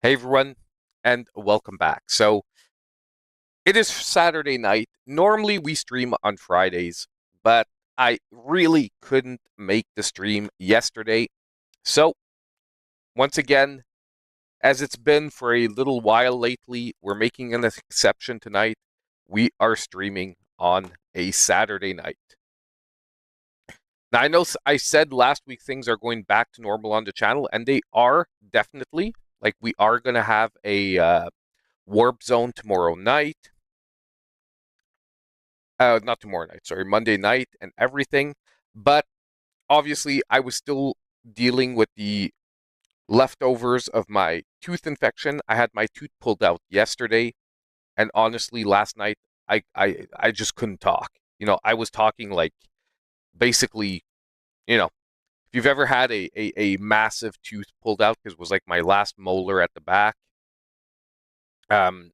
Hey everyone, and welcome back. So it is Saturday night. Normally we stream on Fridays, but I really couldn't make the stream yesterday. So once again, as it's been for a little while lately, we're making an exception tonight. We are streaming on a Saturday night. Now I know I said last week things are going back to normal on the channel, and they are definitely. Like we are going to have a Warp Zone tomorrow night. Not tomorrow night, sorry, Monday night and everything. But obviously, I was still dealing with the leftovers of my tooth infection. I had my tooth pulled out yesterday, and honestly, last night I just couldn't talk. I was talking like basically, if you've ever had a massive tooth pulled out, because it was like my last molar at the back, um,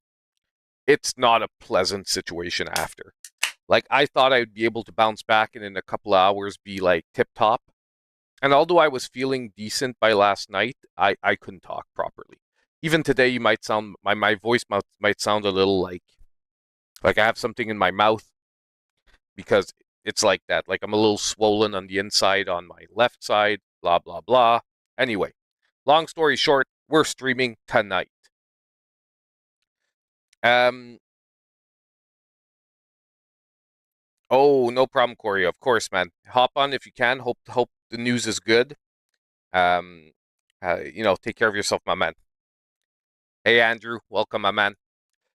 it's not a pleasant situation after. Like, I thought I'd be able to bounce back and in a couple of hours be like tip top. And although I was feeling decent by last night, I couldn't talk properly. Even today, you might sound my voice might sound a little like I have something in my mouth because it's like that. Like I'm a little swollen on the inside on my left side. Blah blah blah. Anyway, long story short, we're streaming tonight. Um, Oh, no problem, Corey. Of course, man. Hop on if you can. Hope the news is good. Um, take care of yourself, my man. Hey, Andrew. Welcome, my man.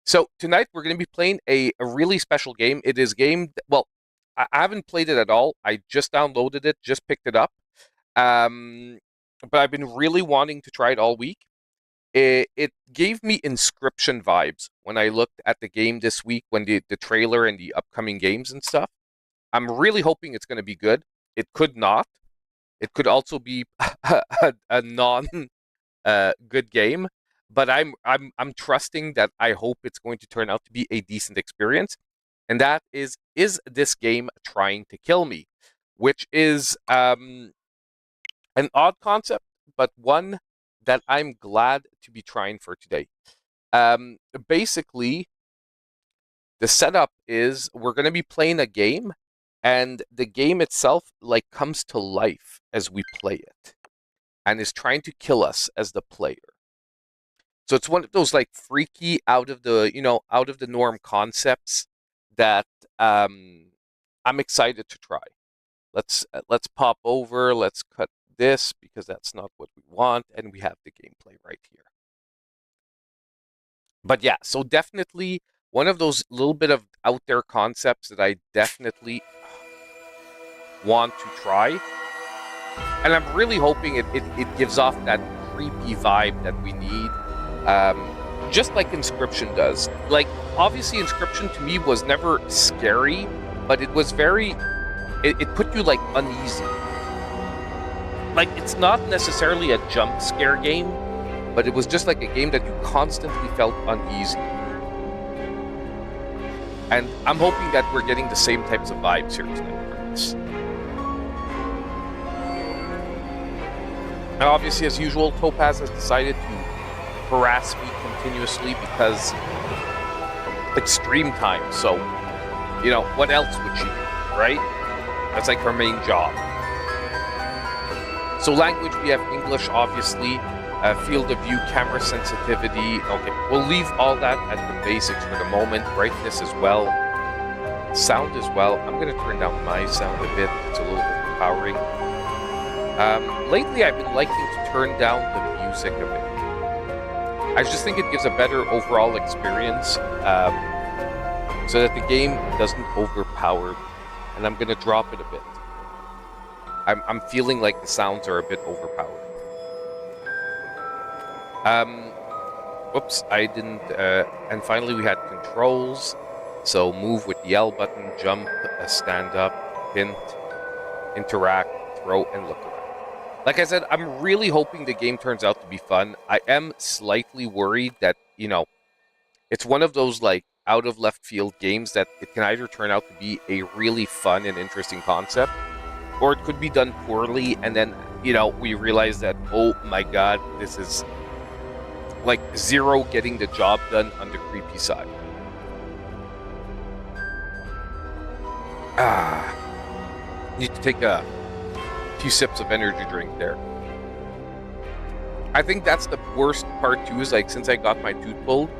So tonight we're going to be playing a really special game. It is game. Well, I haven't played it at all. I just downloaded it, just picked it up. Um, but I've been really wanting to try it all week. It gave me Inscription vibes when I looked at the game this week, when the trailer and the upcoming games and stuff. I'm really hoping it's going to be good. It could not. It could also be a non good game, but I'm trusting that I hope it's going to turn out to be a decent experience. And that is this game trying to kill me, which is an odd concept, but one that I'm glad to be trying for today. Basically, the setup is we're going to be playing a game, and the game itself like comes to life as we play it and is trying to kill us as the player. So it's one of those like freaky out of the norm concepts that I'm excited to try. Let's pop over, let's cut this because that's not what we want, and we have the gameplay right here. But yeah, so definitely one of those little bit of out there concepts that I definitely want to try. And I'm really hoping it gives off that creepy vibe that we need. Just like Inscription does. Like, obviously Inscription to me was never scary, but it was it put you like uneasy. Like, it's not necessarily a jump scare game, but it was just like a game that you constantly felt uneasy. And I'm hoping that we're getting the same types of vibes here tonight from this. And obviously, as usual, Topaz has decided to harass me continuously because it's stream time. So, what else would she do, right? That's like her main job. So language, we have English, obviously. Field of view, camera sensitivity. Okay, we'll leave all that at the basics for the moment. Brightness as well. Sound as well. I'm going to turn down my sound a bit. It's a little overpowering. Lately, I've been liking to turn down the music a bit. I just think it gives a better overall experience so that the game doesn't overpower. And I'm going to drop it a bit. I'm feeling like the sounds are a bit overpowered. Whoops, I didn't, and finally we had controls. So move with the L button, jump, stand up, hint, interact, throw, and look around. Like I said, I'm really hoping the game turns out to be fun. I am slightly worried that, it's one of those like out of left field games that it can either turn out to be a really fun and interesting concept, or it could be done poorly, and then, we realize that, oh my god, this is like 0 getting the job done on the creepy side. Need to take a few sips of energy drink there. I think that's the worst part too, is like since I got my tooth pulled,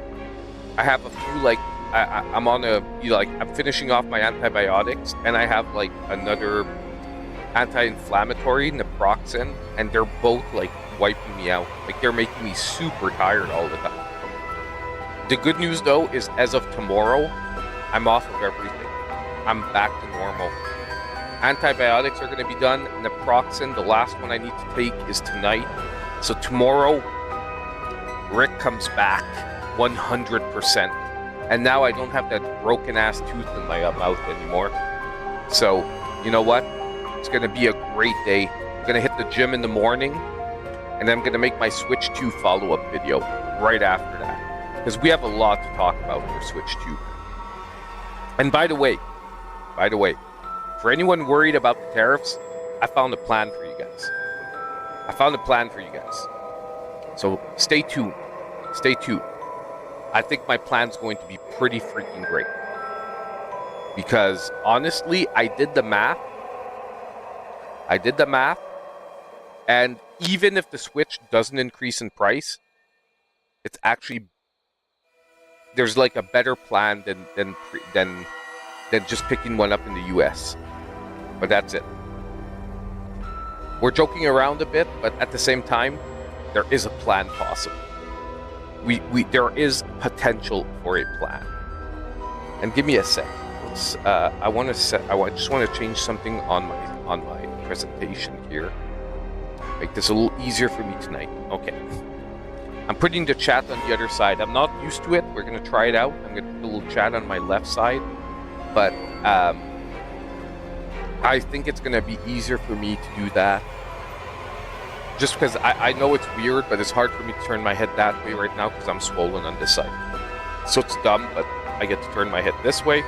I have a few like I'm on a I'm finishing off my antibiotics, and I have like another anti-inflammatory, naproxen, and they're both like wiping me out. Like they're making me super tired all the time. The good news though is as of tomorrow, I'm off of everything. I'm back to normal. Antibiotics are going to be done. Naproxen, the last one I need to take is tonight. So tomorrow, Rick comes back 100%. And now I don't have that broken ass tooth in my mouth anymore. So, you know what? It's going to be a great day. I'm going to hit the gym in the morning, and then I'm going to make my Switch 2 follow-up video right after that. Because we have a lot to talk about for Switch 2. And by the way, for anyone worried about the tariffs, I found a plan for you guys. So stay tuned. I think my plan's going to be pretty freaking great. Because honestly, I did the math. And even if the Switch doesn't increase in price, it's actually, there's like a better plan than just picking one up in the US. But that's it. We're joking around a bit, but at the same time, there is a plan possible. There is potential for a plan. And give me a sec. I just want to change something on my presentation here. Make this a little easier for me tonight. Okay. I'm putting the chat on the other side. I'm not used to it. We're gonna try it out. I'm gonna put a little chat on my left side, but I think it's gonna be easier for me to do that. Just because I know it's weird, but it's hard for me to turn my head that way right now because I'm swollen on this side. So it's dumb, but I get to turn my head this way,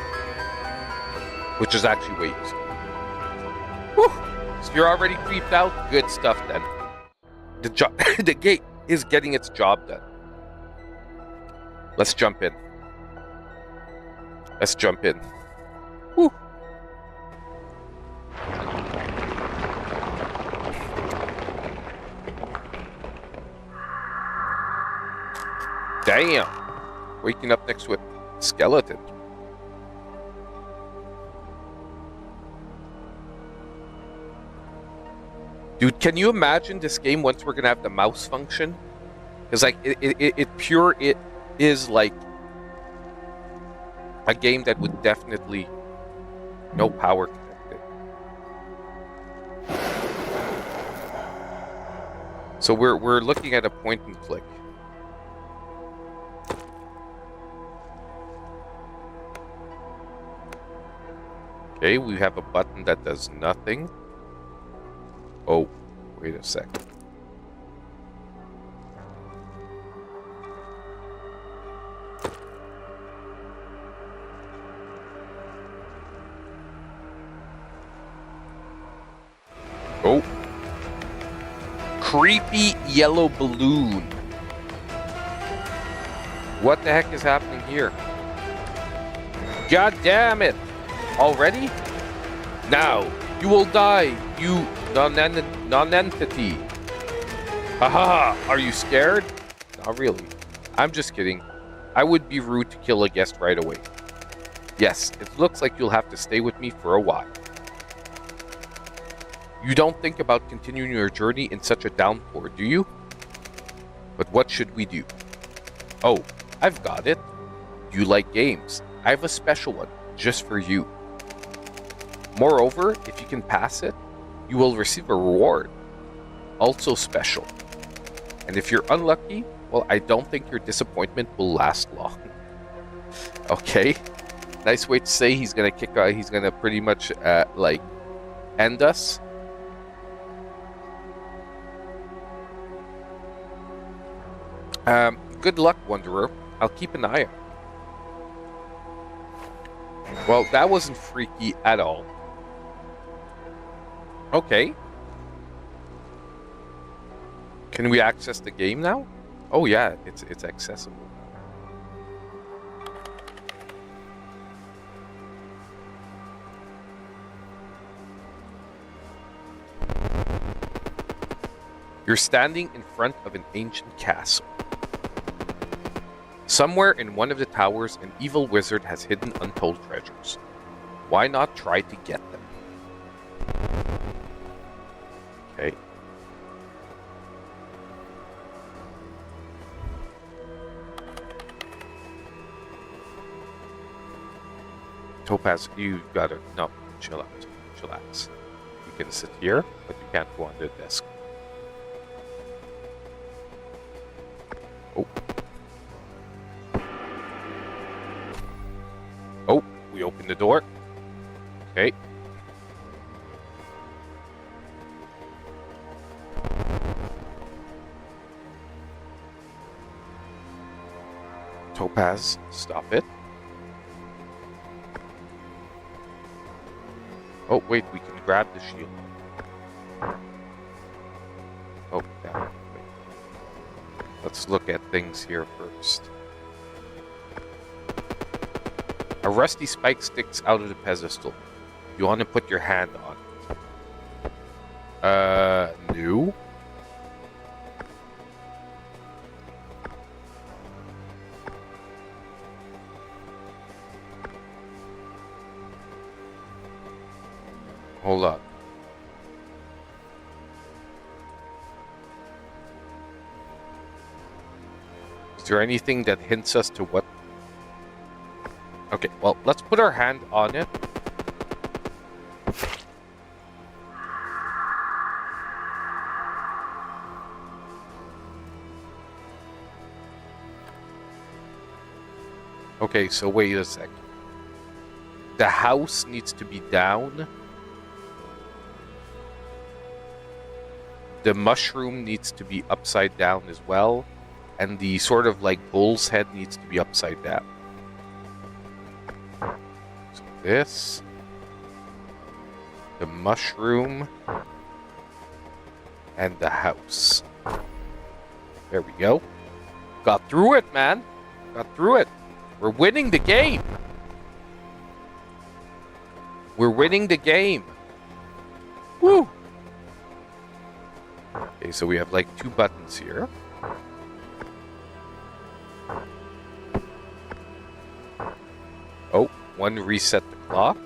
which is actually way easier. Whew. So you're already creeped out? Good stuff then. The gate is getting its job done. Let's jump in. Whew. Damn. Waking up next to a skeleton. Dude, can you imagine this game once we're gonna have the mouse function? Because like it is like a game that would definitely no power connected. So we're looking at a point and click. Okay, we have a button that does nothing. Oh, wait a sec. Oh. Creepy yellow balloon. What the heck is happening here? God damn it! Already? Now, you will die, you non-entity. Haha, are you scared? Not really. I'm just kidding. I would be rude to kill a guest right away. Yes, it looks like you'll have to stay with me for a while. You don't think about continuing your journey in such a downpour, do you? But what should we do? Oh, I've got it. You like games. I have a special one, just for you. Moreover, if you can pass it, you will receive a reward. Also special. And if you're unlucky, well, I don't think your disappointment will last long. Okay. Nice way to say he's gonna kick out, he's gonna pretty much, like, end us. Good luck, Wanderer. I'll keep an eye out. Well, that wasn't freaky at all. Okay. Can we access the game now? Oh yeah, it's accessible. You're standing in front of an ancient castle. Somewhere in one of the towers, an evil wizard has hidden untold treasures. Why not try to get them? Okay. Topaz, you gotta... No, chill out. Chillax. You can sit here, but you can't go on the desk. Oh. Oh, we opened the door. Okay. Topaz, stop it. Oh, wait, we can grab the shield. Oh, yeah. Wait. Let's look at things here first. A rusty spike sticks out of the pedestal. You want to put your hand on it. No. Hold up. Is there anything that hints us to what? Okay, well, let's put our hand on it. Okay, so wait a sec. The house needs to be down. The mushroom needs to be upside down as well. And the sort of like bull's head needs to be upside down. So this. The mushroom. And the house. There we go. Got through it, man. Got through it. We're winning the game. We're winning the game. Woo! Okay, so we have like 2 buttons here. Oh, one reset the clock.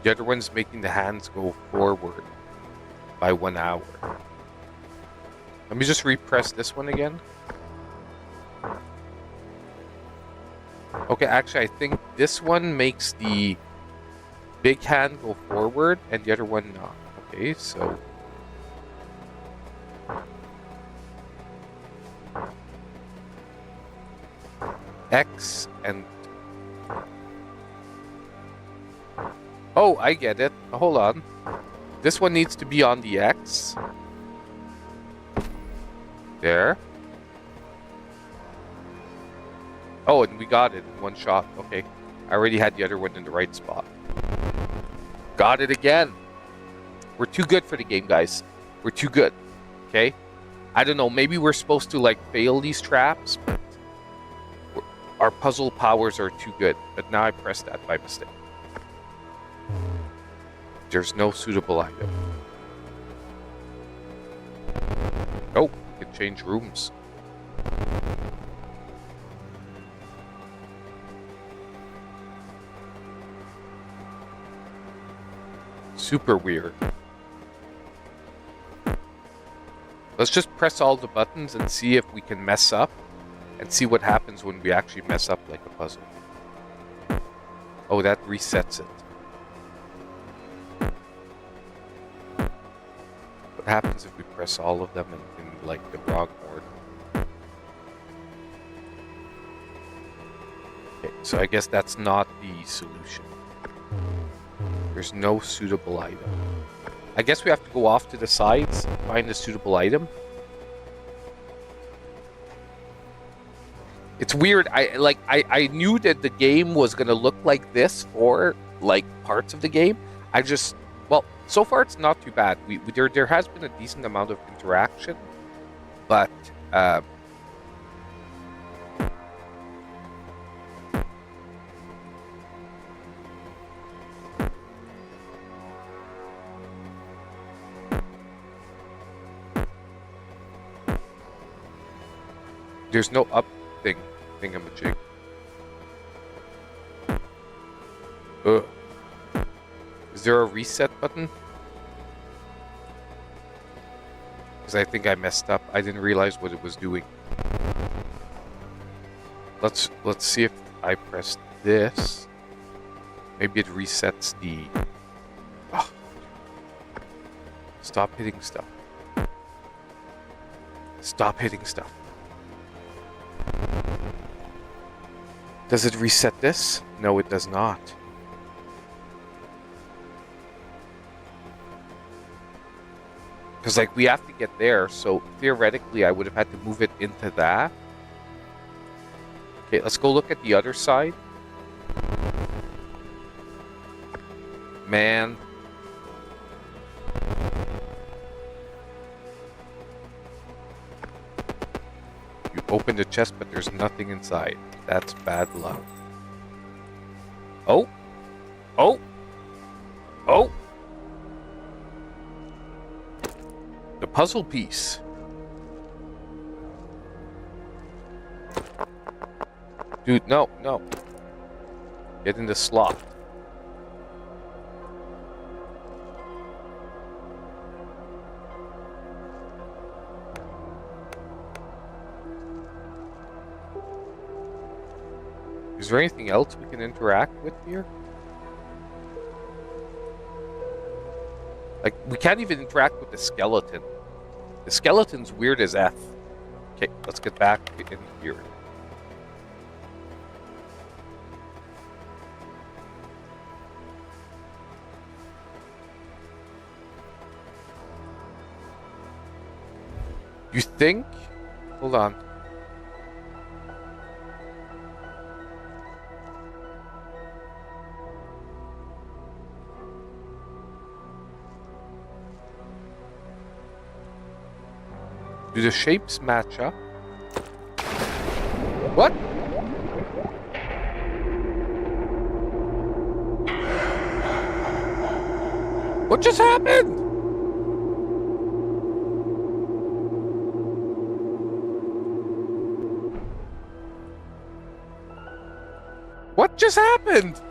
The other one's making the hands go forward by 1 hour. Let me just repress this one again. Okay, actually, I think this one makes the big hand go forward and the other one not. Okay, so... X and... Oh, I get it. Hold on. This one needs to be on the X. There. Oh, and we got it in 1 shot. Okay. I already had the other one in the right spot. Got it again. We're too good for the game, guys. We're too good. Okay? I don't know. Maybe we're supposed to, like, fail these traps, but our puzzle powers are too good. But now I pressed that by mistake. There's no suitable item. Oh, we can change rooms. Super weird. Let's just press all the buttons and see if we can mess up. And see what happens when we actually mess up like a puzzle. Oh, that resets it. What happens if we press all of them in like the wrong order? Okay, so I guess that's not the solution. There's no suitable item. I guess we have to go off to the sides, find a suitable item. It's weird. I knew that the game was gonna look like this for like parts of the game. I just well, so far it's not too bad. There has been a decent amount of interaction, but there's no up thingamajig. Ugh. Is there a reset button? Because I think I messed up. I didn't realize what it was doing. Let's see if I press this. Maybe it resets the... Oh. Stop hitting stuff. Stop hitting stuff. Does it reset this? No, it does not. Because, like, we have to get there, so theoretically I would have had to move it into that. Okay, let's go look at the other side. Man. You open the chest, but there's nothing inside. That's bad luck. Oh. Oh. Oh. The puzzle piece. Dude, no, no. Get in the slot. Is there anything else we can interact with here? Like, we can't even interact with the skeleton. The skeleton's weird as F. Okay, let's get back in here. You think? Hold on. Do the shapes match up? What? What just happened? What just happened?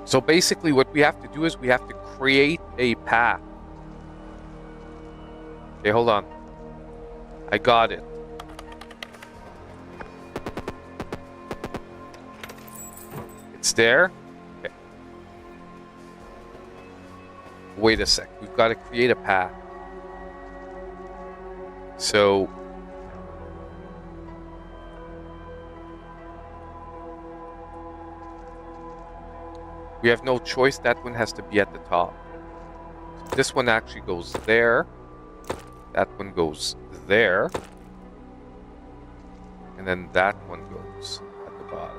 So basically what we have to do is we have to create a path. Okay, hold on. I got it. It's there. Okay. Wait a sec. We've got to create a path. So we have no choice. That one has to be at the top. This one actually goes there. That one goes there. And then that one goes at the bottom.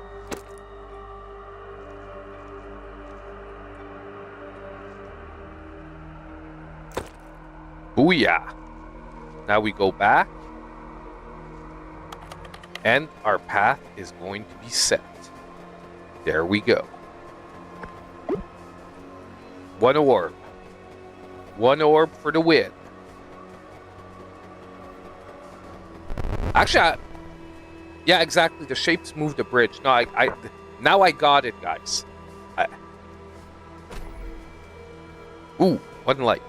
Booyah! Now we go back. And our path is going to be set. There we go. One orb. One orb for the win. Actually, yeah, exactly. The shapes move the bridge. No, now I got it, guys. Ooh, one light.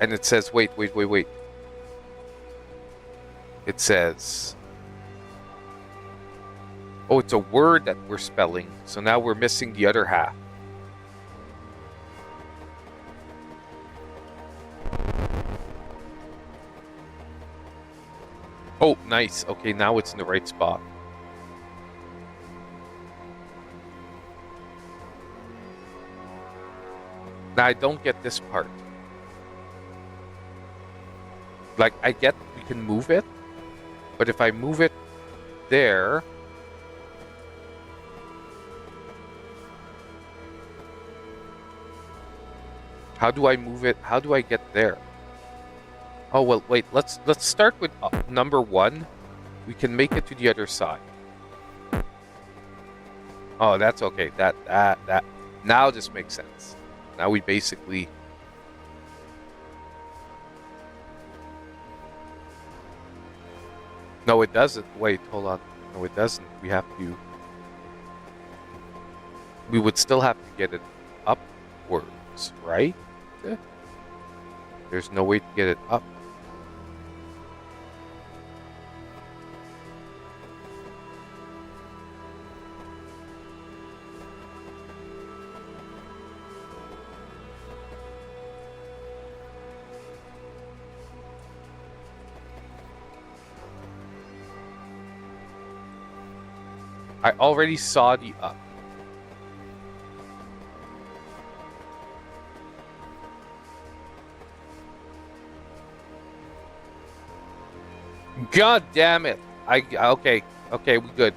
And it says, wait. It says, oh, it's a word that we're spelling. So now we're missing the other half. Oh, nice. Okay, now it's in the right spot. Now I don't get this part. Like, I get we can move it, but if I move it there... How do I move it? How do I get there? Oh, well, wait. Let's start with number 1. We can make it to the other side. Oh, that's okay. That. Now this makes sense. Now we basically... No, it doesn't. Wait, hold on. No, it doesn't. We have to... We would still have to get it upwards, right? There's no way to get it up. I already saw the up. God damn it! Okay, we good.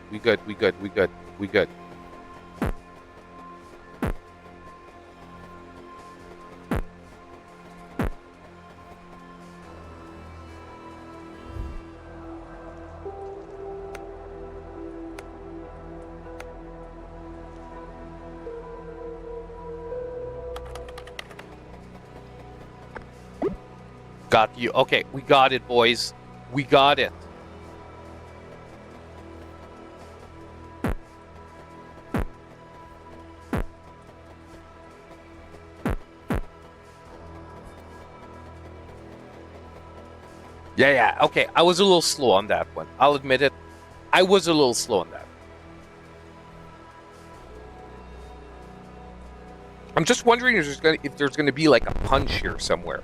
Got you. Okay, we got it, boys. We got it. Yeah, okay. I was a little slow on that one. I'll admit it. I was a little slow on that. I'm just wondering if there's gonna be like a punch here somewhere.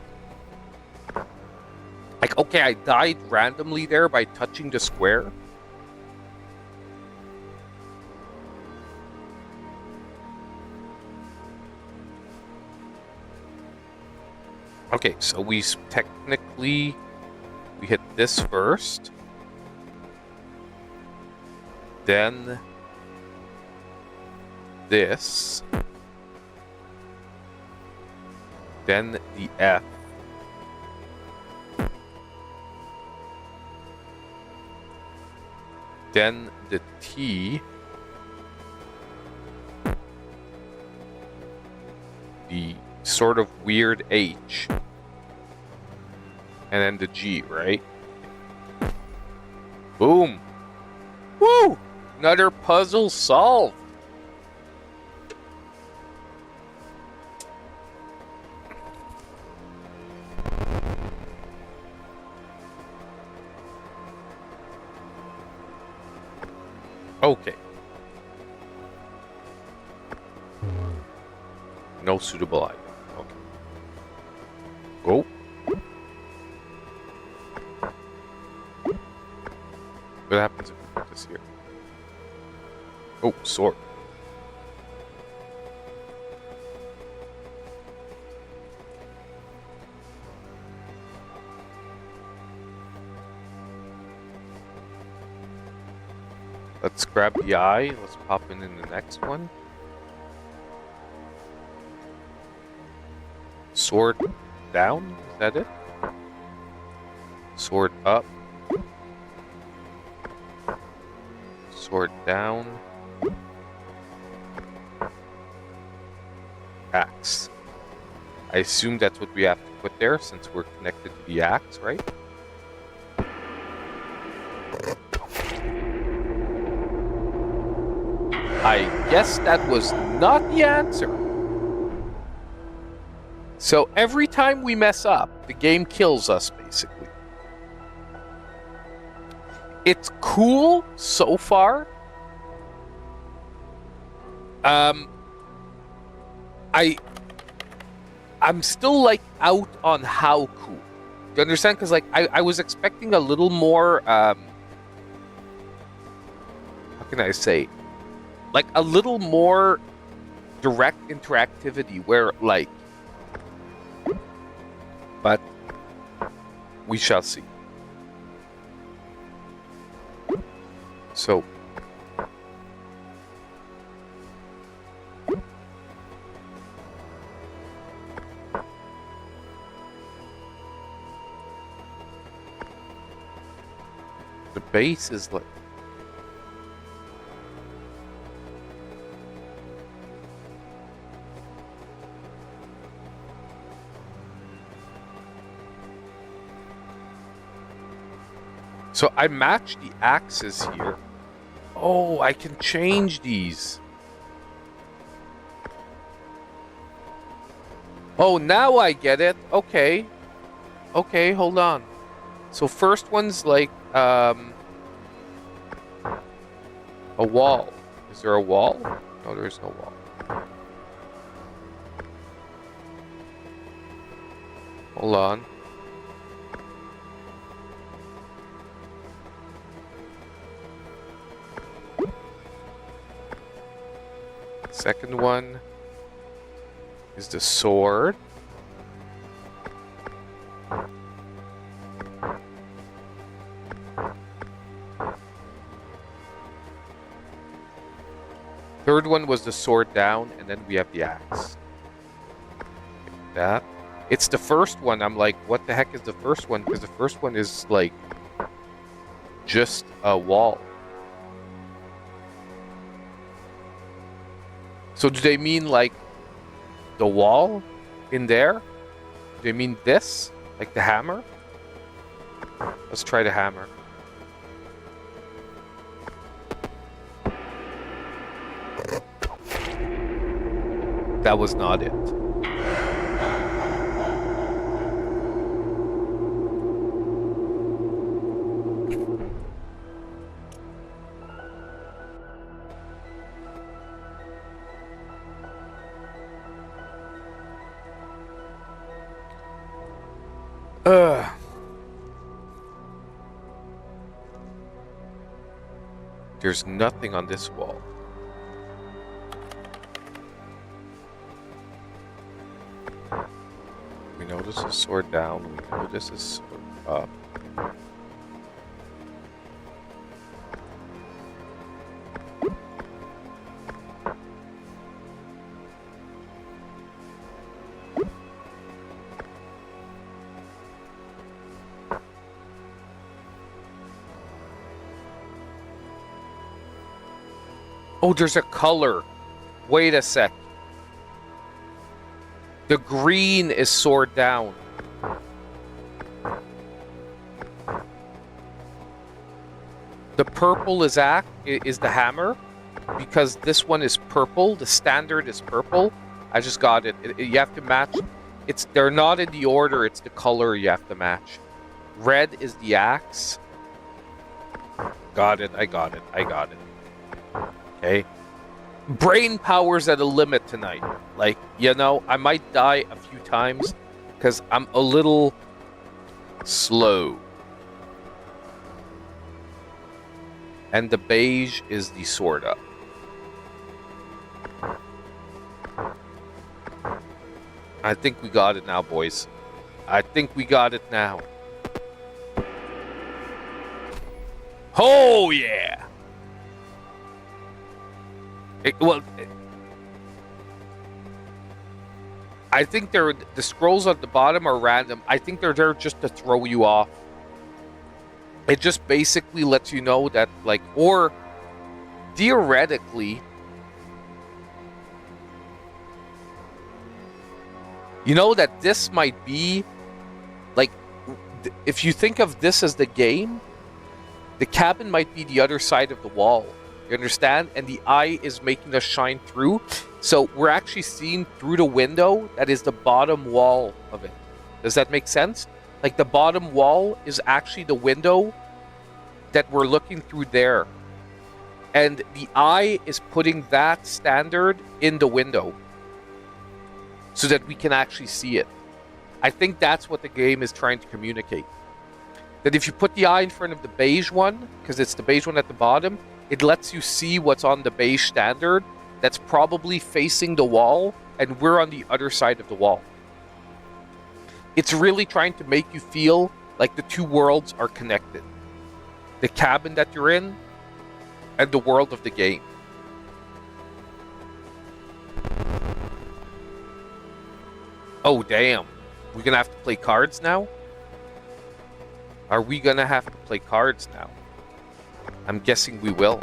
Like, okay, I died randomly there by touching the square. Okay, so we technically... We hit this first. Then... this. Then the F. Then the T. The sort of weird H. And then the G, right? Boom! Woo! Another puzzle solved! Okay. No suitable item. Okay. Go. What happens if we put this here? Oh, sword. Let's grab the eye. Let's pop in the next one. Sword down? Is that it? Sword up. Sword down. Axe. I assume that's what we have to put there since we're connected to the axe, right? I guess that was not the answer. So every time we mess up, the game kills us, basically. It's cool so far. I'm still like out on how cool. you understand? Because like I was expecting a little more how can I say, like a little more direct interactivity where like, but we shall see. So the base is like, so I match the axes here. Oh, I can change these. Oh, now I get it. Okay. Okay, hold on. So first one's like a wall. Is there a wall? No, there's no wall. Hold on. Second one is the sword. Third one was the sword down, and then we have the axe. Like that. It's the first one. I'm like, what the heck is the first one? Because the first one is like just a wall. So do they mean like the wall in there? Do they mean this? Like the hammer? Let's try the hammer. That was not it. There's nothing on this wall. We know this is sword down. We know this is sword up. Oh, there's a color. Wait a sec. The green is sword down. The purple is the hammer, because this one is purple. The standard is purple. I just got it. You have to match. They're not in the order. It's the color you have to match. Red is the axe. Got it. I got it. I got it. Okay. Brain power's at a limit tonight. Like, you know, I might die a few times because I'm a little slow. And the beige is the sword up. I think we got it now, boys. I think we got it now. Oh, yeah! I think the scrolls at the bottom are random. I think they're there just to throw you off. It just basically lets you know that, like, or theoretically, you know that this might be, like, if you think of this as the game, the cabin might be the other side of the wall. You understand? And the eye is making us shine through. So we're actually seeing through the window that is the bottom wall of it. Does that make sense? Like the bottom wall is actually the window that we're looking through there. And the eye is putting that standard in the window so that we can actually see it. I think that's what the game is trying to communicate. That if you put the eye in front of the beige one, because it's the beige one at the bottom, it lets you see what's on the beige standard that's probably facing the wall, and we're on the other side of the wall. It's really trying to make you feel like the two worlds are connected. The cabin that you're in and the world of the game. Oh, damn. We're gonna have to play cards now? Are we gonna have to play cards now? I'm guessing we will.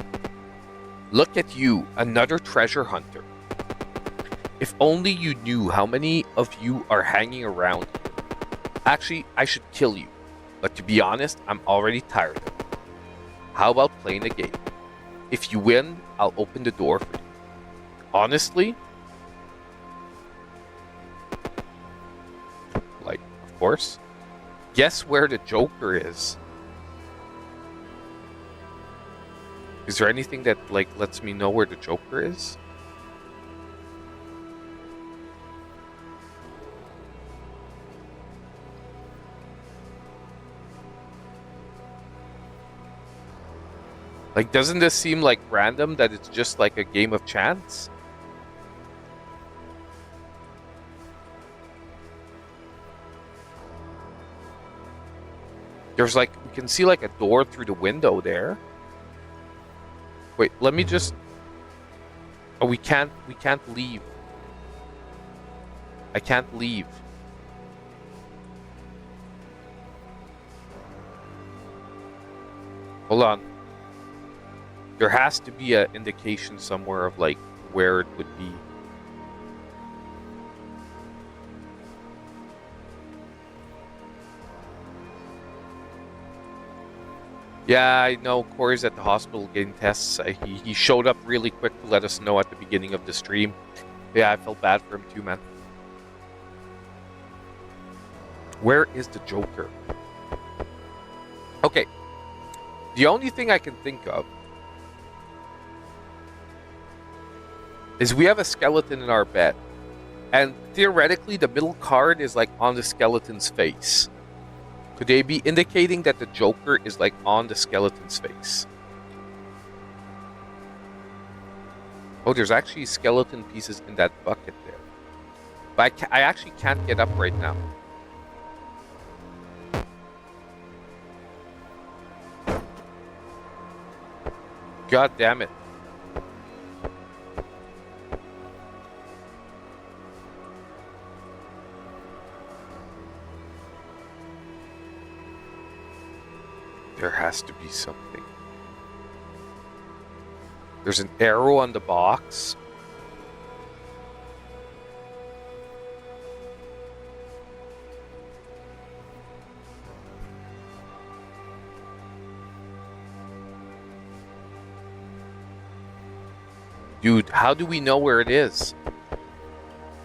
Look at you, another treasure hunter. If only you knew how many of you are hanging around. Actually, I should kill you. But to be honest, I'm already tired of it. How about playing a game? If you win, I'll open the door for you. Honestly? Like, of course. Guess where the Joker is? Is there anything that, like, lets me know where the Joker is? Like, doesn't this seem like random that it's just like a game of chance? There's like, we can see like a door through the window there. Wait, let me just... Oh, we can't leave. I can't leave. Hold on. There has to be an indication somewhere of like where it would be. Yeah, I know Corey's at the hospital getting tests. He showed up really quick to let us know at the beginning of the stream. Yeah, I felt bad for him too, man. Where is the Joker? Okay. The only thing I can think of is we have a skeleton in our bed. And theoretically, the middle card is like on the skeleton's face. Could they be indicating that the Joker is like on the skeleton's face? Oh, there's actually skeleton pieces in that bucket there. But I actually can't get up right now. God damn it. There has to be something. There's an arrow on the box. Dude, how do we know where it is?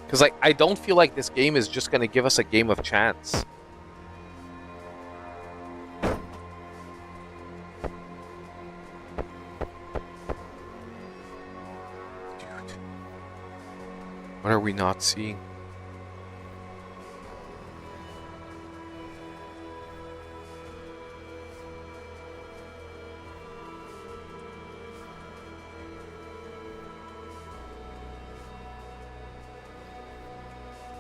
Because, like, I don't feel like this game is just going to give us a game of chance. What are we not seeing?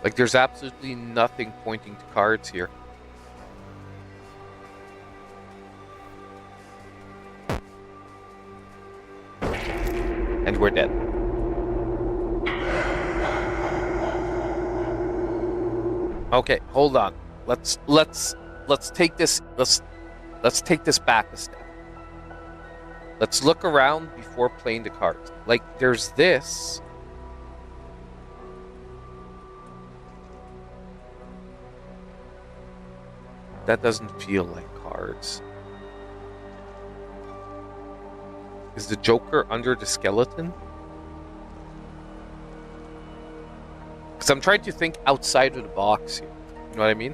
Like, there's absolutely nothing pointing to cards here. And we're dead. Okay, hold on. Let's take this let's take this back a step. Let's look around before playing the cards. Like, there's this. That doesn't feel like cards. Is the Joker under the skeleton? Because I'm trying to think outside of the box here. You know what I mean?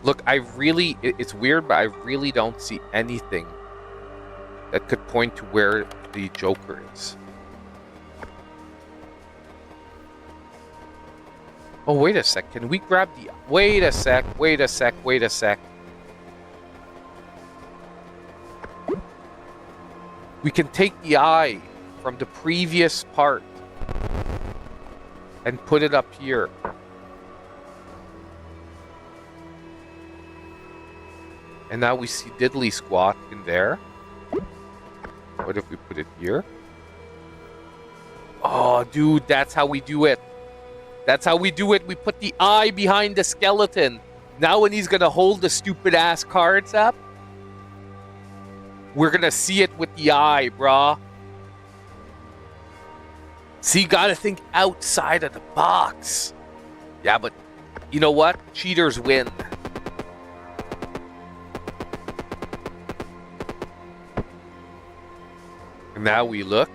Look, it's weird, but I really don't see anything that could point to where the Joker is. Oh, wait a sec. Can we grab the... Wait a sec. We can take the eye from the previous part and put it up here. And now we see Diddly Squat in there. What if we put it here? Oh, dude, that's how we do it. That's how we do it. We put the eye behind the skeleton. Now when he's going to hold the stupid-ass cards up, we're going to see it with the eye, brah. See, gotta think outside of the box. Yeah, but you know what? Cheaters win. Now we look,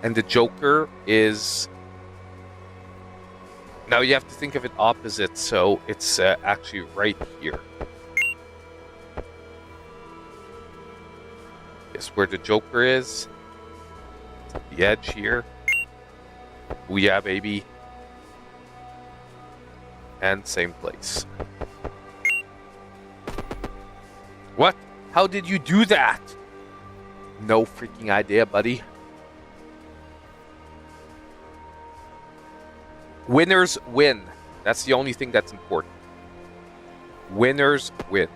and the Joker is... Now you have to think of it opposite, so it's actually right here. Guess where the Joker is? The edge here. Oh yeah, baby. And same place. What? How did you do that? No freaking idea, buddy. Winners win. That's the only thing that's important. Winners win.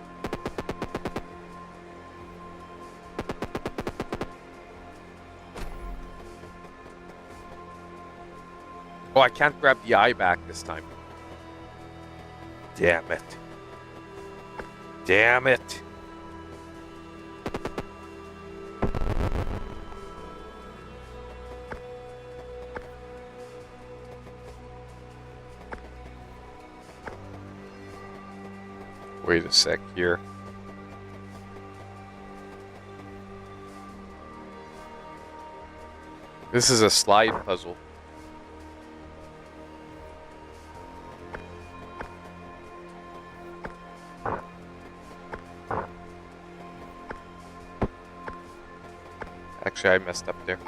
Oh, I can't grab the eye back this time. Damn it. Damn it. Wait a sec here. This is a slide puzzle. Actually, I messed up there.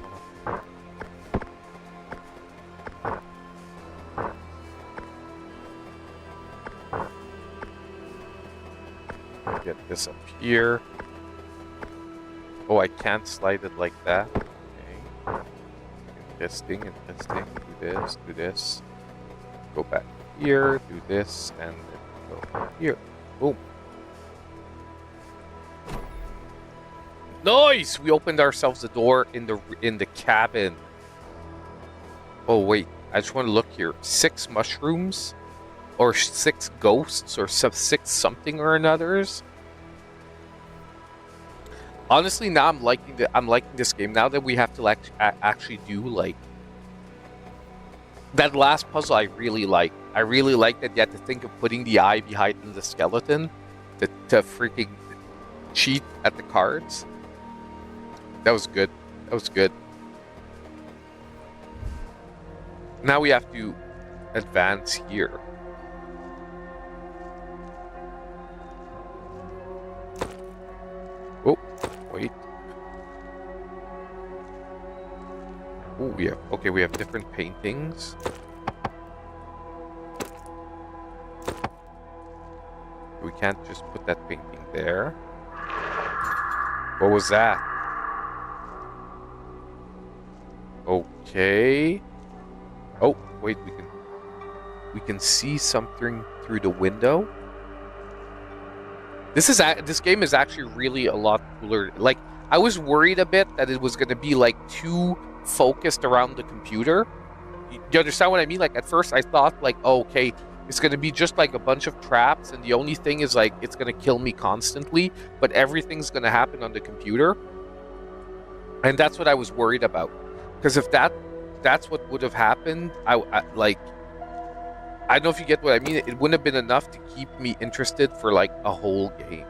Get this up here. Oh, I can't slide it like that. Okay. Interesting. Do this. Go back here, do this, and then go here. Boom. Nice! We opened ourselves the door in the cabin. Oh wait, I just want to look here. 6 mushrooms, or 6 ghosts, or 6 something or another's. Honestly, now I'm liking this game. Now that we have to actually do like that last puzzle, I really like. I really like that you had to think of putting the eye behind the skeleton to freaking cheat at the cards. That was good. That was good. Now we have to advance here. Oh, wait. Oh, yeah. Okay, we have different paintings. We can't just put that painting there. What was that? Okay. Oh, wait, we can see something through the window. This game is actually really a lot cooler. Like, I was worried a bit that it was going to be like too focused around the computer. You understand what I mean? Like, at first I thought like, oh, okay, it's going to be just like a bunch of traps, and the only thing is like it's going to kill me constantly, but everything's going to happen on the computer. And that's what I was worried about. Because if that's what would have happened, I don't know if you get what I mean. It wouldn't have been enough to keep me interested for like a whole game.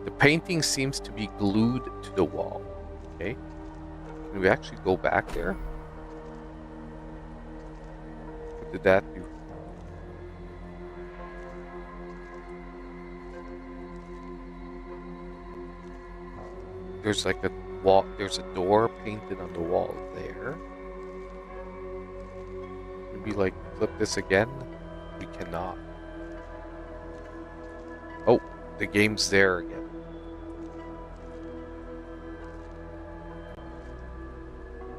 The painting seems to be glued to the wall. Okay. Can we actually go back there? What did that do? There's like a wall. There's a door painted on the wall there. Maybe like flip this again. We cannot. Oh, the game's there again.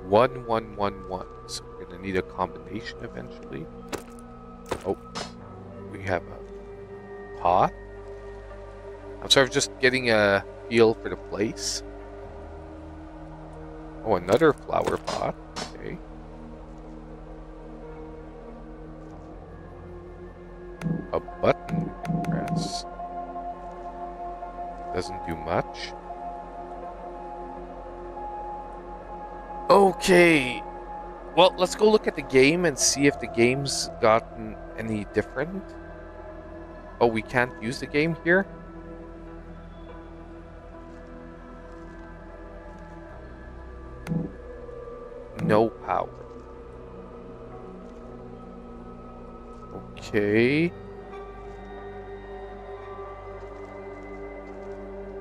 One, one, one, one. So we're gonna need a combination eventually. Oh, we have a pot. I'm sort of just getting a feel for the place. Oh, another flower pot. Okay. A button we can press. Doesn't do much. Okay. Well, let's go look at the game and see if the game's gotten any different. Oh, we can't use the game here? No power. Okay.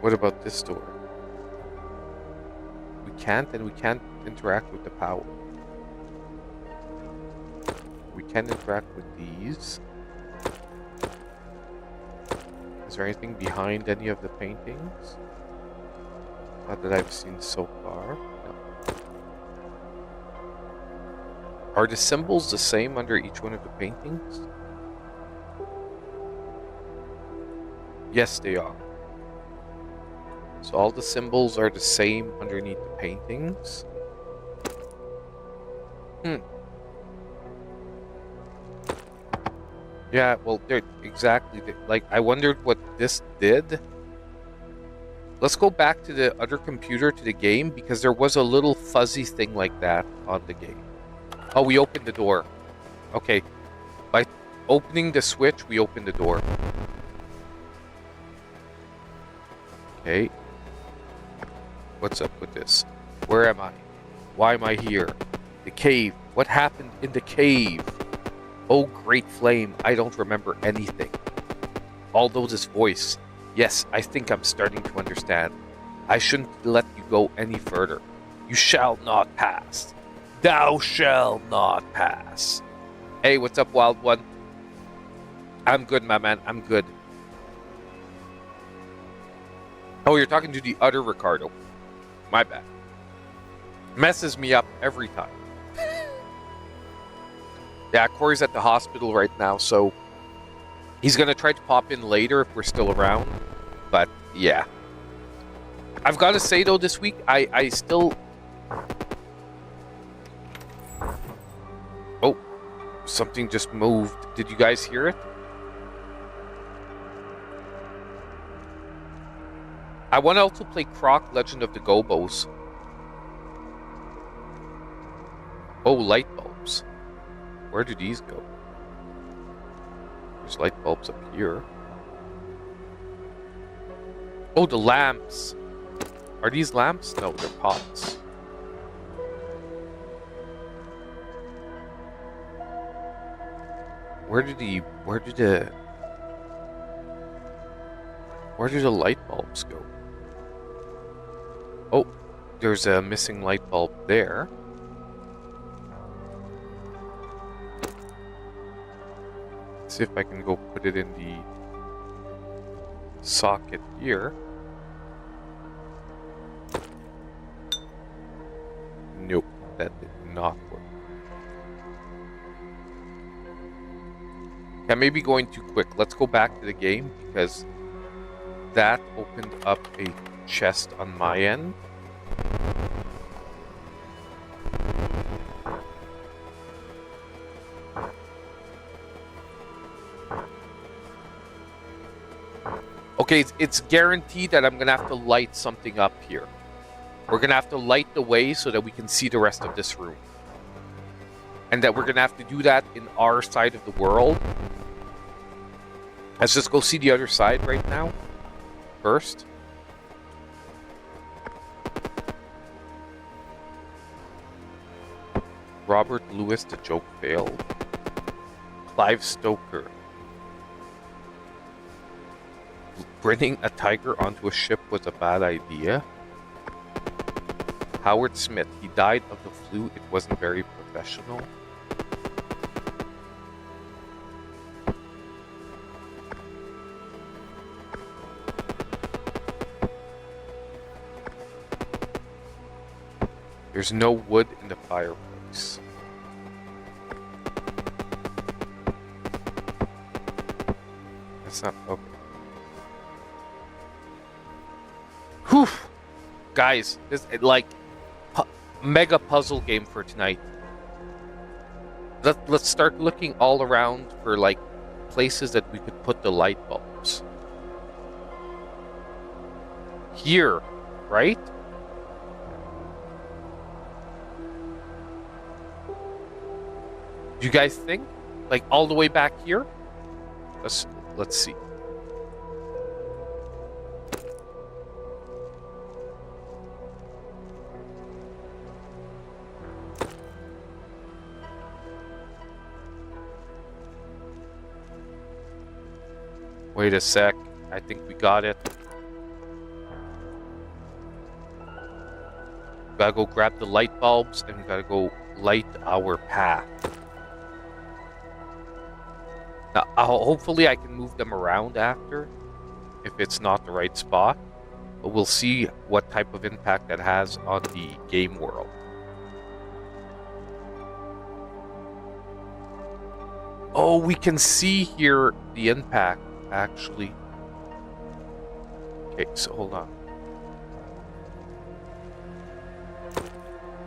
What about this door? We can't, and we can't interact with the power. We can interact with these. Is there anything behind any of the paintings? Not that I've seen so far. No. Are the symbols the same under each one of the paintings? Yes, they are. So all the symbols are the same underneath the paintings. Yeah, well, they're exactly like I wondered what this did. Let's go back to the other computer to the game because there was a little fuzzy thing like that on the game. Oh, we opened the door. Okay. By opening the switch, we opened the door. Okay. What's up with this? Where am I? Why am I here? The cave. What happened in the cave? Oh, great flame. I don't remember anything. Although this voice. Yes, I think I'm starting to understand. I shouldn't let you go any further. You shall not pass. Thou shall not pass. Hey, what's up, Wild One? I'm good, my man. I'm good. Oh, you're talking to the other Ricardo. My bad. Messes me up every time. Yeah, Corey's at the hospital right now, so he's going to try to pop in later if we're still around. But, yeah. I've got to say, though, this week, I still... Oh, something just moved. Did you guys hear it? I want to also play Croc Legend of the Gobos. Oh, light bulbs. Where do these go? There's light bulbs up here. Oh, the lamps. Are these lamps? No, they're pots. Where do the light bulbs go? Oh, there's a missing light bulb there. Let's see if I can go put it in the socket here. Nope, that did not work. I may be going too quick. Let's go back to the game because that opened up a chest on my end. Okay, it's guaranteed that I'm going to have to light something up here. We're going to have to light the way so that we can see the rest of this room. And that we're going to have to do that in our side of the world. Let's just go see the other side right now. First. Robert Louis, the joke failed. Clive Stoker. Bringing a tiger onto a ship was a bad idea. Howard Smith. He died of the flu. It wasn't very professional. There's no wood in the fireplace. That's not okay. Whew! Guys, this like mega puzzle game for tonight. Let's start looking all around for like places that we could put the light bulbs. Here, right? Do you guys think? Like all the way back here? Let's see. Wait a sec. I think we got it. Gotta go grab the light bulbs and we gotta go light our path. Now, hopefully I can move them around after, if it's not the right spot. But we'll see what type of impact that has on the game world. Oh, we can see here the impact, actually. Okay, so hold on.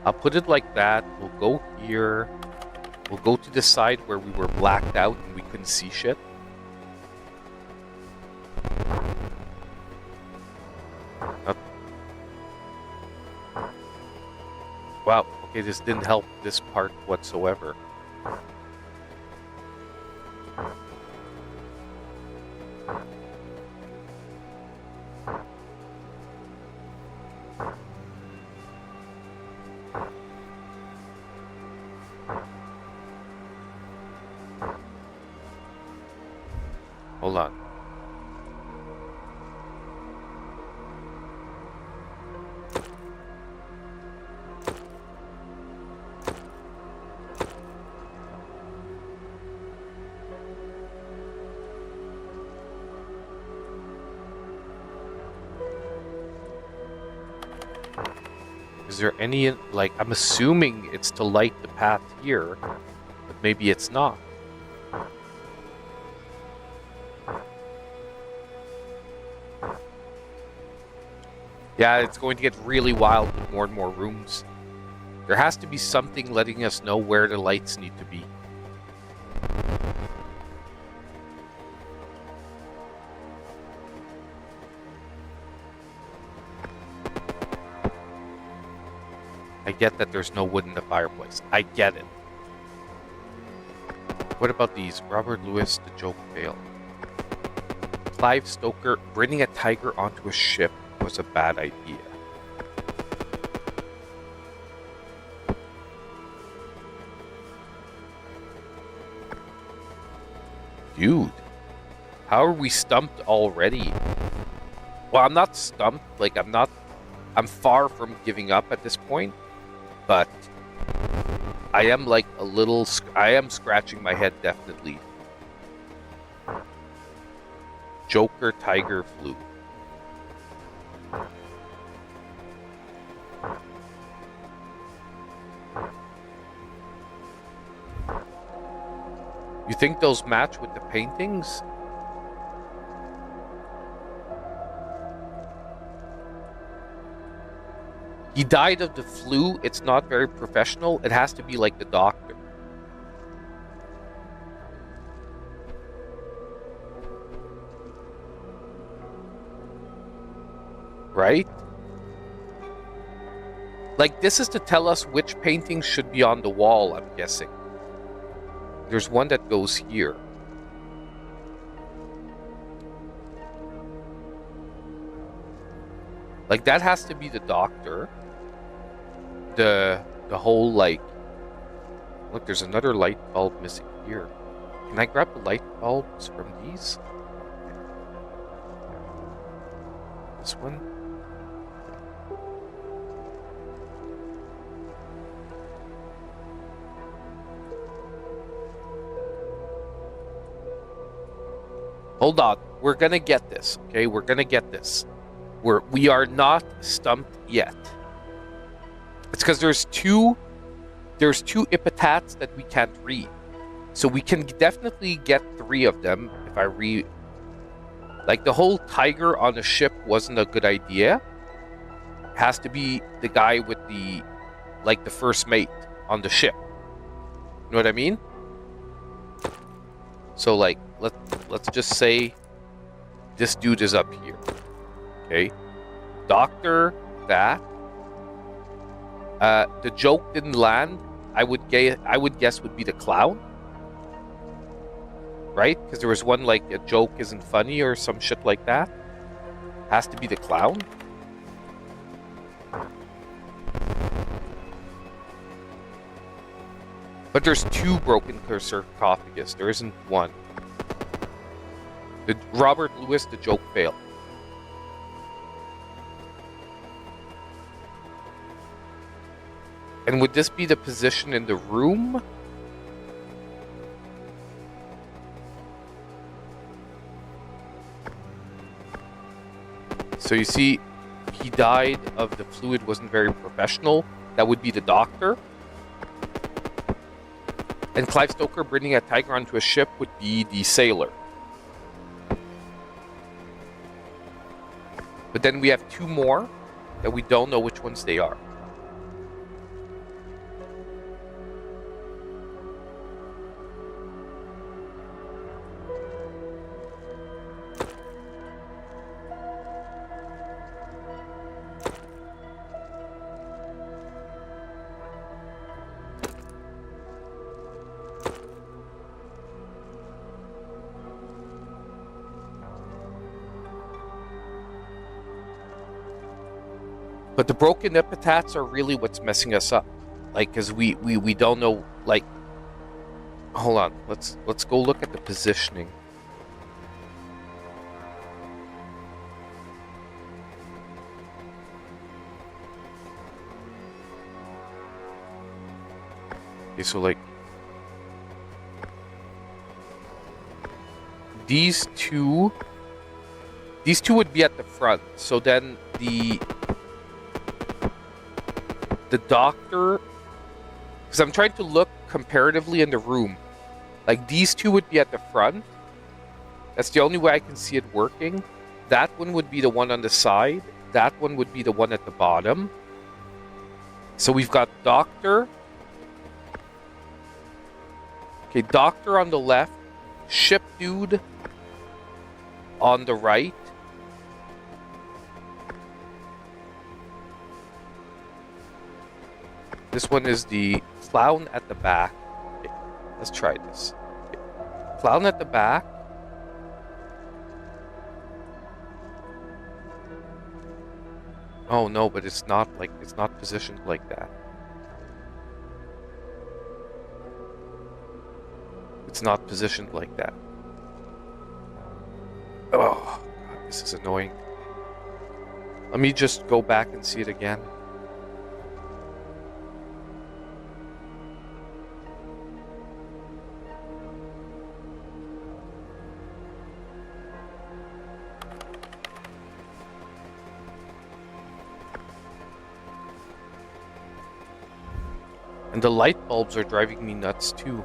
I'll put it like that. We'll go here. We'll go to the side where we were blacked out and we couldn't see shit. Wow, okay, this didn't help this part whatsoever. Hold on. Is there any, like, I'm assuming it's to light the path here, but maybe it's not. Yeah, it's going to get really wild with more and more rooms. There has to be something letting us know where the lights need to be. I get that there's no wood in the fireplace. I get it. What about these? Robert Louis, the joke failed. Clive Stoker, bringing a tiger onto a ship was a bad idea. Dude, how are we stumped already? Well, I'm not stumped. Like, I'm far from giving up at this point, but I am like I am scratching my head definitely. Joker, tiger, flu. You think those match with the paintings? He died of the flu. It's not very professional. It has to be like the doctor. Right? Like, this is to tell us which paintings should be on the wall, I'm guessing. There's one that goes here. Like, that has to be the doctor. The whole, like, Look, there's another light bulb missing here. Can I grab the light bulbs from these? This one? Hold on. We're gonna get this, okay? We're gonna get this. We are not stumped yet. It's because there's two epithets that we can't read. So we can definitely get 3 of them if I read. Like, the whole tiger on the ship wasn't a good idea. It has to be the guy with the first mate on the ship. You know what I mean? So, like, let's just say this dude is up here. Okay? Doctor, that. The joke didn't land. I would guess would be the clown. Right? Because there was one, like, a joke isn't funny or some shit like that. Has to be the clown. But there's 2 broken sarcophagus. There isn't one. Robert Louis, the joke failed. And would this be the position in the room? So you see, he died of the fluid, wasn't very professional. That would be the doctor. And Clive Stoker bringing a tiger onto a ship would be the sailor. But then we have 2 more that we don't know which ones they are. But the broken epithets are really what's messing us up. Like, because we don't know, like... Hold on, let's go look at the positioning. Okay, so, like... These two would be at the front. So then the doctor, because I'm trying to look comparatively in the room, like these 2 would be at the front. That's the only way I can see it working. That one would be the one on the side. That one would be the one at the bottom. So we've got doctor. Okay, doctor on the left, ship dude on the right. This one is the clown at the back. Okay, let's try this. Okay. Clown at the back. Oh no, but it's not positioned like that. It's not positioned like that. Oh, God, this is annoying. Let me just go back and see it again. And the light bulbs are driving me nuts too.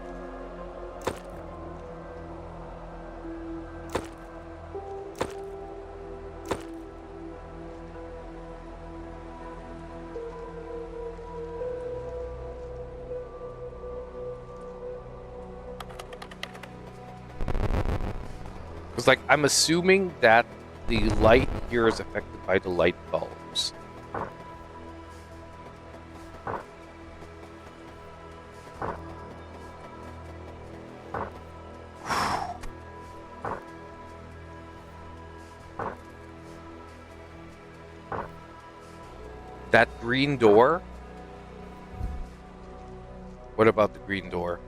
Because, like, I'm assuming that the light here is affected by the light bulbs. That green door. What about the green door?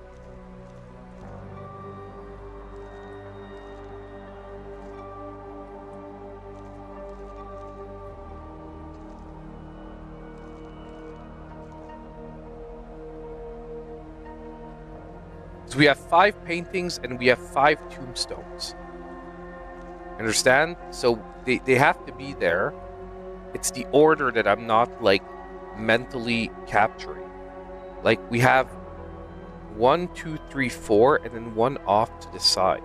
So we have 5 paintings and we have 5 tombstones. Understand? So they have to be there. It's the order that I'm not like mentally capturing. Like we have 1, 2, 3, 4, and then 1 off to the side.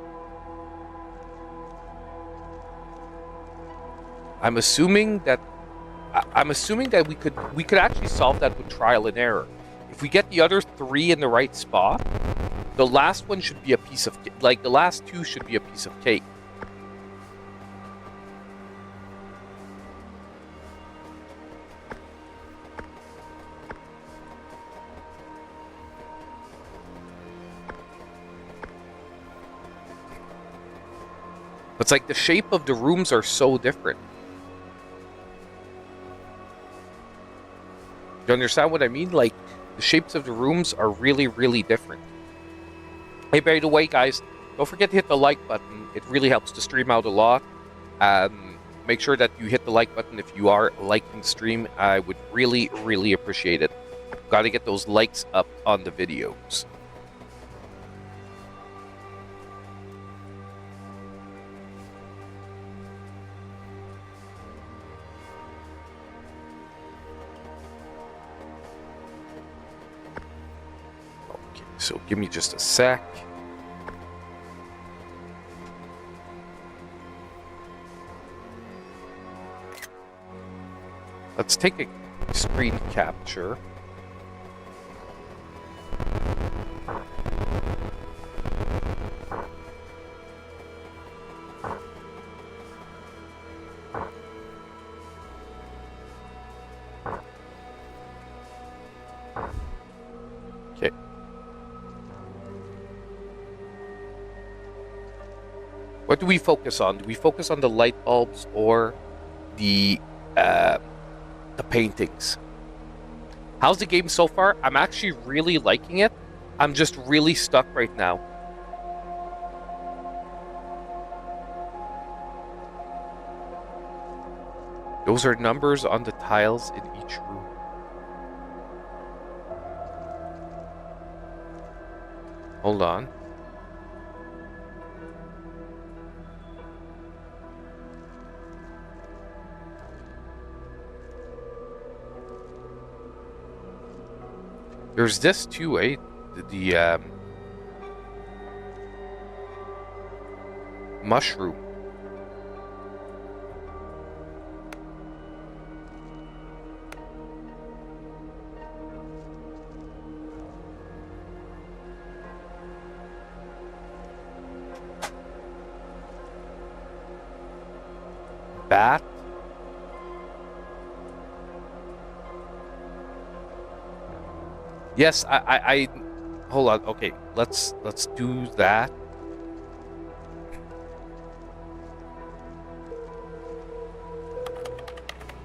I'm assuming that we could actually solve that with trial and error. If we get the other 3 in the right spot, the last one should be a piece of, like the last 2 should be a piece of cake. It's like the shape of the rooms are so different. You understand what I mean? Like the shapes of the rooms are really, really different. Hey, by the way, guys, don't forget to hit the like button. It really helps the stream out a lot. Make sure that you hit the like button if you are liking the stream. I would really, really appreciate it. Got to get those likes up on the videos. Okay, so give me just a sec. Let's take a screen capture. Okay. What do we focus on? Do we focus on the light bulbs or the paintings? How's the game so far? I'm actually really liking it. I'm just really stuck right now. Those are numbers on the tiles in each room. Hold on. There's this too, eh? The mushroom. Bat. Yes, I hold on. Okay, let's do that.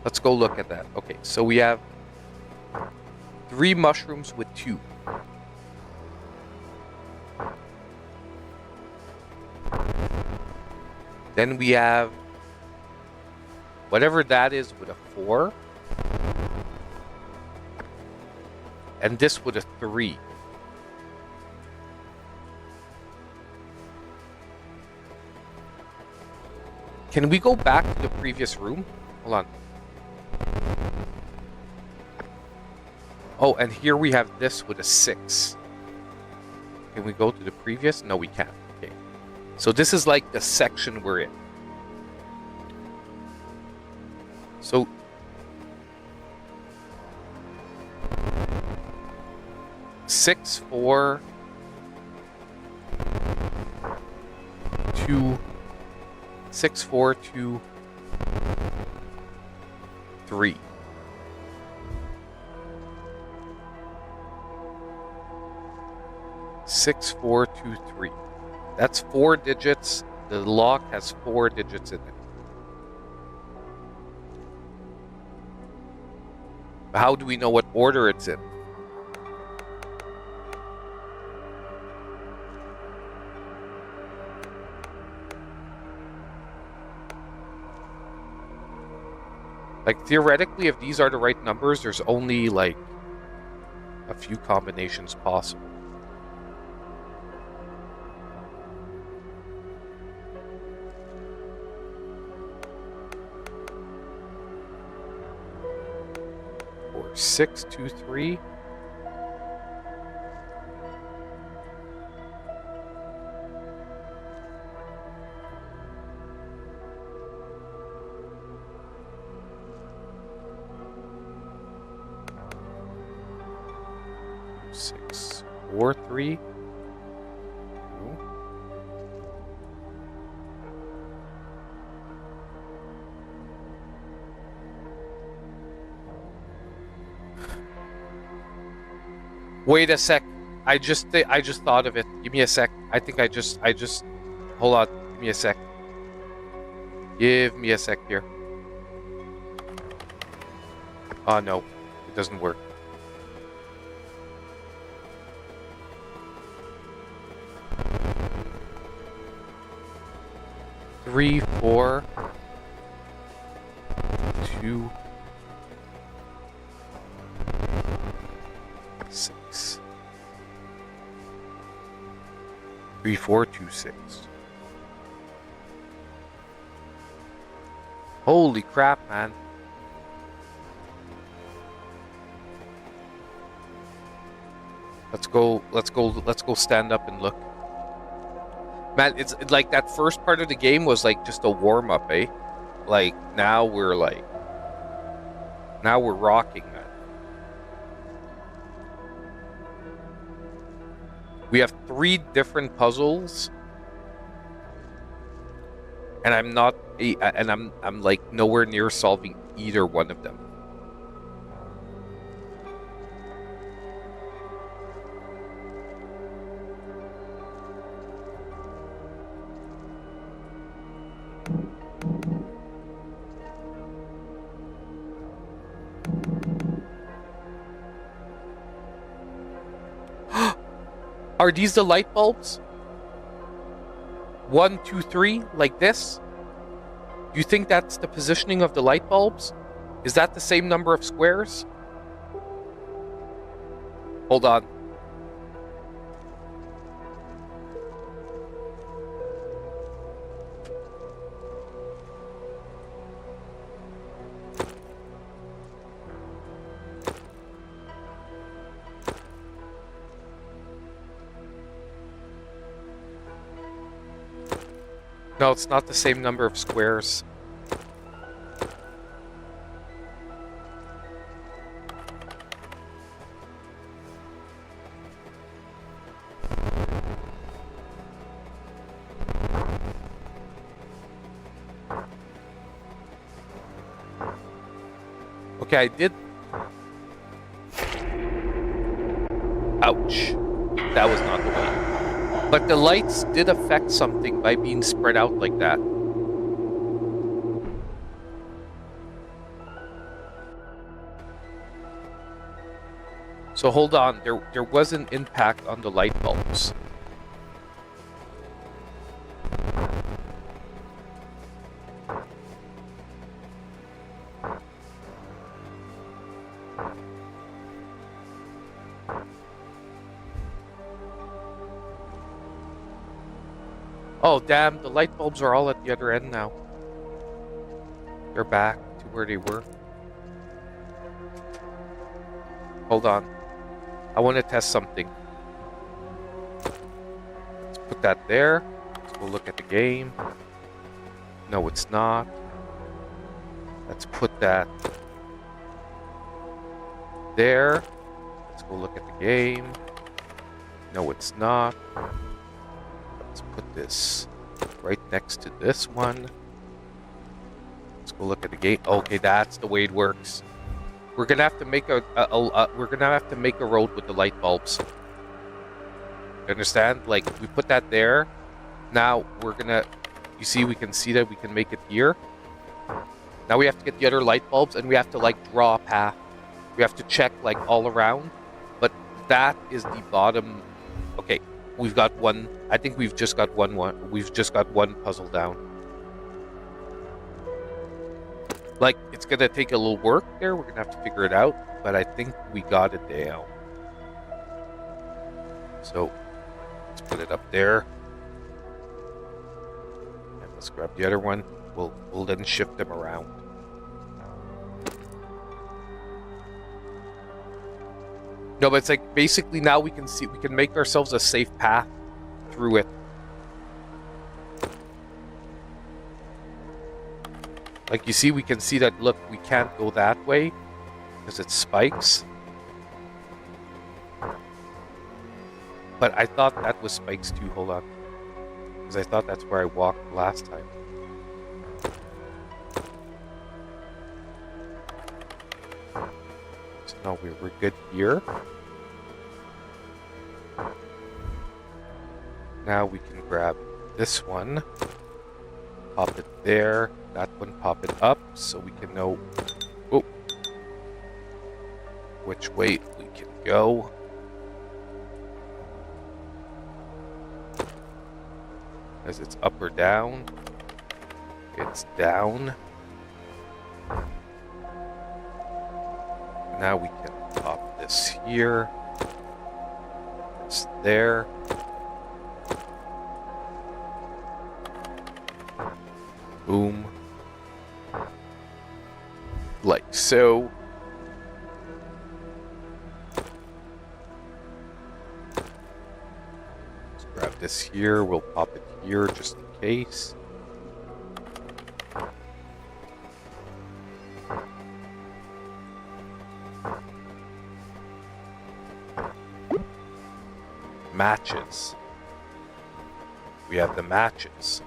Let's go look at that. Okay, so we have 3 mushrooms with 2. Then we have whatever that is with a 4. And this with a 3. Can we go back to the previous room? Hold on. Oh, and here we have this with a 6. Can we go to the previous? No, we can't. Okay. So this is like the section we're in. So 6, 4, 2, 6, 4, 2, 3. Six, 4, 2, 3. That's 4 digits. The lock has 4 digits in it. How do we know what order it's in? Like, theoretically, if these are the right numbers, there's only, like, a few combinations possible. Or 6, 2, 3. Six, 4, 3. Wait a sec. I just thought of it. Give me a sec. I think I just hold on. Give me a sec. Give me a sec here. Oh no, it doesn't work. Three, 4, 2, 6. 3, 4, 2, 6. Holy crap, man. Let's go stand up and look. Man, it's like that first part of the game was like just a warm up, eh? Like now we're rocking, man. We have 3 different puzzles, and I'm like nowhere near solving either one of them. Are these the light bulbs? 1, 2, 3, like this? Do you think that's the positioning of the light bulbs? Is that the same number of squares? Hold on. No, it's not the same number of squares. Okay, I did. Ouch. That was not the way. But the lights did affect something by being spread out like that. So hold on, there was an impact on the light bulbs. Oh, damn, the light bulbs are all at the other end now. They're back to where they were. Hold on. I want to test something. Let's put that there. Let's go look at the game. No, it's not. Let's put that there. Let's go look at the game. No, it's not. Put this right next to this one. Let's go look at the gate. Okay, that's the way it works. We're gonna have to make a road with the light bulbs. You understand? Like, we put that there. Now we're gonna. You see, we can see that we can make it here. Now we have to get the other light bulbs, and we have to like draw a path. We have to check like all around. But that is the bottom. Okay. We've got one. I think we've just got one. We've just got one puzzle down. Like, it's going to take a little work there. We're going to have to figure it out. But I think we got it down. So, let's put it up there. And let's grab the other one. We'll then shift them around. No, but it's like basically now we can make ourselves a safe path through it. Like you see, we can see that, look, we can't go that way because it spikes. But I thought that was spikes too, hold on. Because I thought that's where I walked last time. So no, we're good here. Now we can grab this one, pop it there, that one pop it up, so we can know which way we can go. As it's up or down, it's down. Now we can pop this here, this there. Boom. Like so. Let's grab this here. We'll pop it here just in case. Matches. We have the matches.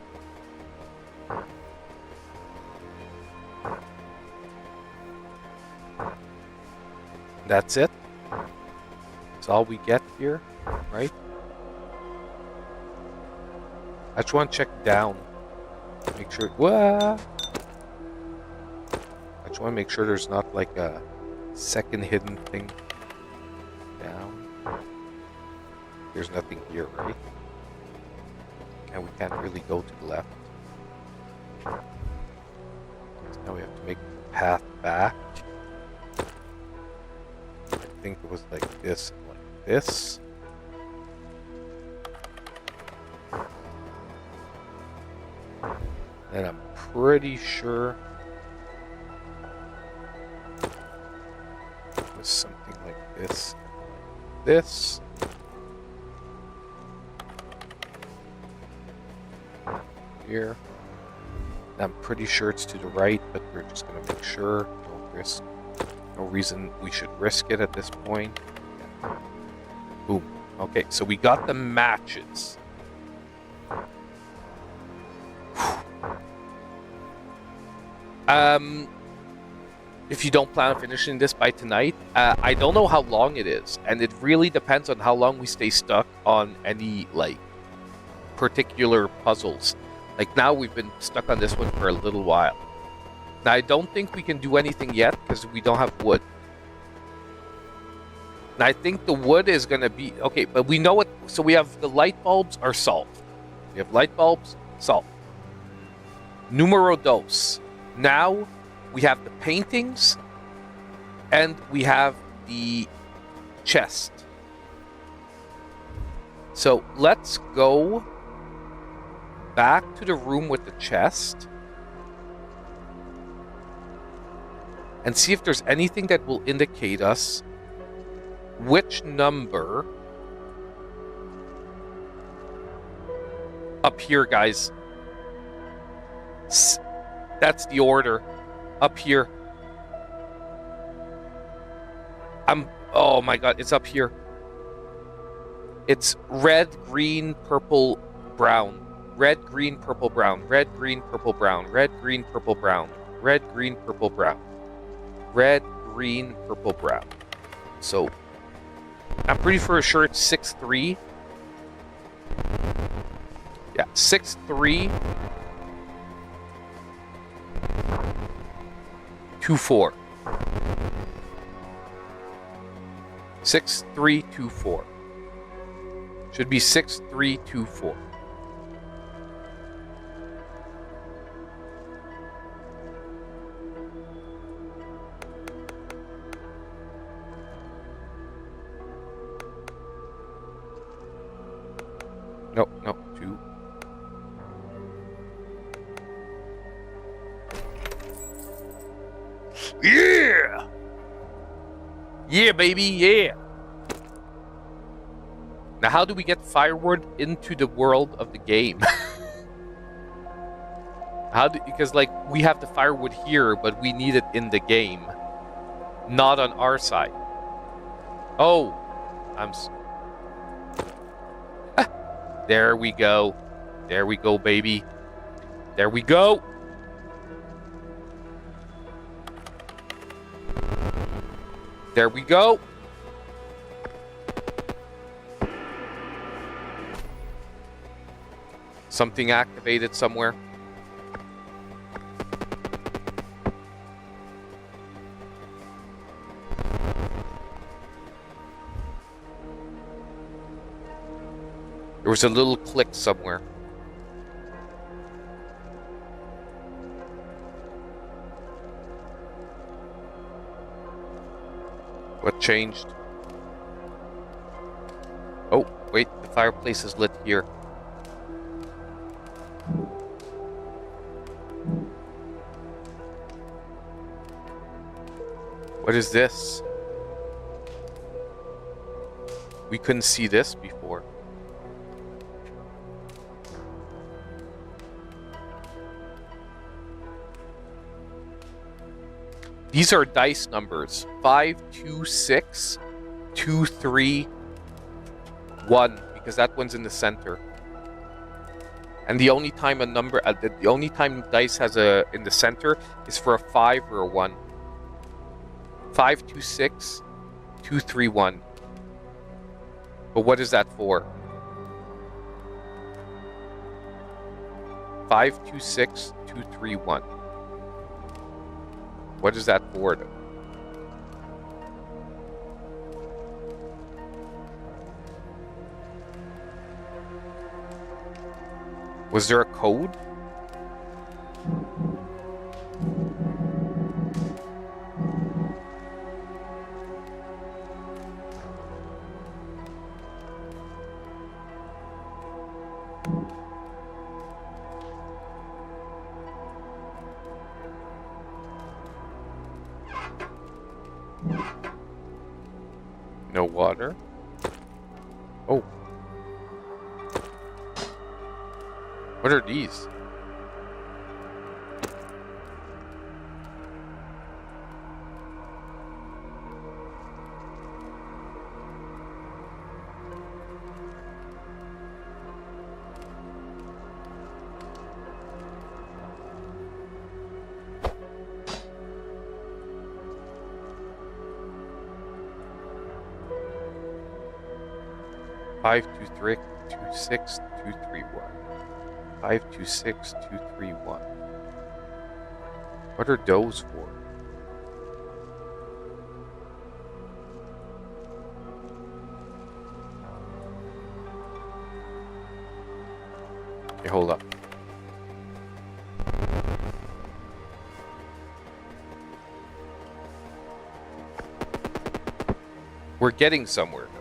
That's it. That's all we get here, right? I just want to check down. Make sure. What? I just want to make sure there's not like a second hidden thing down. There's nothing here, right? And we can't really go to the left. So now we have to make the path back. I think it was like this and like this. And I'm pretty sure it was something like this. This. Here. I'm pretty sure it's to the right, but we're just going to make sure. Don't risk. No reason we should risk it at this point. Boom. Okay, so we got the matches. If you don't plan on finishing this by tonight, I don't know how long it is, and it really depends on how long we stay stuck on any like particular puzzles. Like now we've been stuck on this one for a little while. Now I don't think we can do anything yet because we don't have wood. And I think the wood is going to be okay, but we know what. So we have the light bulbs are solved. We have light bulbs solved. Numero dos. Now we have the paintings and we have the chest. So let's go back to the room with the chest and see if there's anything that will indicate us which number up here, guys. That's the order up here. Oh my god, it's up here. It's red, green, purple, brown. Red, green, purple, brown. Red, green, purple, brown. Red, green, purple, brown. Red, green, purple, brown. Red, green, purple, brown. So, I'm pretty sure it's 6-3. Yeah, 6-3. 2-4. 6-3-2-4. Should be 6-3-2-4. No, no, 2. Yeah! Yeah, baby, yeah! Now, how do we get firewood into the world of the game? Because, like, we have the firewood here, but we need it in the game. Not on our side. Oh! There we go. There we go, baby. There we go! There we go! Something activated somewhere. There was a little click somewhere. What changed? Oh, wait, the fireplace is lit here. What is this? We couldn't see this before. These are dice numbers. 5, 2, 6, 2, 3, 1, because that one's in the center. And the only time a number, the only time dice has a in the center is for a 5 or a 1. 5, 2, 6, 2, 3, 1. But what is that for? 5, 2, 6, 2, 3, 1. What is that for? Was there a code? No water. Oh. What are these? Five, 2, 3, 2, 6, 2, 3, 1. 5, 2, 6, 2, 3, 1. What are those for? Okay, hold up. We're getting somewhere, though.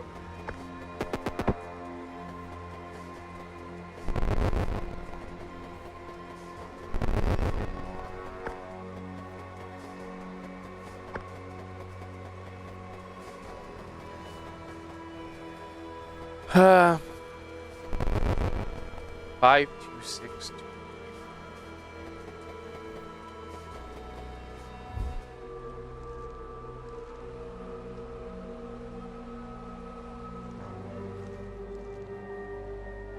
Uh, 5, 2, 6, 2.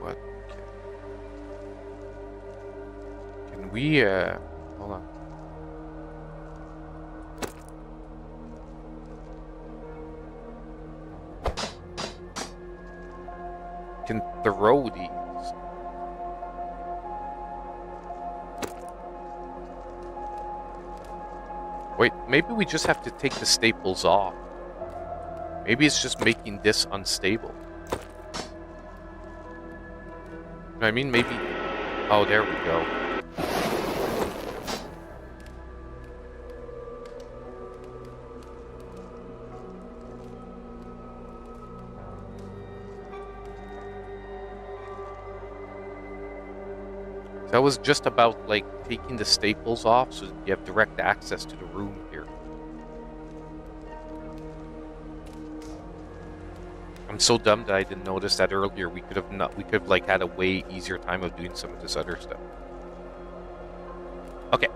What? Can we, hold on. Can throw these. Wait, maybe we just have to take the staples off. Maybe it's just making this unstable. I mean, maybe... Oh, there we go. So I was just about like taking the staples off so that you have direct access to the room here. I'm so dumb that I didn't notice that earlier. We could have like had a way easier time of doing some of this other stuff. Okay.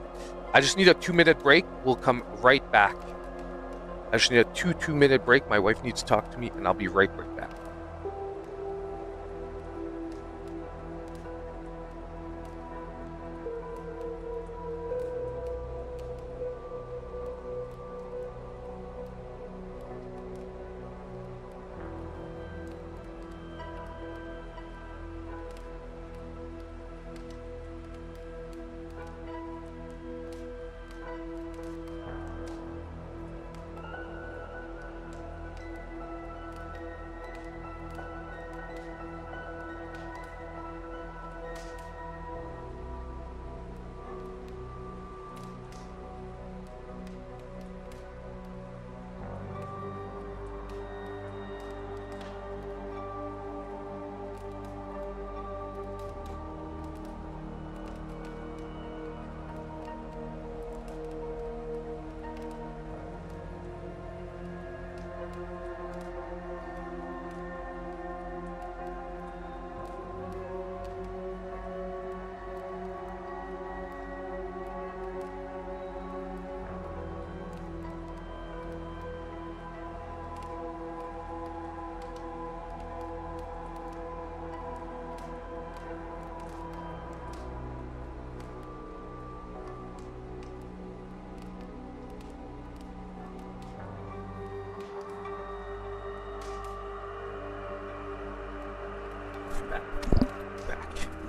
I just need a 2-minute break. We'll come right back. I just need a 2-minute break. My wife needs to talk to me, and I'll be right back.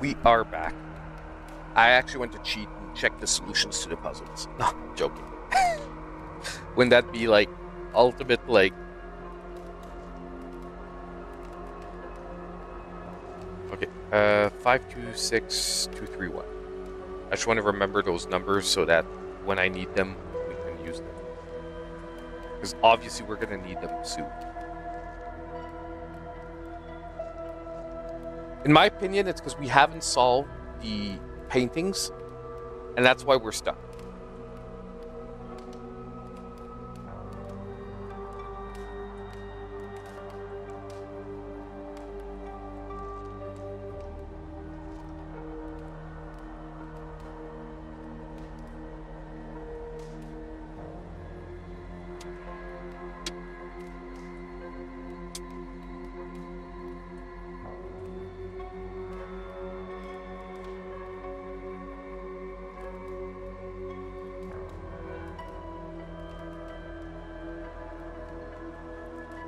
We are back. I actually went to cheat and check the solutions to the puzzles. No, I'm joking. Wouldn't that be like ultimate like... Okay, 526231. I just want to remember those numbers so that when I need them, we can use them. Because obviously we're going to need them soon. In my opinion, it's because we haven't solved the paintings, and that's why we're stuck.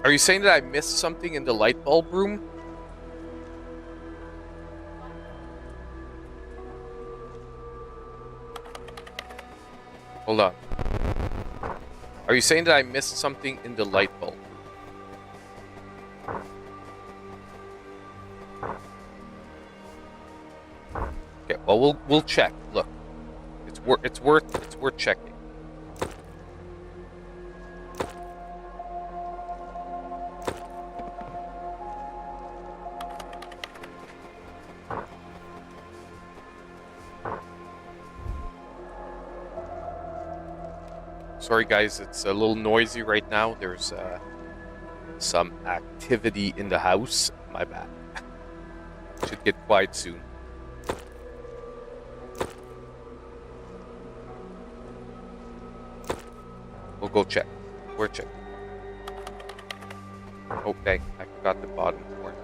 Are you saying that I missed something in the light bulb room? Hold on. Are you saying that I missed something in the light bulb? Okay, well we'll check. Look. It's worth checking. Sorry guys, it's a little noisy right now. There's some activity in the house. My bad. Should get quiet soon. We'll go check. We're checking. Oh dang, I forgot the bottom corner.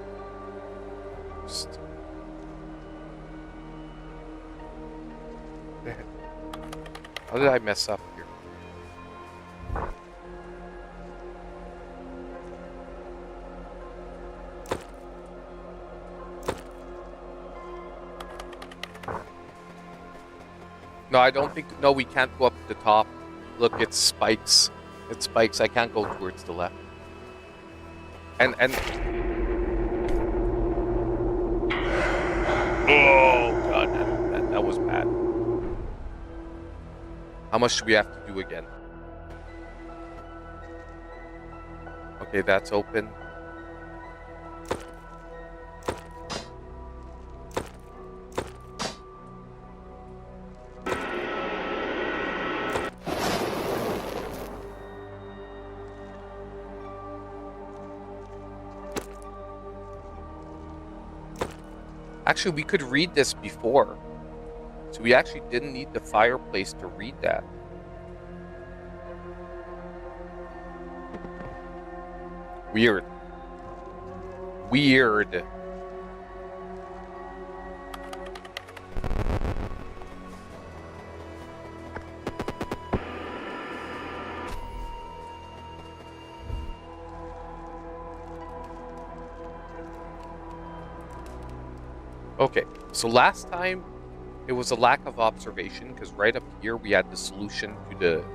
How did I mess up here? No, I don't think... No, we can't go up to the top. Look, it's spikes. It's spikes. I can't go towards the left. And... Oh, God. That was bad. How much do we have to do again? Okay, that's open. Actually, we could read this before. So we actually didn't need the fireplace to read that. Weird. Weird. Okay, so last time it was a lack of observation because right up here we had the solution to the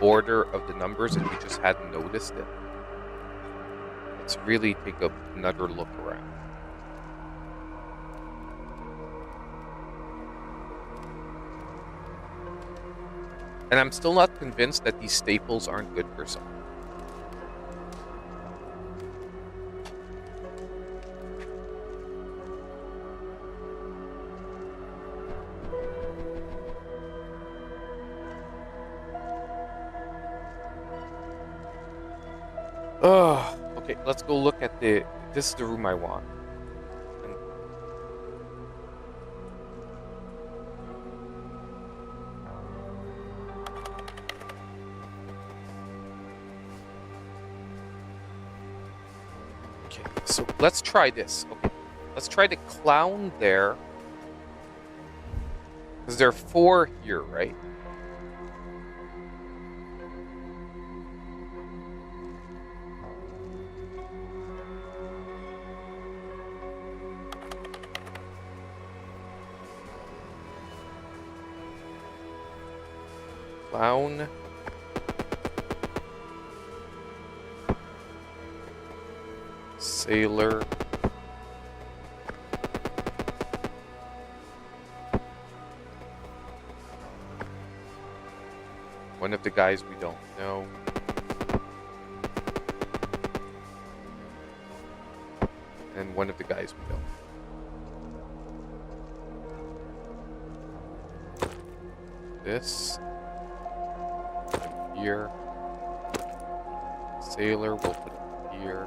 order of the numbers and we just hadn't noticed it. Let's really take another look around. And I'm still not convinced that these staples aren't good for something. Okay, let's go look at this is the room I want. Okay, so let's try this. Okay, let's try the clown there. Because there are 4 here, right? Clown. Sailor. One of the guys we don't know. And one of the guys we don't. This. Here. Sailor, we'll put it here.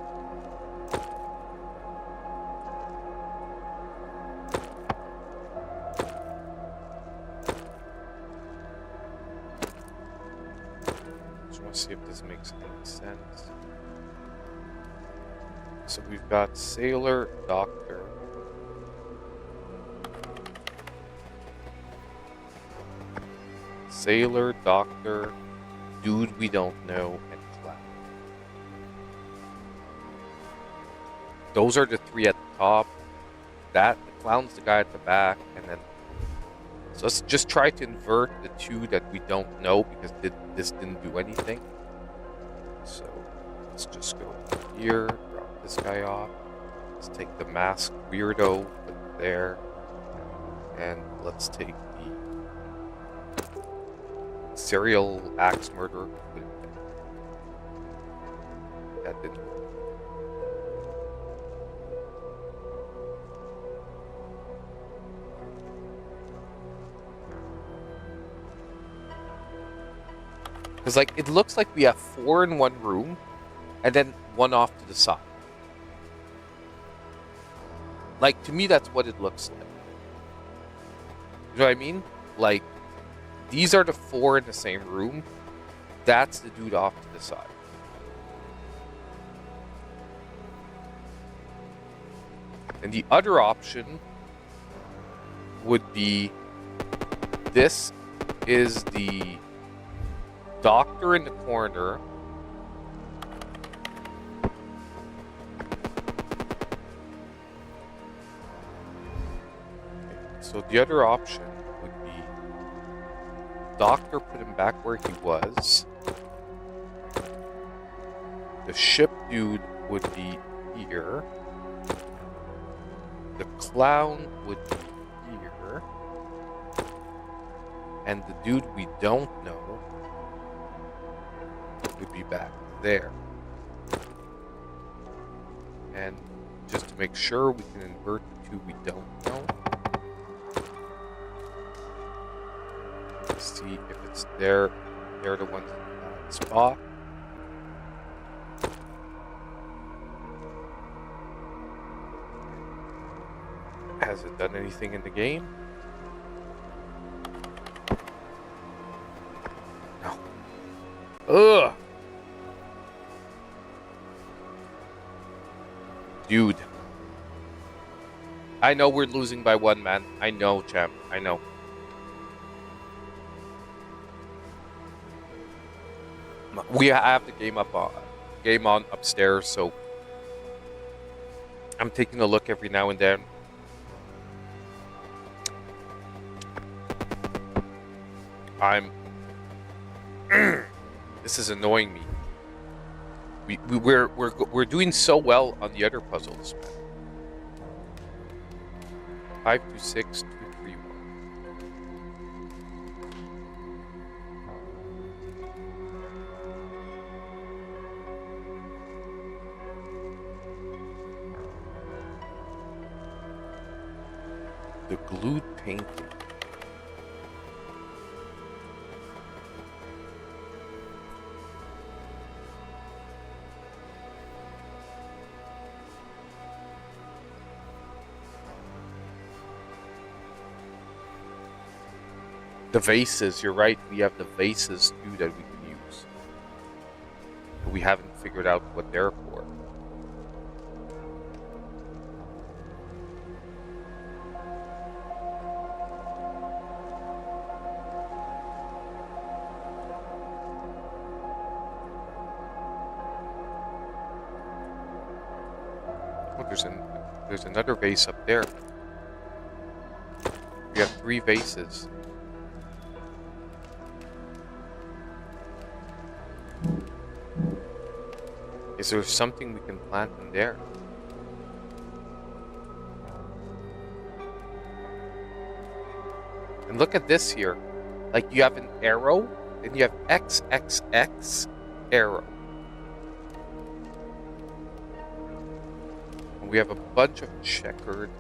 Just want to see if this makes any sense. So we've got Sailor, Doctor. Sailor, Doctor, Dude we don't know, and Clown. Those are the 3 at the top. The Clown's the guy at the back, and then so let's just try to invert the 2 that we don't know because this didn't do anything. So let's just go here, drop this guy off. Let's take the mask weirdo, put it there, and let's take the serial axe murderer. That didn't work. Because, like, it looks like we have 4 in one room and then 1 off to the side. Like, to me, that's what it looks like. You know what I mean? Like, these are the 4 in the same room. That's the dude off to the side. And the other option would be this is the doctor in the corner. So the other option would be doctor, put him back where he was. The ship dude would be here. The clown would be here. And the dude we don't know would be back there. And just to make sure we can invert the 2 we don't know. Let's see if it's there. They're the ones in the bad spot. Has it done anything in the game? No. Ugh! Dude. I know we're losing by 1, man. I know, champ. I know. We have the game on upstairs, so I'm taking a look every now and then. This is annoying me. We're doing so well on the other puzzles. 5 2 6 2 3 1. The glued painting. The vases, you're right. We have the vases too that we can use. But we haven't figured out what they're for. Oh, there's another vase up there. We have 3 vases. Is there something we can plant in there? And look at this here. Like, you have an arrow, and you have XXX arrow. And we have a bunch of checkered.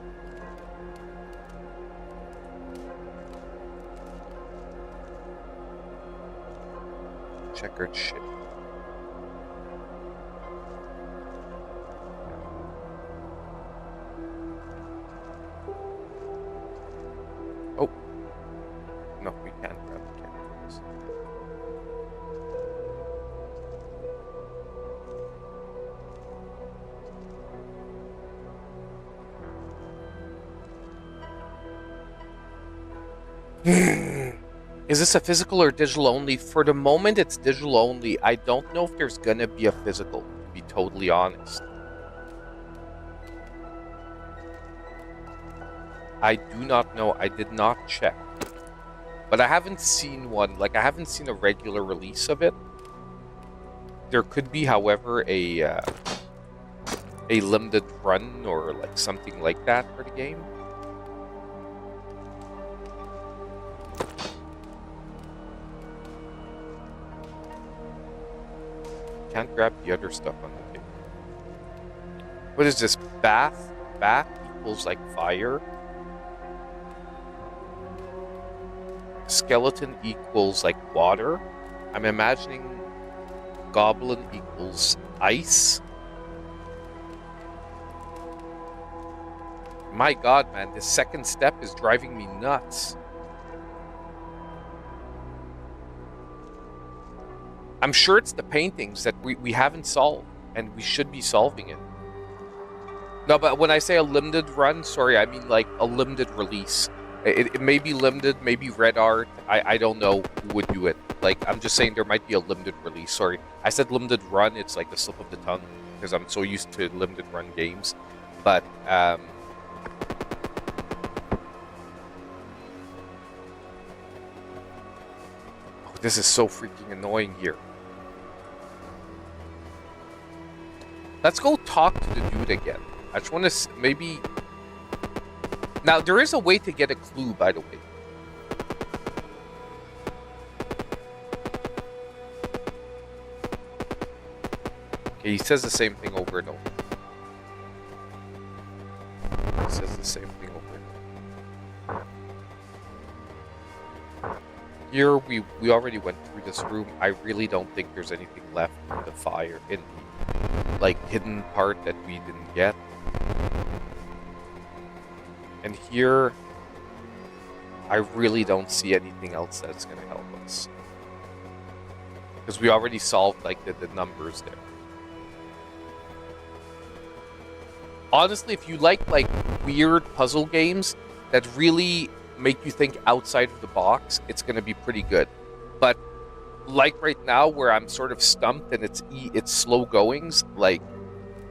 Checkered shit. Oh. No, we can't grab the candles. Is this a physical or digital only? For the moment, it's digital only. I don't know if there's gonna be a physical, to be totally honest. I do not know. I did not check. But I haven't seen one. Like, I haven't seen a regular release of it. There could be, however, a limited run or like something like that for the game. Can't grab the other stuff on the table. What is this? Bath equals like fire. Skeleton equals like water. I'm imagining goblin equals ice. My god, man, this second step is driving me nuts. I'm sure it's the paintings that we haven't solved, and we should be solving it. No, but when I say a limited run, sorry, I mean like a limited release. It may be limited, maybe red art. I don't know who would do it. Like, I'm just saying there might be a limited release. Sorry, I said limited run. It's like the slip of the tongue because I'm so used to limited run games. But oh, this is so freaking annoying here. Let's go talk to the dude again. I just want to maybe... Now, there is a way to get a clue, by the way. Okay, he says the same thing over and over. He says the same thing over and over. Here, we already went through this room. I really don't think there's anything left in the fire, in the, like, hidden part that we didn't get. And here, I really don't see anything else that's going to help us. Because we already solved, like, the numbers there. Honestly, if you like weird puzzle games that really make you think outside of the box, it's going to be pretty good. But like right now, where I'm sort of stumped and it's slow goings, like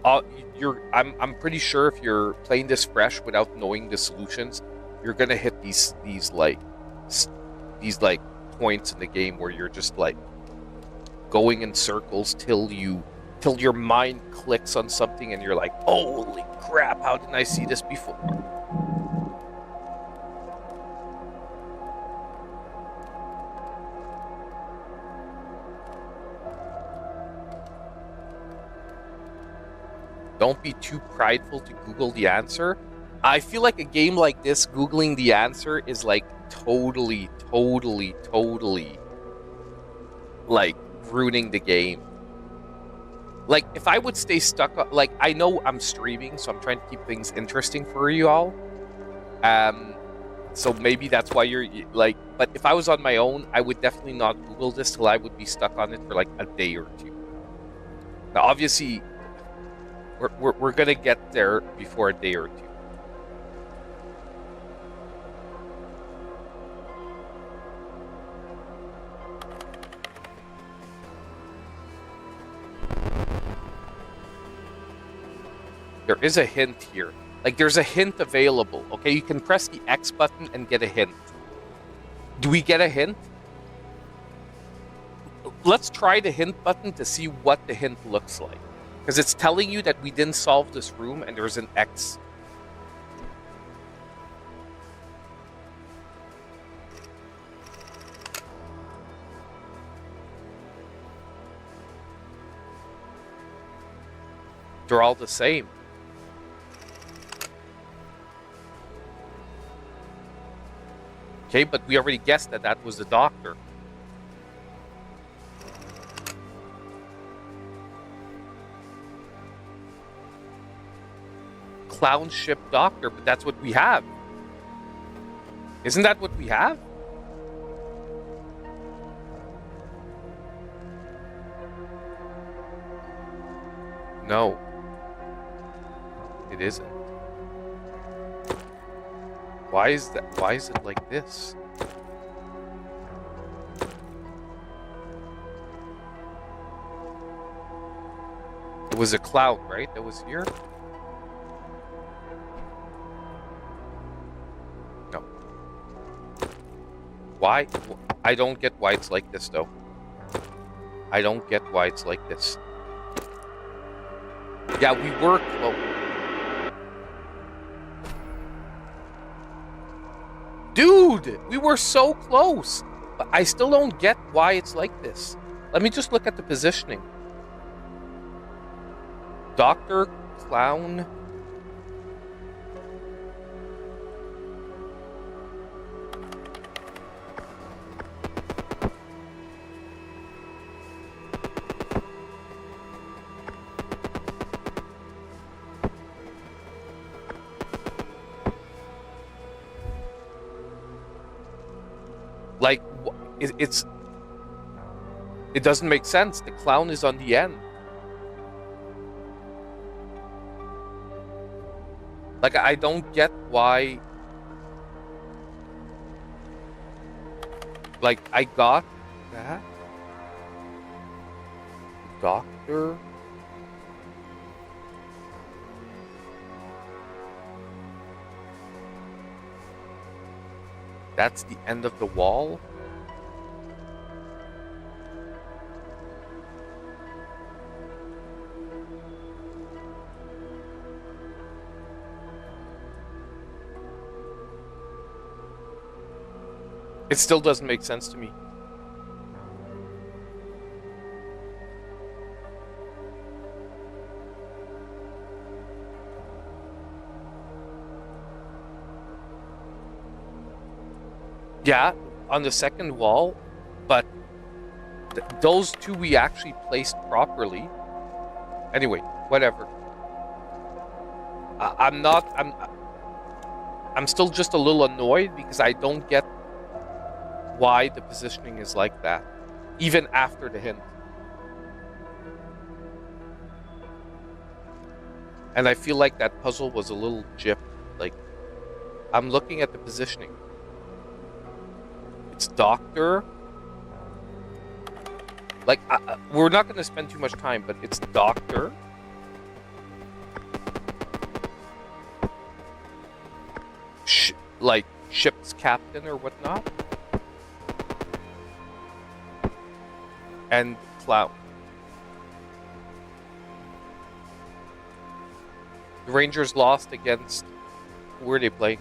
I'm pretty sure if you're playing this fresh without knowing the solutions, you're going to hit these points in the game where you're just like going in circles till your mind clicks on something and you're like, holy crap, how didn't I see this before? Don't be too prideful to Google the answer. I feel like a game like this, Googling the answer is like totally like ruining the game. Like, if I would stay stuck, like, I know I'm streaming, so I'm trying to keep things interesting for you all. So maybe that's why you're, like, but if I was on my own, I would definitely not Google this till I would be stuck on it for, like, a day or two. Now, obviously, we're gonna get there before a day or two. There is a hint here. Like, there's a hint available, okay? You can press the X button and get a hint. Do we get a hint? Let's try the hint button to see what the hint looks like. Because it's telling you that we didn't solve this room and there's an X. They're all the same. Okay, but we already guessed that that was the doctor. Clown ship doctor, but that's what we have. Isn't that what we have? No. It isn't. Why is that? Why is it like this? It was a cloud, right? That was here? No. Why? I don't get why it's like this, though. I don't get why it's like this. Yeah, we were close. Dude, we were so close. But I still don't get why it's like this. Let me just look at the positioning. Doctor, clown. Like, it doesn't make sense. The clown is on the end. Like, I don't get why. Like, I got that. Doctor. That's the end of the wall. It still doesn't make sense to me. Yeah, on the second wall, but those two we actually placed properly. Anyway, whatever. I'm I'm still just a little annoyed because I don't get why the positioning is like that, even after the hint. And I feel like that puzzle was a little gypped. Like, I'm looking at the positioning. It's doctor. Like, we're not going to spend too much time, but it's doctor. Like, ship's captain or whatnot. And clown. The Rangers lost against... Who are they playing?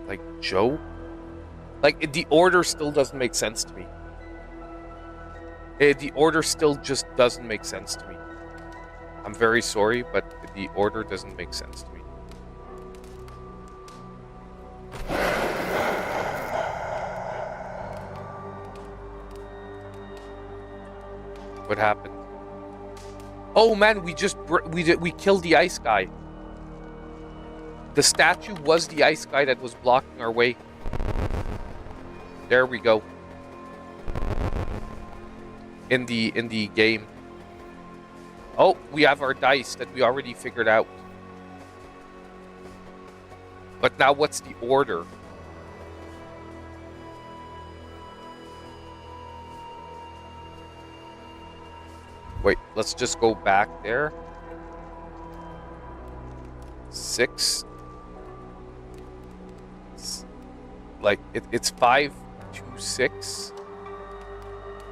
Like, Joe? Like, the order still doesn't make sense to me. The order still just doesn't make sense to me. I'm very sorry, but the order doesn't make sense to me. What happened? Oh man, we killed the ice guy. The statue was the ice guy that was blocking our way. There we go. In the game. Oh, we have our dice that we already figured out. But now what's the order? Wait, let's just go back there. 6. Like, it's 5, 2, 6.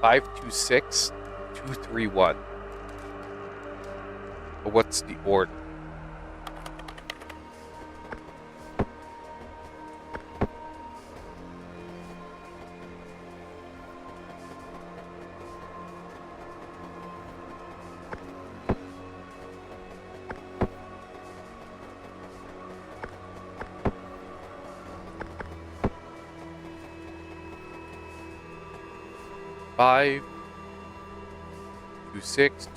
5, 2, 6, 2, 3, 1. But what's the order? Five, 2, 6,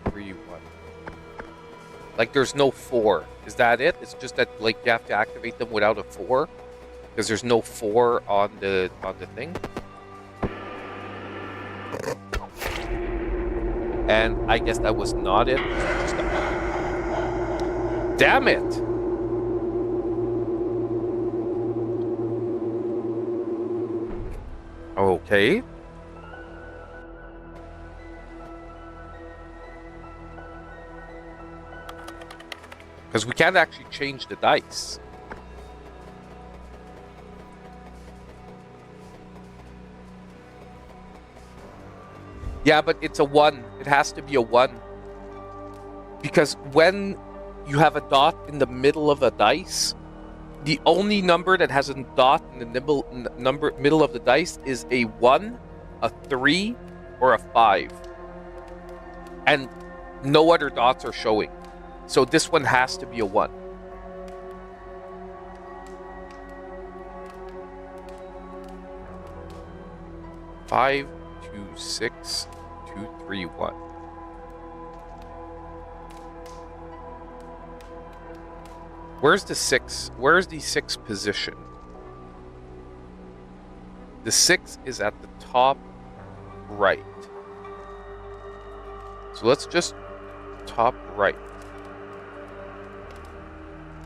2, 3, 1. Like, there's no 4. Is that it? It's just that, like, you have to activate them without a 4? Because there's no 4 on the thing? And I guess that was not it. Damn it! Okay. Because we can't actually change the dice. Yeah, but it's a 1. It has to be a 1. Because when you have a dot in the middle of a dice, the only number that has a dot in the middle of the dice is a 1, a 3, or a 5. And no other dots are showing. So this one has to be a 1. Five, 2, 6, 2, 3, 1. Where's the 6? Where's the 6 position? The 6 is at the top right. So let's just top right.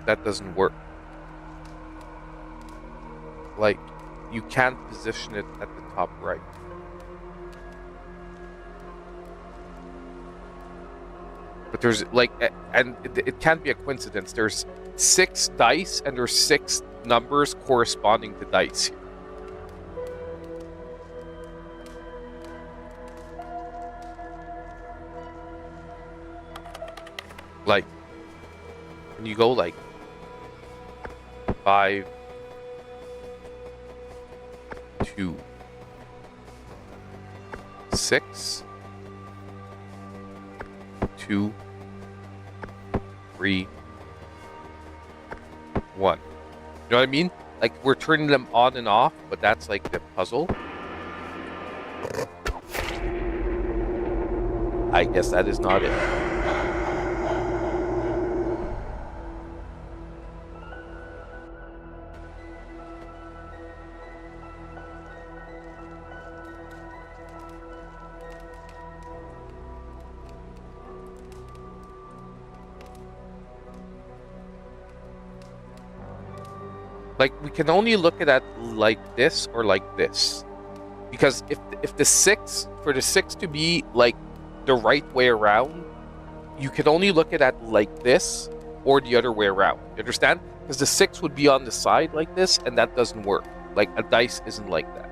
That doesn't work. Like, you can't position it at the top right. But there's, like, and it can't be a coincidence. There's 6 dice and there's 6 numbers corresponding to dice here. Like, when you go like 5, 2, 6, 2, 3, 1. You know what I mean? Like, we're turning them on and off, but that's like the puzzle. I guess that is not it. Like, we can only look at it like this or like this. Because if the 6, for the 6 to be like the right way around, you can only look at it like this or the other way around. You understand? Because the 6 would be on the side like this, and that doesn't work. Like, a dice isn't like that.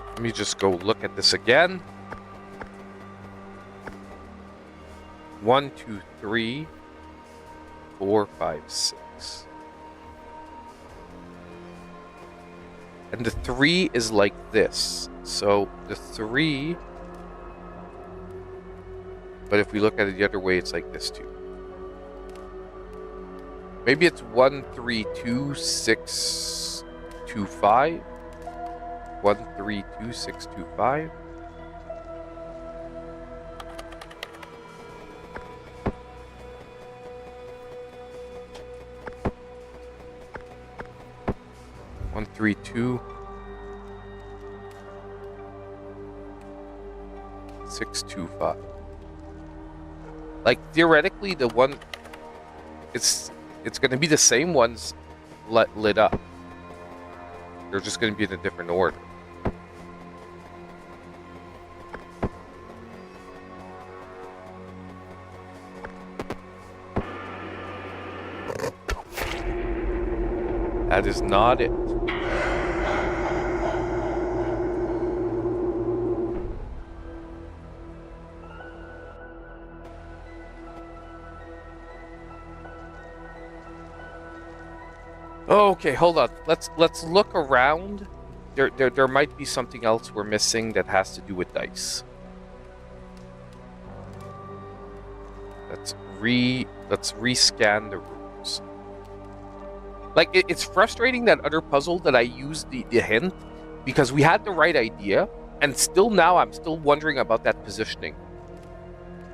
Let me just go look at this again. 1, 2, 3, 4, 5, 6. And the 3 is like this. So the 3, but if we look at it the other way, it's like this too. Maybe it's 1, 3, 2, 6, 2, 5. 1, 3, 2, 6, 2, 5. One, 3, 2, 6, 2, 5. Like, theoretically, the one, it's going to be the same ones lit up. They're just going to be in a different order. That is not it. Okay, hold on. Let's look around. There might be something else we're missing that has to do with dice. Let's rescan the rules. Like, it's frustrating that other puzzle that I used the hint, because we had the right idea, and still now I'm still wondering about that positioning.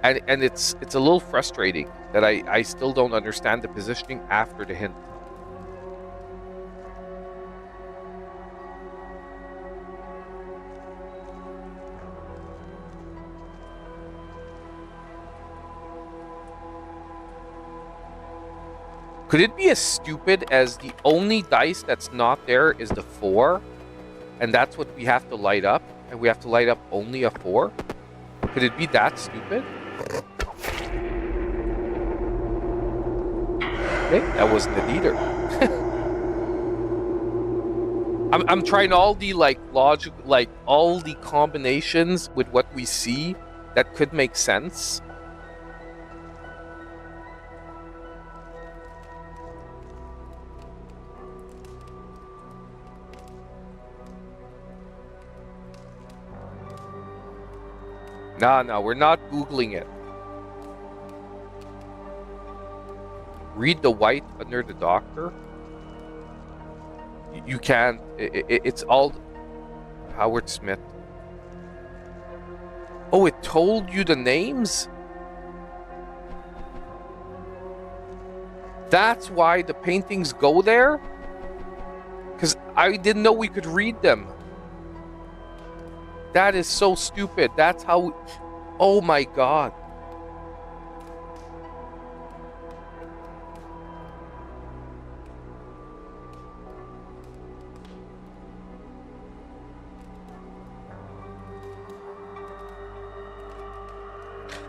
And it's a little frustrating that I still don't understand the positioning after the hint. Could it be as stupid as the only dice that's not there is the 4, and that's what we have to light up, and we have to light up only a 4? Could it be that stupid? Okay, that wasn't it either. I'm trying all the logic, all the combinations with what we see that could make sense. No, we're not Googling it. Read the white under the doctor. You can't. It's all Howard Smith. Oh, it told you the names? That's why the paintings go there? Because I didn't know we could read them. That is so stupid. That's how... Oh my god.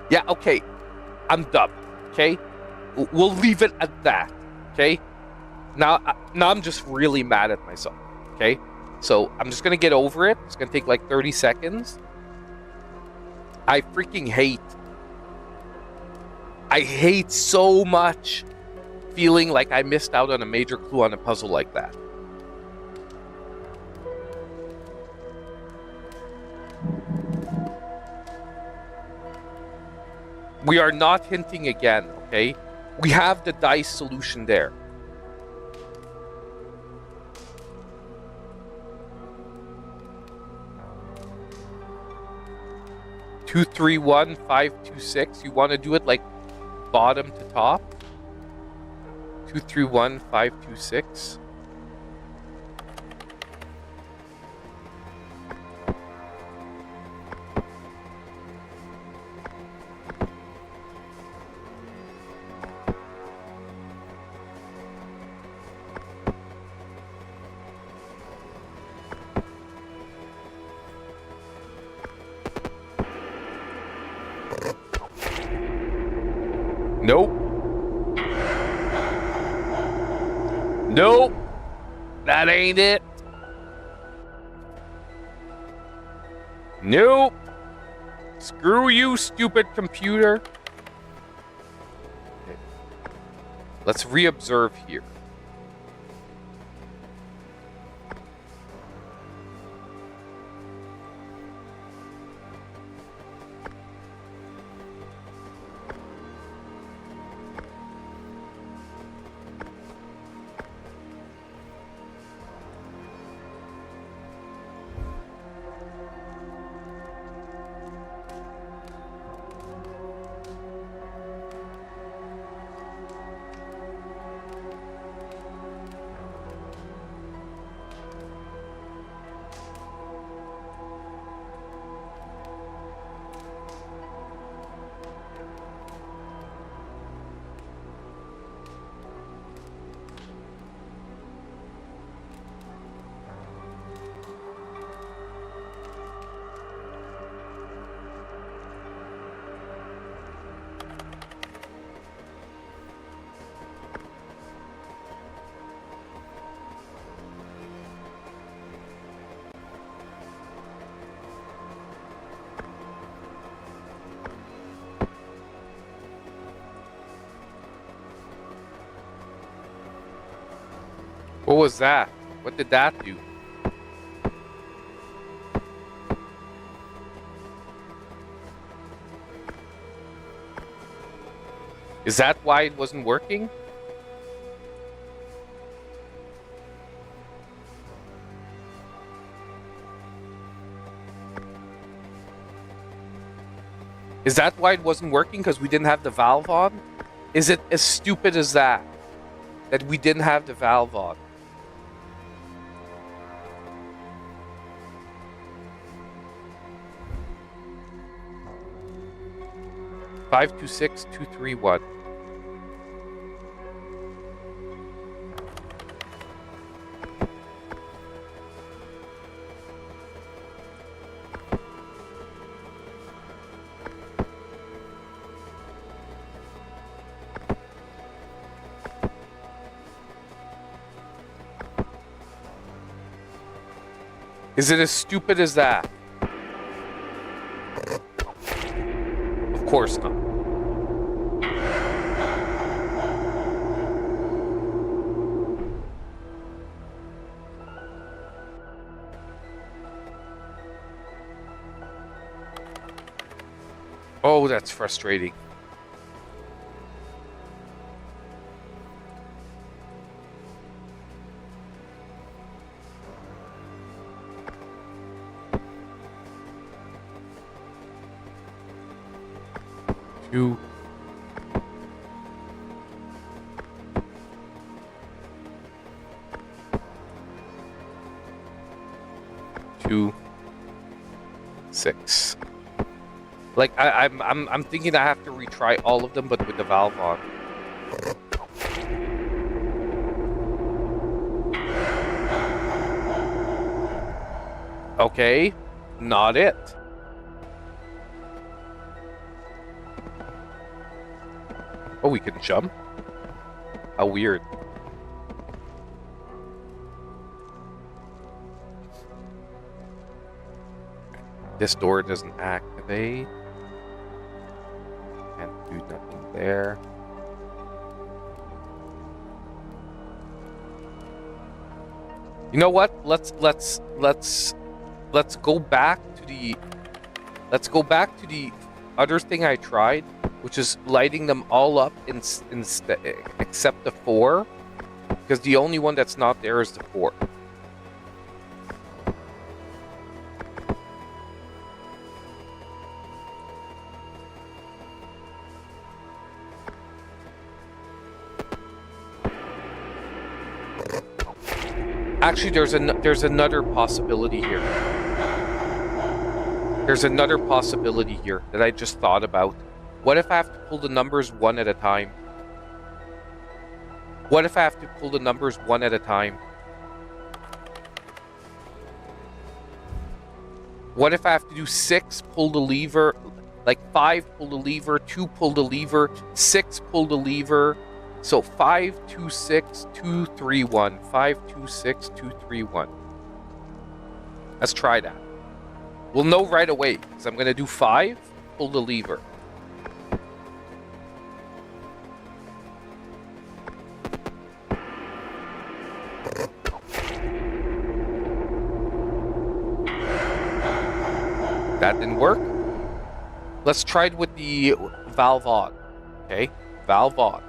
Yeah, okay. I'm dumb. Okay? We'll leave it at that. Okay? Now I'm just really mad at myself. Okay? So I'm just gonna get over it. It's gonna take like 30 seconds. I freaking hate. I hate so much feeling like I missed out on a major clue on a puzzle like that. We are not hinting again, okay? We have the dice solution there. Two, three, one, 526. You want to do it like bottom to top? 231 526. Nope. Nope. That ain't it. Nope. Screw you, stupid computer. Okay. Let's reobserve here. What was that? What did that do? Is that why it wasn't working? Is that why it wasn't working? Because we didn't have the valve on? Is it as stupid as that? That we didn't have the valve on? Five two six 231. Is it as stupid as that? Of course not. Oh, that's frustrating. Two. Two. 6. Like I'm thinking I have to retry all of them, but with the valve on. Okay, not it. Oh, we can jump? How weird. This door doesn't activate. Can't do nothing there. You know what? Let's go back to the other thing I tried, which is lighting them all up except the 4, because the only one that's not there is the 4. Actually, there's another possibility here. There's another possibility here that I just thought about. What if I have to pull the numbers one at a time? What if I have to pull the numbers one at a time? What if I have to do 6, pull the lever, like 5, pull the lever, 2, pull the lever, 6, pull the lever. So 5, 2, 6, 2, 3, 1. 5, 2, 6, 2, 3, 1. Let's try that. We'll know right away, because I'm going to do 5, pull the lever. That didn't work. Let's try it with the valve on. Okay, valve on.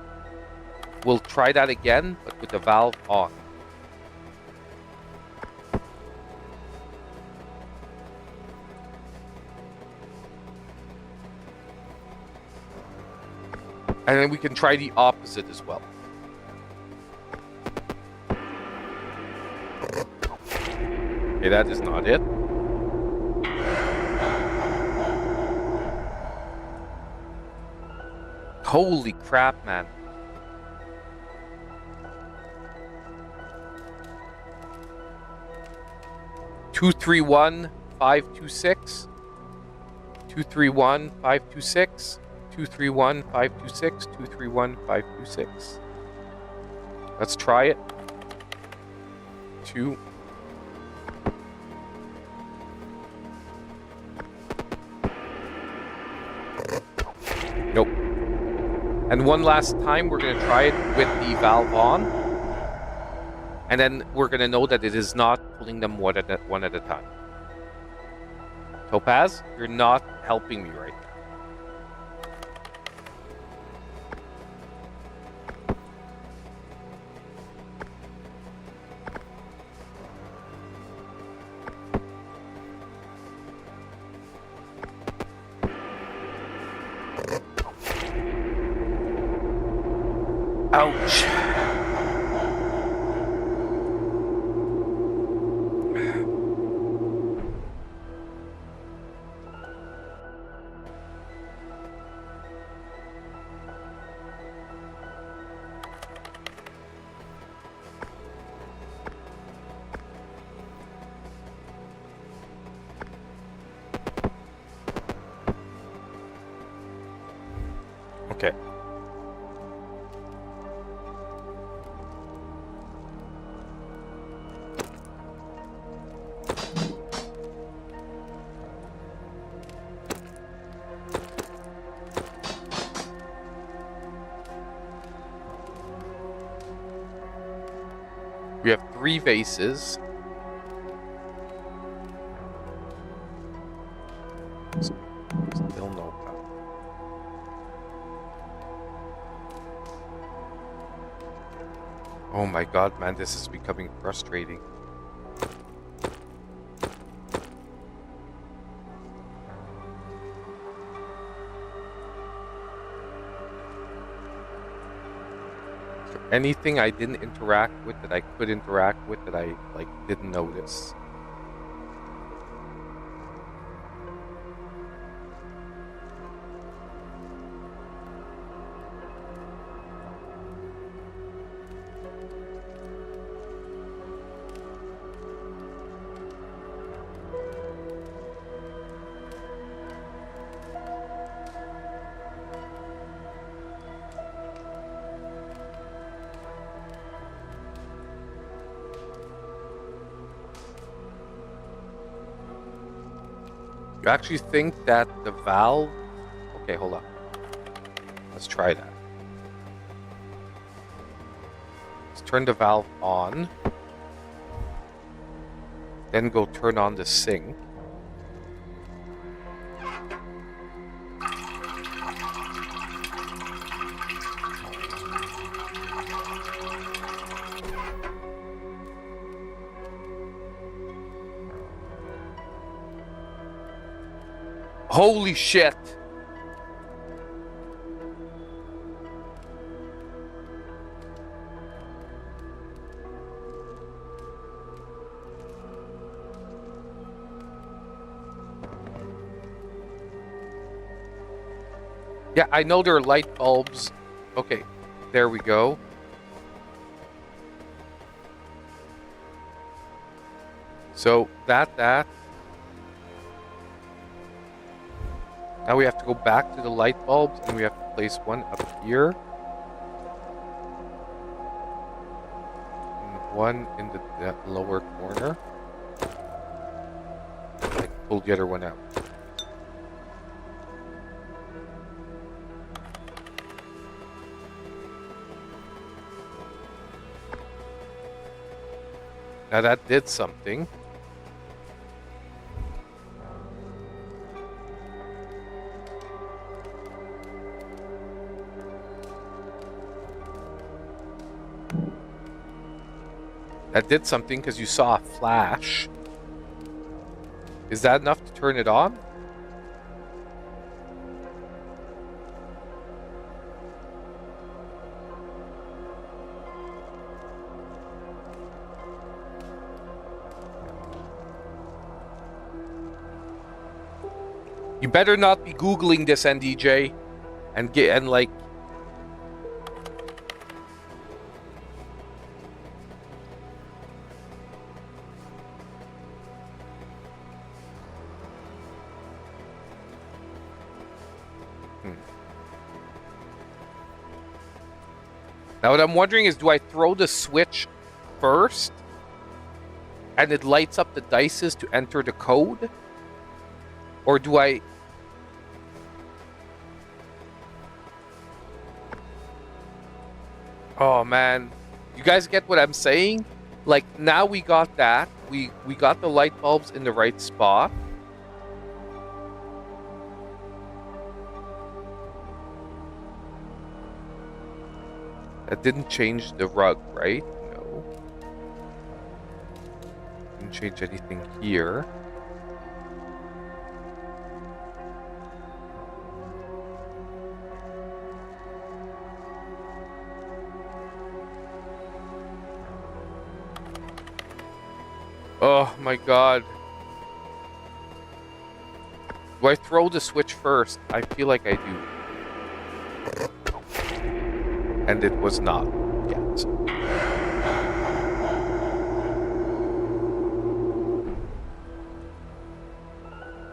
We'll try that again, but with the valve on. And then we can try the opposite as well. Okay, that is not it. Holy crap, man. Two, 3, 1, 5, 2, 6. 2, 3, 1, 5, 2, 6. 2, 3, 1, 5, 2, 6. 2, 3, 1, 5, 2, 6. Let's try it. 2. Nope. And one last time, we're going to try it with the valve on. And then we're going to know that it is not pulling them one at a time. Topaz, you're not helping me right now. Ouch. Okay. We have 3 vases. Still no power. Oh my god, man, this is becoming frustrating. Anything I didn't interact with that I could interact with that I didn't notice. You actually think that the valve... Okay, hold on. Let's try that. Let's turn the valve on. Then go turn on the sink. Holy shit! Yeah, I know there are light bulbs. Okay, there we go. So that. Now we have to go back to the light bulbs and we have to place one up here. And one in the lower corner. I pull the other one out. Now that did something. That did something because you saw a flash. Is that enough to turn it on? You better not be Googling this, NDJ, and like... Now what I'm wondering is, do I throw the switch first and it lights up the dices to enter the code? Or do I... Oh man, you guys get what I'm saying? Like, now we got that. We got the light bulbs in the right spot. That didn't change the rug, right? No. Didn't change anything here. Oh my god. Do I throw the switch first? I feel like I do. And it was not yet.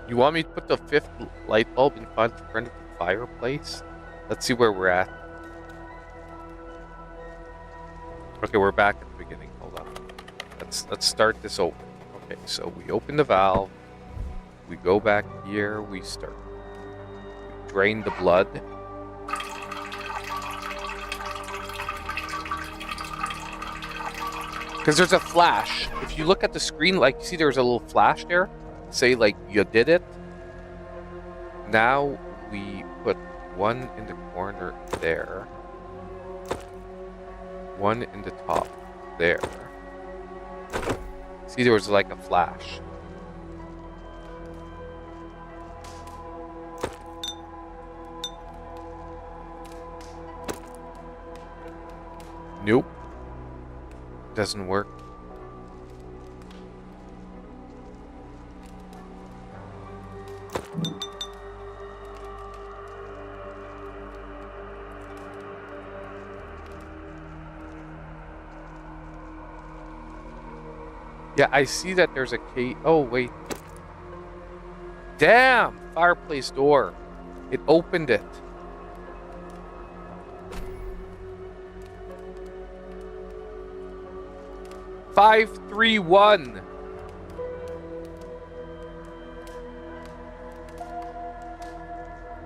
You want me to put the 5th light bulb in front of the fireplace? Let's see where we're at. Okay, we're back at the beginning. Hold on. Let's start this over. Okay, so we open the valve. We go back here. We start. We drain the blood. Because there's a flash. If you look at the screen, like, you see there's a little flash there. Say, like, you did it. Now we put one in the corner there. One in the top there. See, there was like a flash. Nope. Doesn't work. Yeah, I see that there's a key. Oh, wait. Damn! Fireplace door. It opened it.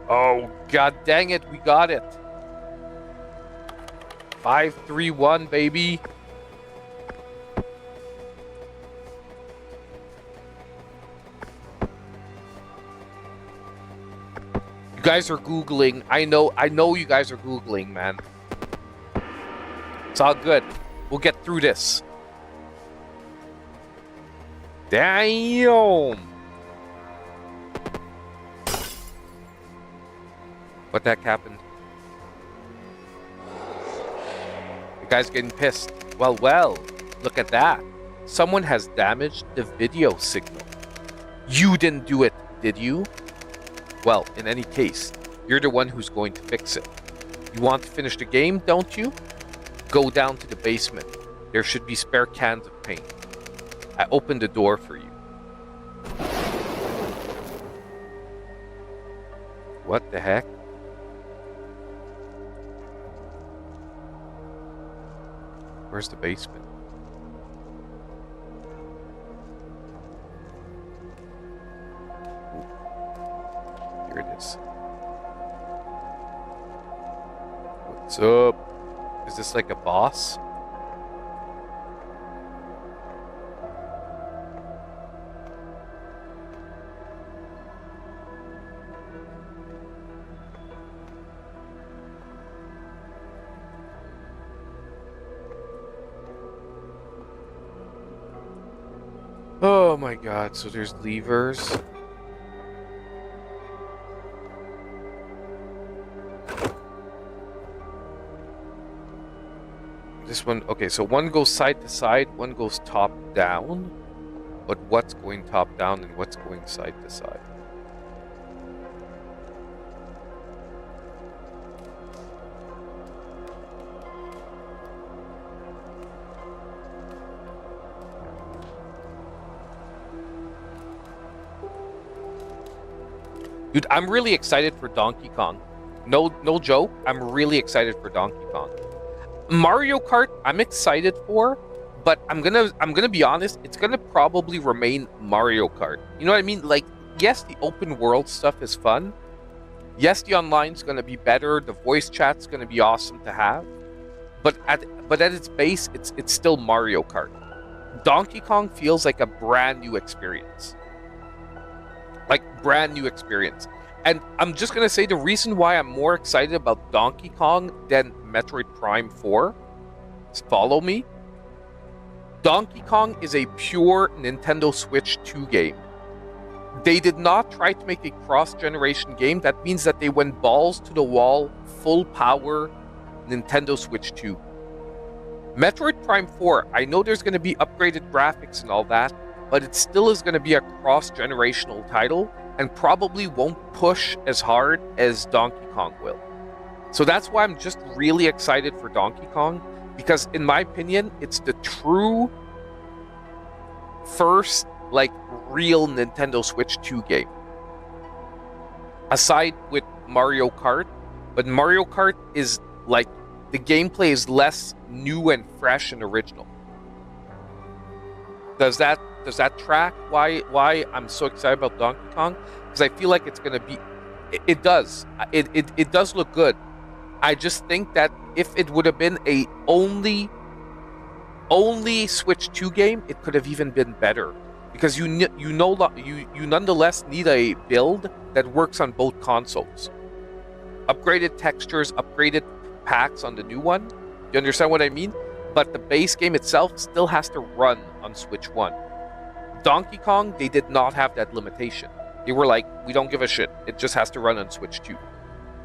Oh, god dang it, we got it. 5-3-1, baby. You guys are Googling. I know you guys are Googling, man. It's all good. We'll get through this. Damn. What the heck happened? The guy's getting pissed. Well, look at that. Someone has damaged the video signal. You didn't do it, did you? Well, in any case, you're the one who's going to fix it. You want to finish the game, don't you? Go down to the basement. There should be spare cans of paint. I opened the door for you. What the heck? Where's the basement? Ooh. Here it is. What's up? Is this like a boss? Oh my god, so there's levers. This one, okay, so one goes side to side, one goes top down. But what's going top down and what's going side to side? Dude, I'm really excited for Donkey Kong. No joke. I'm really excited for Donkey Kong. Mario Kart, I'm excited for, but I'm gonna be honest. It's gonna probably remain Mario Kart. You know what I mean? Like, yes, the open world stuff is fun. Yes, the online's gonna be better. The voice chat's gonna be awesome to have. But at its base, it's still Mario Kart. Donkey Kong feels like a brand new experience. Like, brand new experience. And I'm just going to say the reason why I'm more excited about Donkey Kong than Metroid Prime 4, follow me. Donkey Kong is a pure Nintendo Switch 2 game. They did not try to make a cross-generation game. That means that they went balls to the wall, full power, Nintendo Switch 2. Metroid Prime 4, I know there's going to be upgraded graphics and all that, but it still is going to be a cross-generational title and probably won't push as hard as Donkey Kong will. So that's why I'm just really excited for Donkey Kong, because in my opinion, it's the true first, like, real Nintendo Switch 2 game. Aside with Mario Kart, but Mario Kart is, like, the gameplay is less new and fresh and original. Does that track why I'm so excited about Donkey Kong? Because I feel like it's gonna be, it does look good. I just think that if it would have been a only Switch 2 game, it could have even been better, because you nonetheless need a build that works on both consoles. Upgraded textures, upgraded packs on the new one. You understand what I mean? But the base game itself still has to run on Switch 1. Donkey Kong, they did not have that limitation. They were like, we don't give a shit. It just has to run on Switch 2.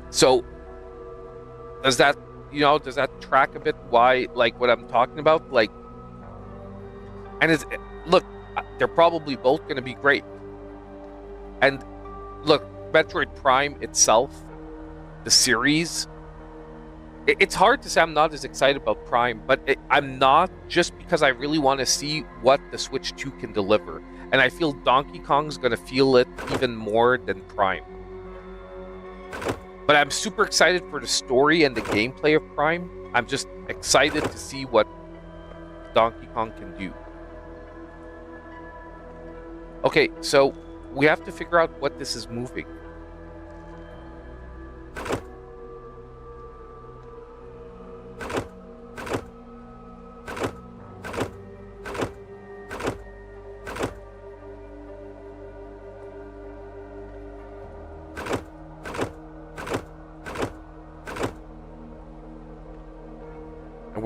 So, does that track a bit why, like, what I'm talking about? Like, and look, they're probably both going to be great. And look, Metroid Prime itself, the series, it's hard to say I'm not as excited about Prime, but I'm not, just because I really want to see what the Switch 2 can deliver. And I feel Donkey Kong's going to feel it even more than Prime. But I'm super excited for the story and the gameplay of Prime. I'm just excited to see what Donkey Kong can do. Okay, so we have to figure out what this is moving.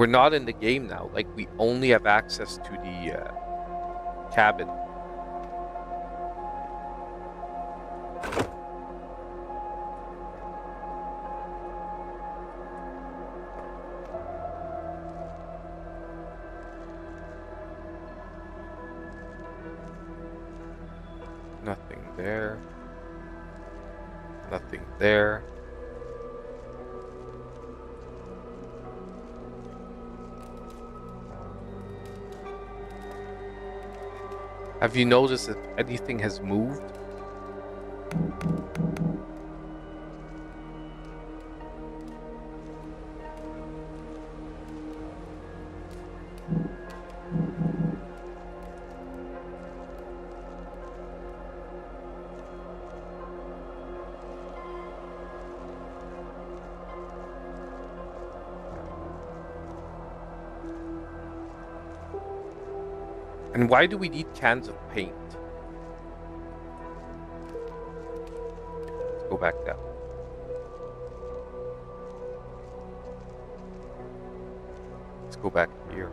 We're not in the game now. Like, we only have access to the cabin. Nothing there. Nothing there. Have you noticed if anything has moved? And why do we need cans of paint? Let's go back down. Let's go back here.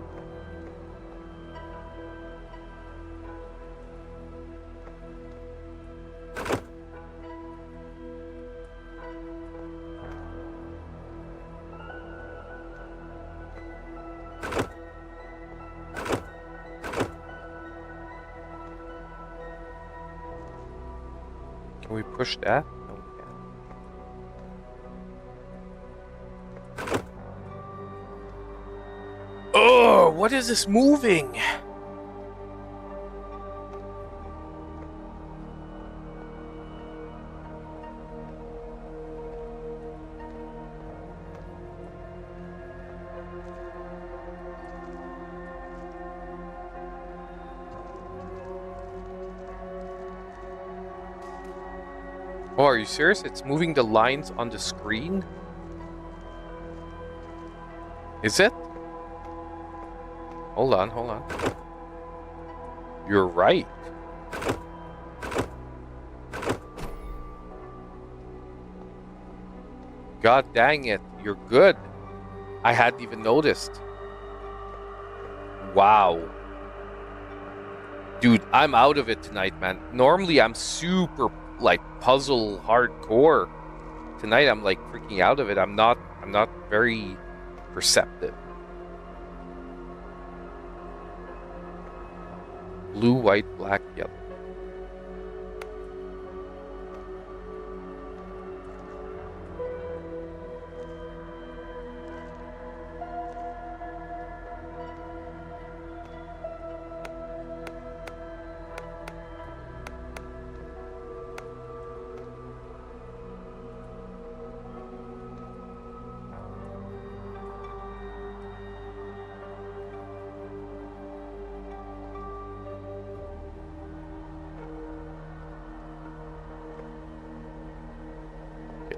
Can we push that? No, we can't. Oh, what is this moving? Oh, are you serious? It's moving the lines on the screen? Is it? Hold on, hold on. You're right. God dang it, you're good. I hadn't even noticed. Wow. Dude, I'm out of it tonight, man. Normally I'm super like puzzle hardcore. Tonight I'm like freaking out of it. I'm not very perceptive. Blue, white, black, yellow.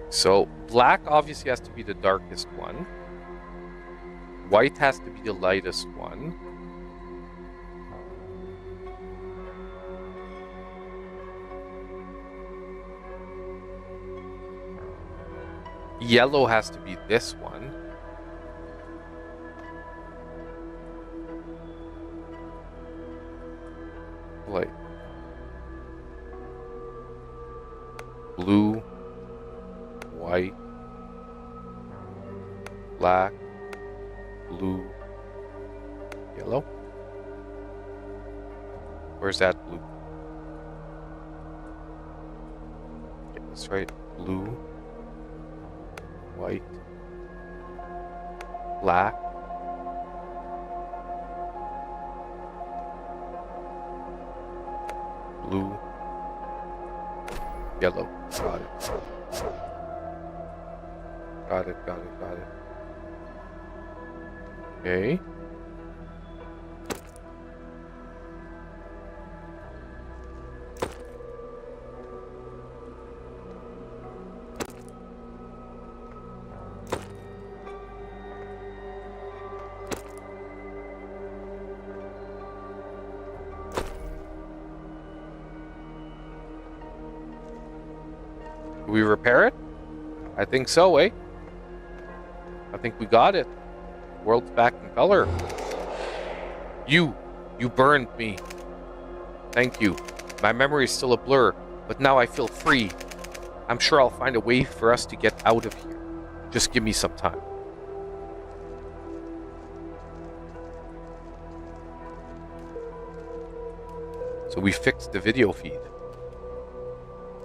So black obviously has to be the darkest one. White has to be the lightest one. Yellow has to be this one. Like blue, white, black, blue, yellow. Where's that blue? Okay, that's right. Blue, white, black, blue, yellow. Got it. Got it, got it, got it. Okay. Do we repair it? I think so, eh? I think we got it. World's back in color. You burned me. Thank you. My memory is still a blur, but now I feel free. I'm sure I'll find a way for us to get out of here. Just give me some time. So we fixed the video feed.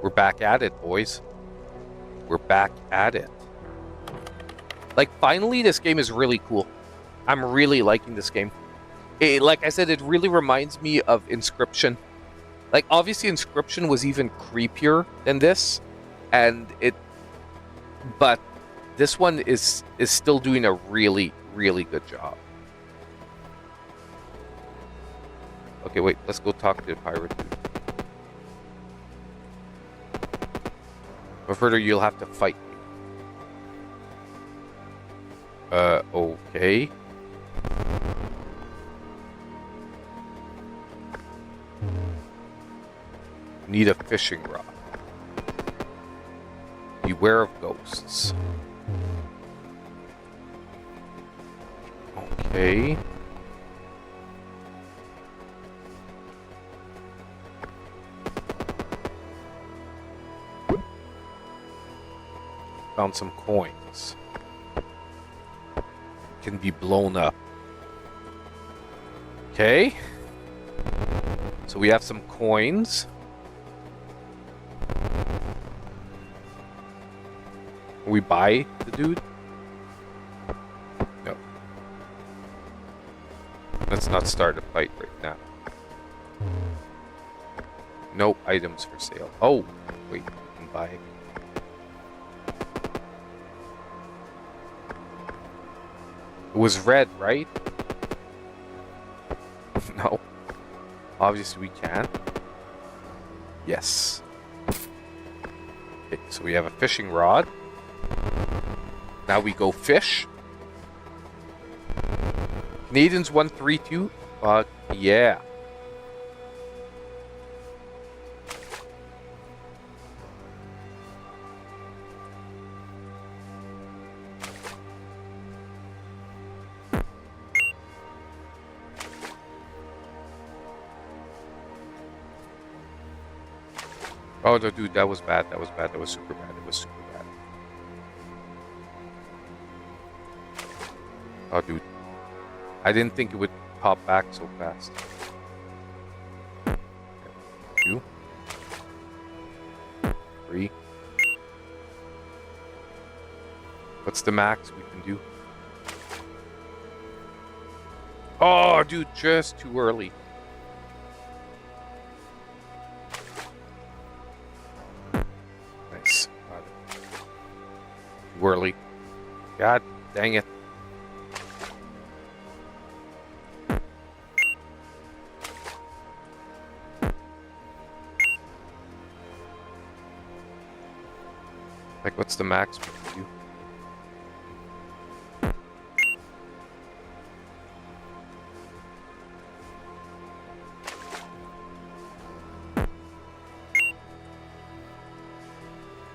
We're back at it, boys. We're back at it. Like, finally, this game is really cool. I'm really liking this game. Like I said, it really reminds me of Inscription. Like, obviously, Inscription was even creepier than this. But this one is still doing a really, really good job. Okay, wait, let's go talk to the pirate dude. But further, you'll have to fight me. Okay. Need a fishing rod. Beware of ghosts. Okay. Found some coins. Can be blown up. Okay. So we have some coins. Can we buy the dude? No. Let's not start a fight right now. No items for sale. Oh, wait, we can buy it. It was red, right? No. Obviously we can. Yes. Okay, so we have a fishing rod. Now we go fish. Canadians 132. Fuck yeah. Oh, no, dude, that was bad. That was bad. That was super bad. It was super bad. Oh, dude. I didn't think it would pop back so fast. 2. 3. What's the max we can do? Oh, dude, just too early. Nice. Got it. Too early. God dang it. Like, what's the max we can do?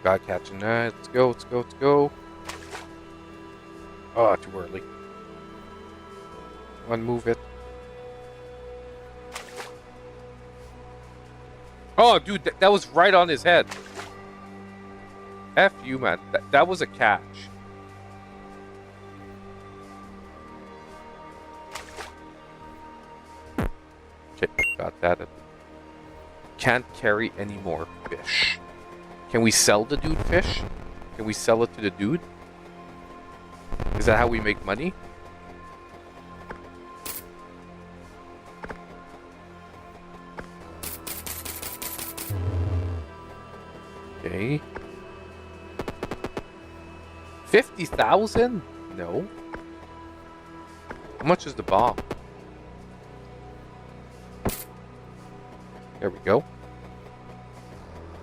God catching that. Let's go, let's go, let's go. Oh, too early. Come on, move it. Oh, dude, that was right on his head. F you, man. That was a catch. Okay, got that. Can't carry any more fish. Can we sell the dude fish? Can we sell it to the dude? Is that how we make money? Okay. 50,000? No. How much is the bomb? There we go.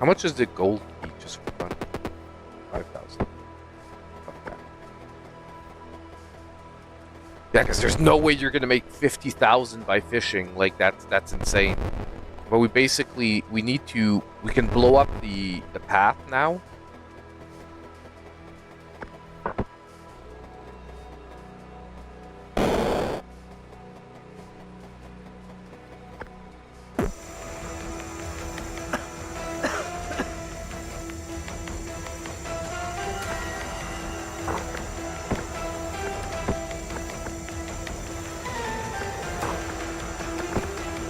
How much is the gold key just for fun? 5,000. Okay. Yeah, because there's no way you're gonna make 50,000 by fishing. Like that's insane. But we basically we can blow up the path now.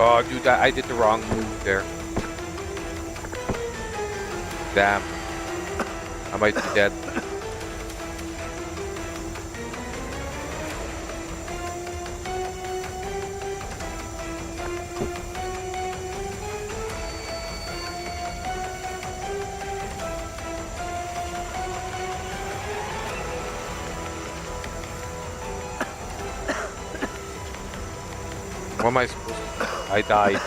Oh, dude, I did the wrong move there. Damn. I might be dead. What am I supposed to do? I died.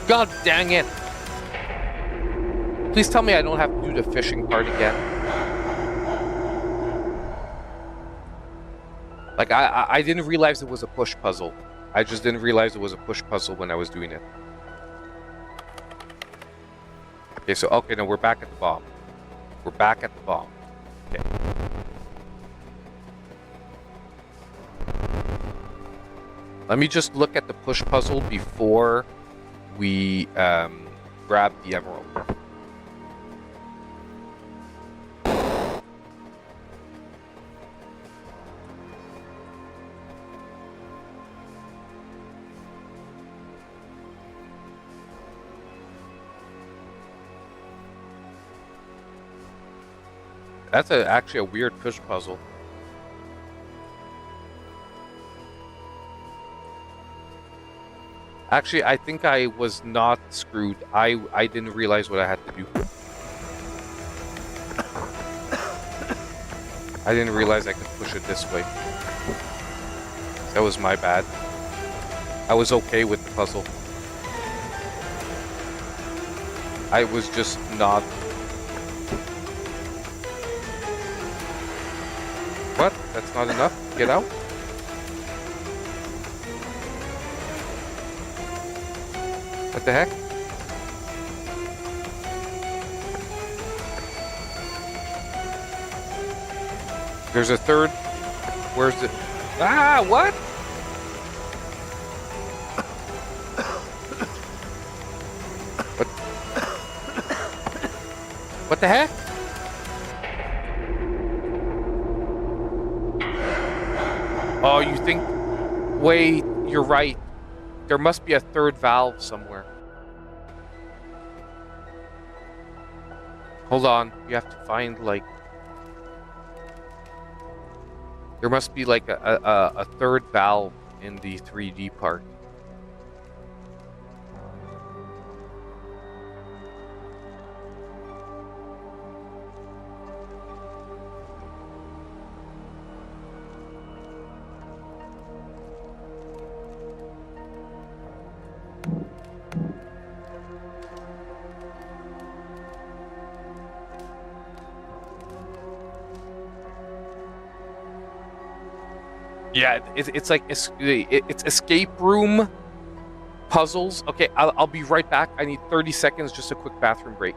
God dang it! Please tell me I don't have to do the fishing part again. Like, I didn't realize it was a push puzzle. I just didn't realize it was a push puzzle when I was doing it. Okay, so, okay, no, we're back at the bomb. We're back at the bomb. Okay. Let me just look at the push puzzle before we grab the emerald. That's actually a weird push puzzle. Actually, I think I was not screwed. I didn't realize what I had to do. I didn't realize I could push it this way. That was my bad. I was okay with the puzzle. I was just not... What? That's not enough? Get out? What the heck? There's a third. Where's it? Ah, what? What the heck? Oh, you think... Wait, you're right. There must be a third valve somewhere. Hold on, you have to find, like... There must be, like, a third valve in the 3D part. Yeah, it's like it's escape room puzzles. Okay, I'll be right back. I need 30 seconds, just a quick bathroom break.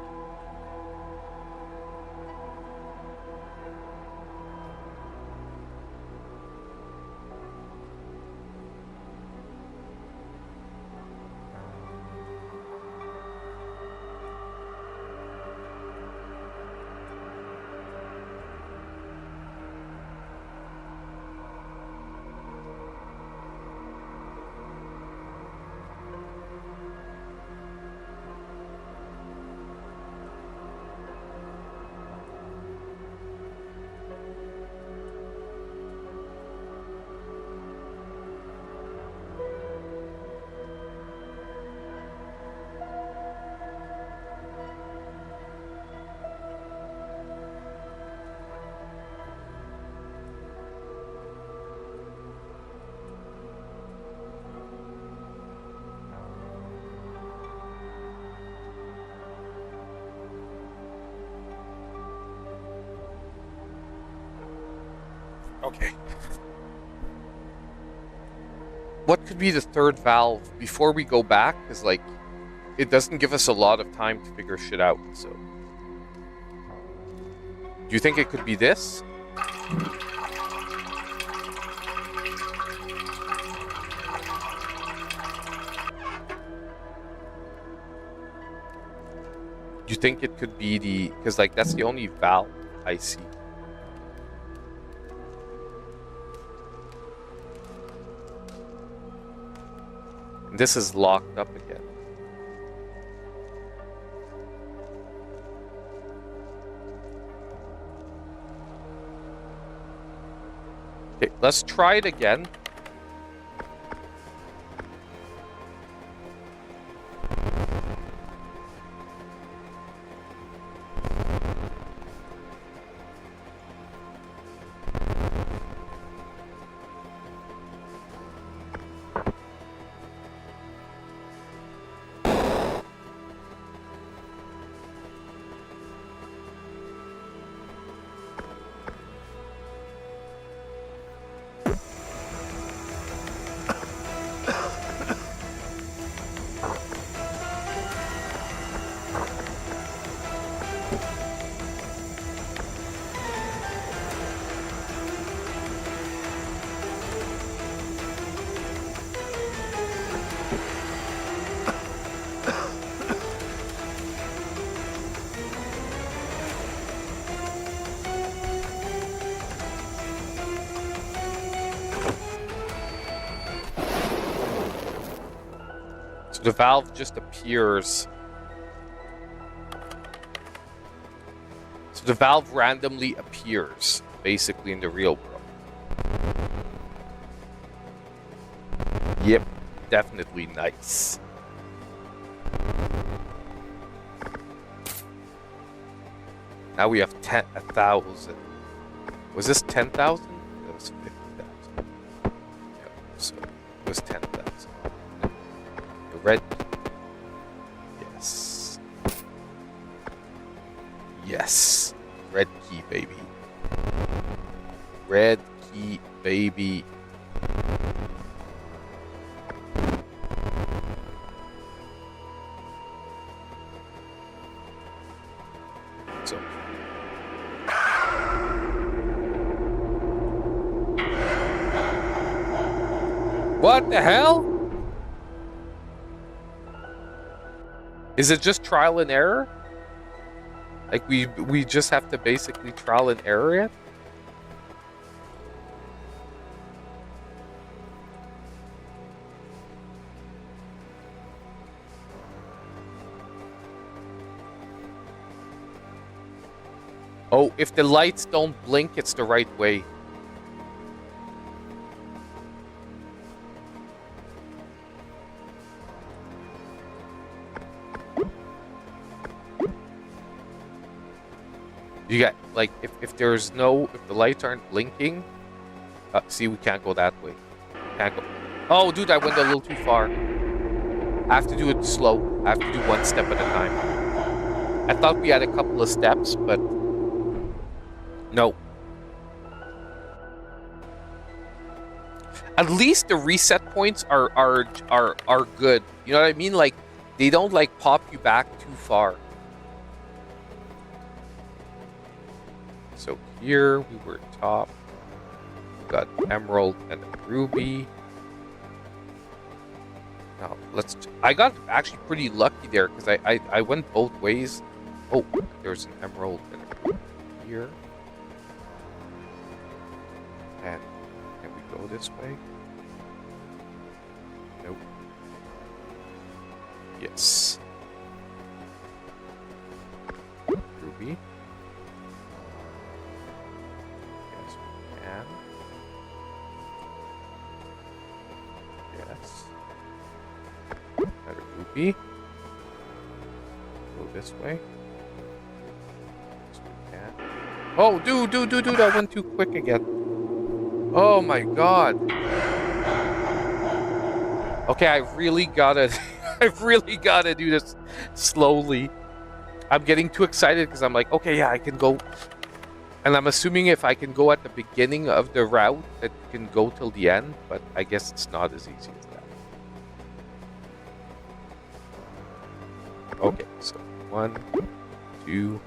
Okay. What could be the third valve before we go back? Because, like, it doesn't give us a lot of time to figure shit out, so... Do you think it could be this? Do you think it could be the... Because, like, that's the only valve I see. This is locked up again. Okay, let's try it again. The valve just appears. So the valve randomly appears, basically, in the real world. Yep, definitely nice. Now we have 1,000. Was this 10,000? That was 50,000. Yep, so it was 10,000. Red. Yes. Yes. Red key, baby. Red key, baby. So. What the hell? Is it just trial and error? Like we just have to basically trial and error it? Oh, if the lights don't blink, it's the right way. You got, like, if there's no, if the lights aren't blinking, see, we can't go that way. Can't go. Oh, dude, I went a little too far. I have to do it slow. I have to do one step at a time. I thought we had a couple of steps, but no. At least the reset points are good. You know what I mean? Like, they don't, like, pop you back too far. So here we were top. We got emerald and a ruby. Now let's. I got actually pretty lucky there because I went both ways. Oh, there's an emerald and a ruby here. And can we go this way? Nope. Yes. Ruby. Yes. Another ruby. Go this way. Yes, we can. Oh, dude, I went too quick again. Oh my god. Okay, I really gotta do this slowly. I'm getting too excited because I'm like, okay, yeah, I can go. And I'm assuming if I can go at the beginning of the route, that you can go till the end, but I guess it's not as easy as that. Okay, so 1, 2.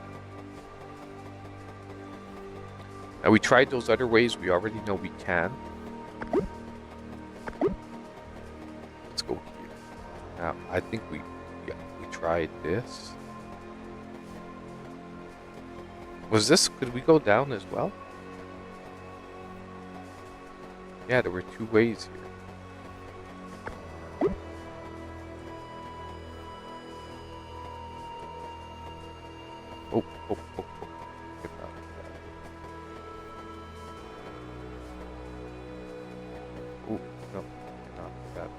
Now we tried those other ways. We already know we can. Let's go here. Now, I think we tried this. Was this, could we go down as well? Yeah, there were 2 ways here. Oh, oh, oh, oh. Get that. Oh, no, cannot do that.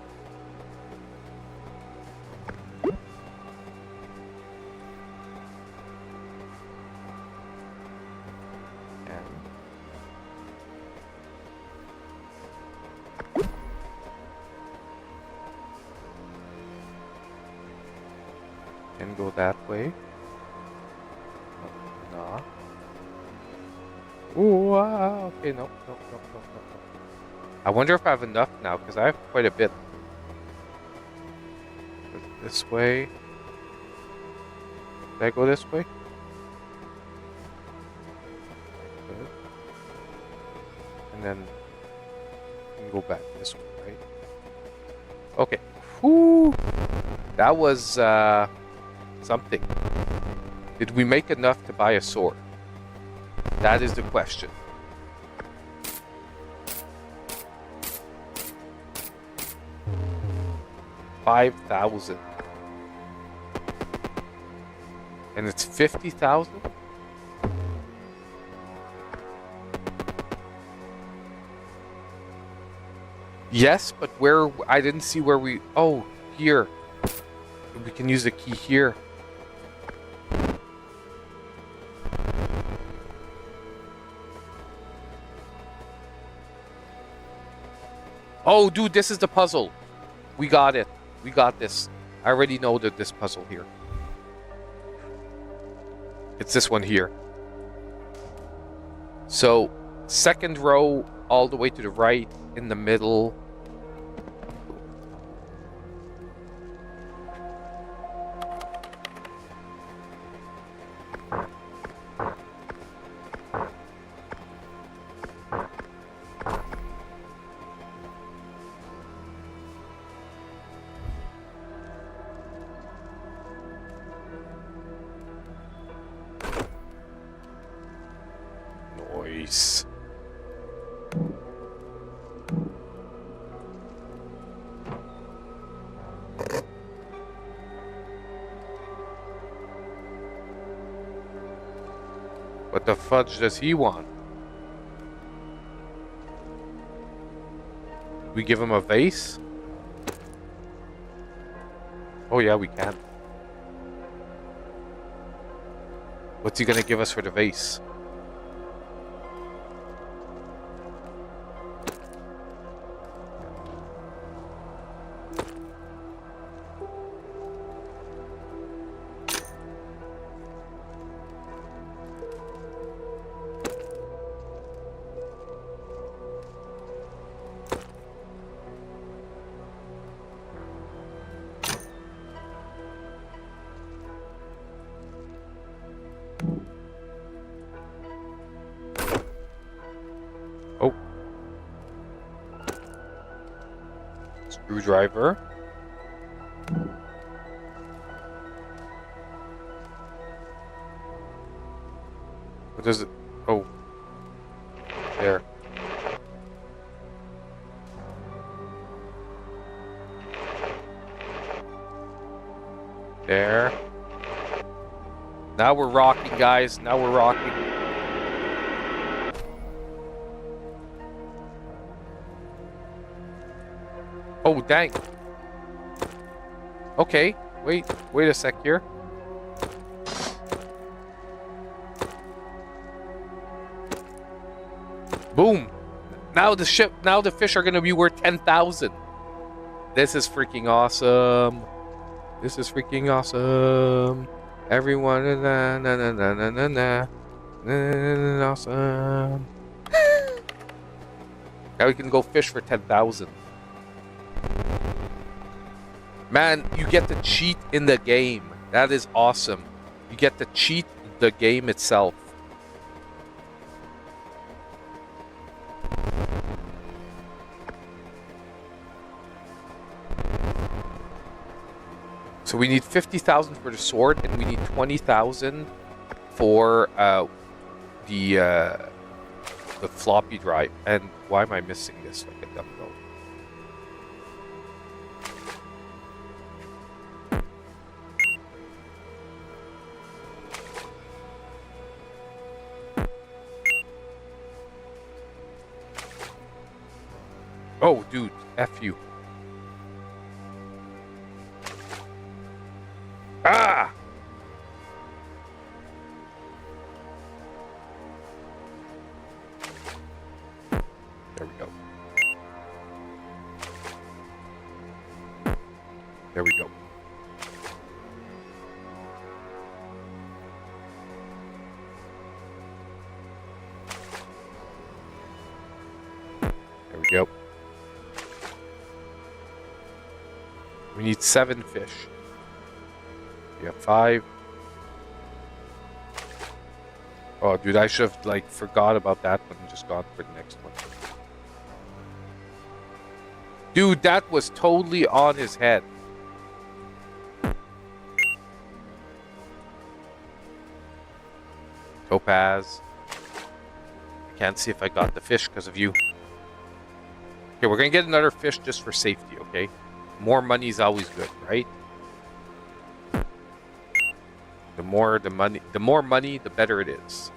Can go that way. No. Ooh, okay, no, no, no, no, no, no. I wonder if I have enough now, because I have quite a bit. This way. Did I go this way? Good. And then we can go back this way, right? Okay. Whew. That was something. Did we make enough to buy a sword? That is the question. $5,000. And it's 50,000? Yes, but where I didn't see where we oh, here. We can use the key here. Oh, dude, this is the puzzle. We got it. We got this. I already know that this puzzle here. It's this one here. So, second row all the way to the right, in the middle. Nice. What the fudge does he want? We give him a vase? Oh yeah, we can. What's he gonna give us for the vase? Oh. Screwdriver. What does it? Oh. There. There. Now we're rocking, guys. Now we're rocking. Oh, dang. Okay. Wait a sec here. Boom. Now the fish are going to be worth 10,000. This is freaking awesome. This is freaking awesome. Everyone, na na na na na na na, na awesome. Now we can go fish for 10,000. Man, you get to cheat in the game. That is awesome. You get to cheat the game itself. So we need 50,000 for the sword, and we need 20,000 for the floppy drive. And why am I missing this like a dumb goat? Oh, dude, F you. Ah! There we go. There we go. There we go. We need 7 fish. We have 5. Oh, dude, I should have, like, forgot about that one and just gone for the next one. Dude, that was totally on his head. Topaz. I can't see if I got the fish because of you. Okay, we're going to get another fish just for safety, okay? More money is always good, right? The more money, the better it is.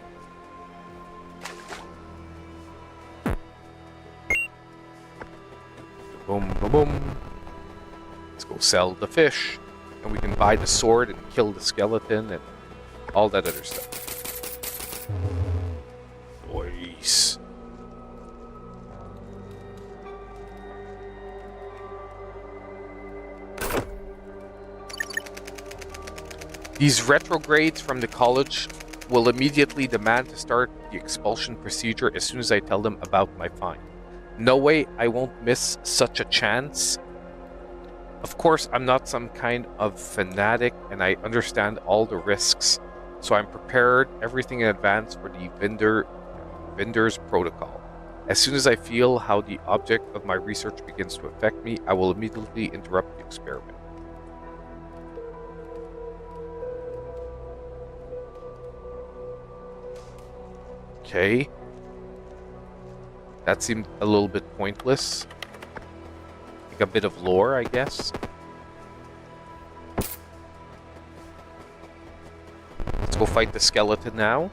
Boom, boom, boom. Let's go sell the fish. And we can buy the sword and kill the skeleton and all that other stuff. Nice. These retrogrades from the college will immediately demand to start the expulsion procedure as soon as I tell them about my find. No way I won't miss such a chance. Of course, I'm not some kind of fanatic and I understand all the risks, so I'm prepared everything in advance for the vendor's protocol. As soon as I feel how the object of my research begins to affect me, I will immediately interrupt the experiment. Okay. That seemed a little bit pointless. Like a bit of lore, I guess. Let's go fight the skeleton now.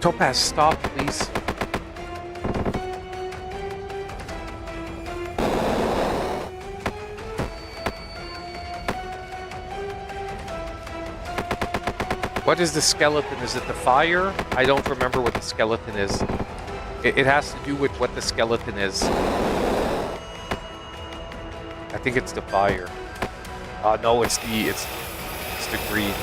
Topaz, stop, please. What is the skeleton? Is it the fire? I don't remember what the skeleton is. It has to do with what the skeleton is. I think it's the fire. No, it's the green.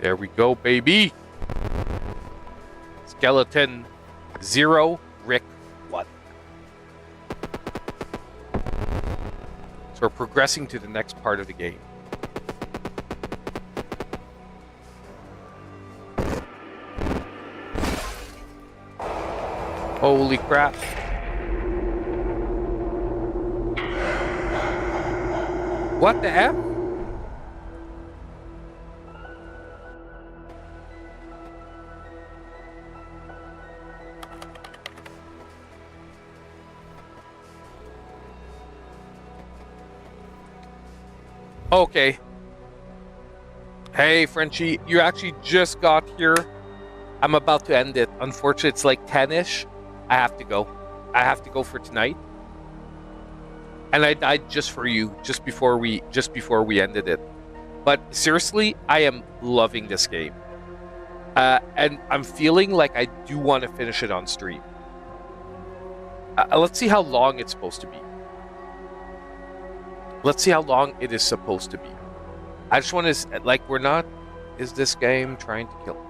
There we go, baby. Skeleton 0, Rick 1. So we're progressing to the next part of the game. Holy crap. What the F? Okay. Hey, Frenchie, you actually just got here. I'm about to end it. Unfortunately, it's like 10-ish. I have to go. I have to go for tonight. And I died just for you, just before we ended it. But seriously, I am loving this game. And I'm feeling like I do want to finish it on stream. Let's see how long it's supposed to be. Let's see how long it is supposed to be. I just want to, like, we're not, is this game trying to kill me?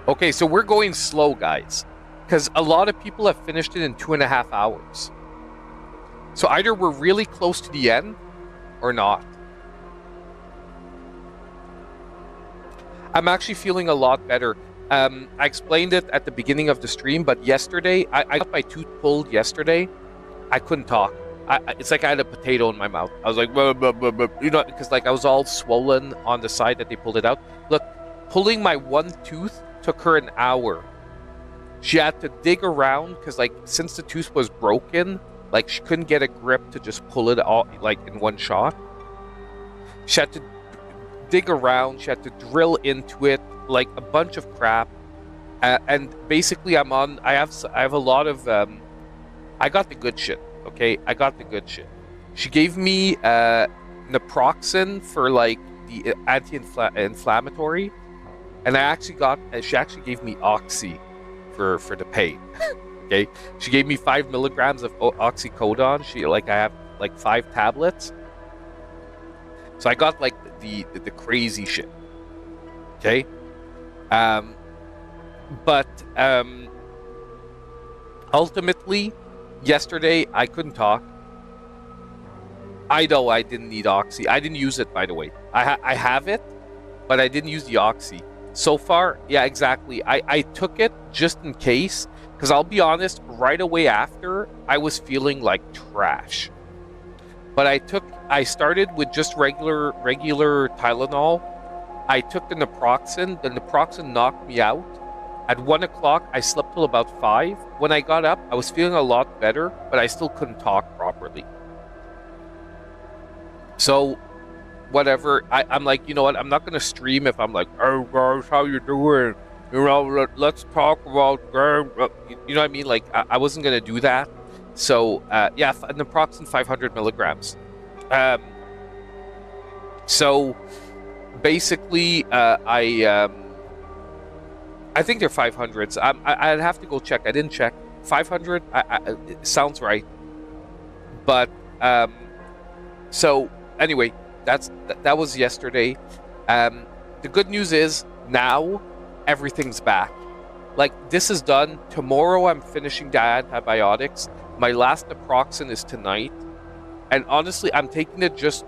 Okay, so we're going slow, guys, because a lot of people have finished it in 2.5 hours. So either we're really close to the end or not. I'm actually feeling a lot better. I explained it at the beginning of the stream, but yesterday, I got my tooth pulled yesterday. I couldn't talk. It's like I had a potato in my mouth. I was like, blah, blah, blah, blah, you know, because like I was all swollen on the side that they pulled it out. Look, pulling my one tooth took her an hour. She had to dig around because, like, since the tooth was broken, like, she couldn't get a grip to just pull it all, like, in one shot. She had to dig around. She had to drill into it, like, a bunch of crap. And basically, I have a lot of, I got the good shit, okay? I got the good shit. She gave me naproxen for, like, the anti-inflammatory. And she actually gave me oxy for the pain. Okay, she gave me 5 milligrams of oxycodone. I have like 5 tablets. So I got like the crazy shit. Okay, but ultimately, yesterday I couldn't talk. I know I didn't need oxy. I didn't use it, by the way. I have it, but I didn't use the oxy. So far, yeah, exactly. I took it just in case, because I'll be honest, right away after, I was feeling like trash. But I started with just regular Tylenol. I took the naproxen. The naproxen knocked me out. At 1 o'clock, I slept till about 5. When I got up, I was feeling a lot better, but I still couldn't talk properly. So, whatever, I'm like, you know what, I'm not going to stream if I'm like, oh guys, how you doing? You know, let's talk about game. You know what I mean? Like, I wasn't going to do that. So, yeah, naproxen 500 milligrams. So, basically, I think they're 500s. I'd have to go check. I didn't check. 500, it sounds right. But, so, anyway, that was yesterday. The good news is now everything's back. Like, this is done. Tomorrow I'm finishing the antibiotics. My last naproxen is tonight. And honestly, I'm taking it just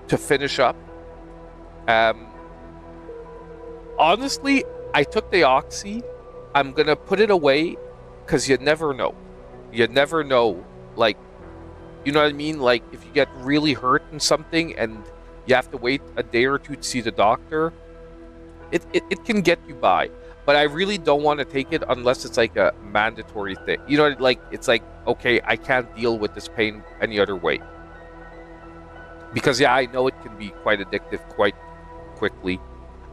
to finish up. Honestly, I took the oxy. I'm going to put it away because you never know. You never know. Like, you know what I mean? Like, if you get really hurt in something and you have to wait a day or two to see the doctor, it can get you by. But I really don't want to take it unless it's like a mandatory thing. You know, like, it's like, okay, I can't deal with this pain any other way. Because, yeah, I know it can be quite addictive quite quickly.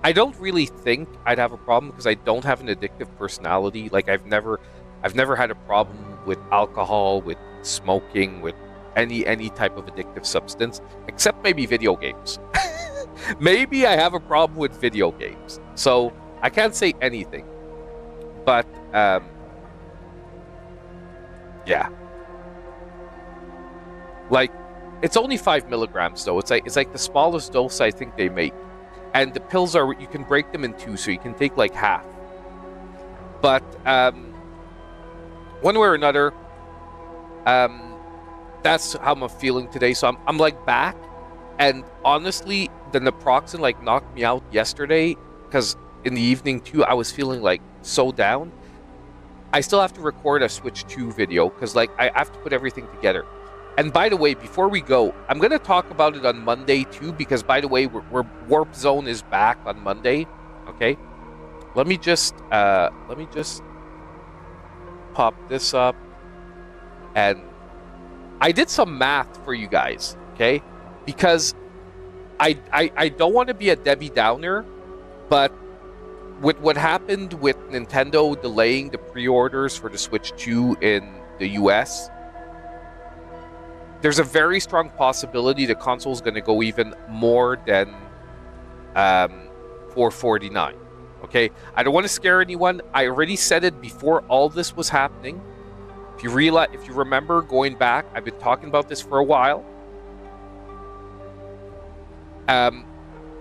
I don't really think I'd have a problem because I don't have an addictive personality. Like, I've never had a problem with alcohol, with smoking, with any type of addictive substance, except maybe video games. Maybe I have a problem with video games. So I can't say anything. But yeah. Like, it's only 5 milligrams though. It's like the smallest dose I think they make. And the pills you can break them in 2, so you can take like half. But one way or another, that's how I'm feeling today. So I'm like back, and honestly, the naproxen like knocked me out yesterday because in the evening too, I was feeling like so down. I still have to record a Switch 2 video because like I have to put everything together. And by the way, before we go, I'm gonna talk about it on Monday too, because by the way, we're Warp Zone is back on Monday. Okay, let me just pop this up, and I did some math for you guys. Okay, because I don't want to be a Debbie Downer, but with what happened with Nintendo delaying the pre-orders for the Switch 2 in the US, there's a very strong possibility the console is going to go even more than $449. Okay, I don't want to scare anyone. I already said it before all this was happening. If you remember going back, I've been talking about this for a while.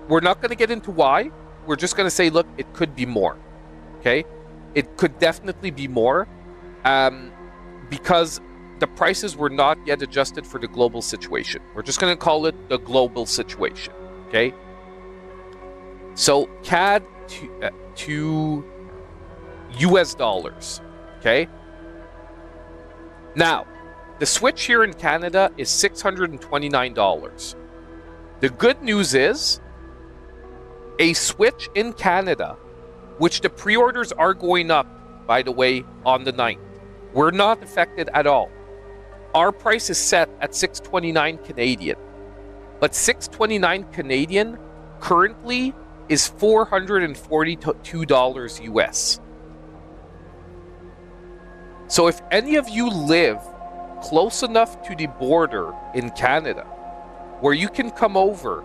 We're not going to get into why. We're just going to say, look, it could be more. Okay, it could definitely be more, because the prices were not yet adjusted for the global situation. We're just going to call it the global situation. Okay. So CAD to US dollars. Okay. Now, the Switch here in Canada is $629. The good news is a Switch in Canada, which the pre-orders are going up, by the way, on the 9th. We're not affected at all. Our price is set at $629 Canadian. But $629 Canadian currently is $442 US. So if any of you live close enough to the border in Canada where you can come over,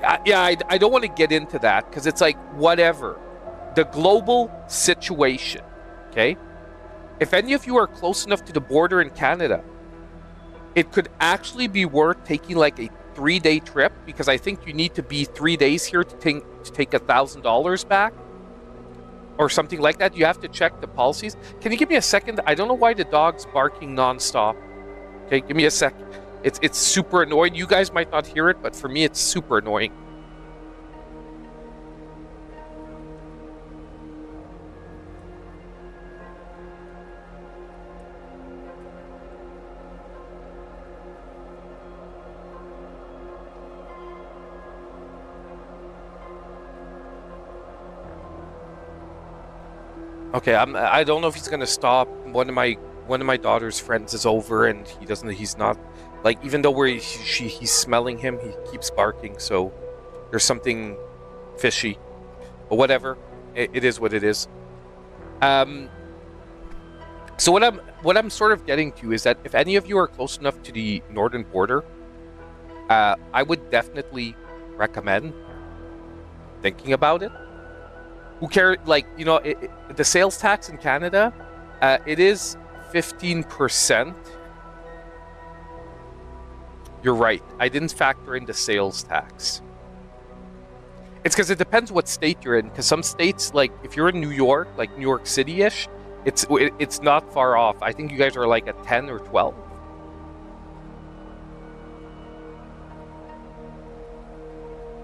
I don't want to get into that because it's like, whatever. The global situation, okay? If any of you are close enough to the border in Canada, it could actually be worth taking like a 3-day trip, because I think you need to be 3 days here to take $1,000 back or something like that. You have to check the policies. Can you give me a second? I don't know why the dog's barking nonstop. Okay, give me a sec. It's super annoying. You guys might not hear it, but for me, it's super annoying. Okay, I don't know if he's gonna stop. One of my daughter's friends is over, and he's not, like, even though he's smelling him, he keeps barking. So there's something fishy, but whatever. It is what it is. So what I'm sort of getting to is that if any of you are close enough to the northern border, I would definitely recommend thinking about it. Who cares? Like, you know, the sales tax in Canada, it is 15%. You're right. I didn't factor in the sales tax. It's because it depends what state you're in. Because some states, like if you're in New York, like New York City-ish, it's not far off. I think you guys are like at 10 or 12.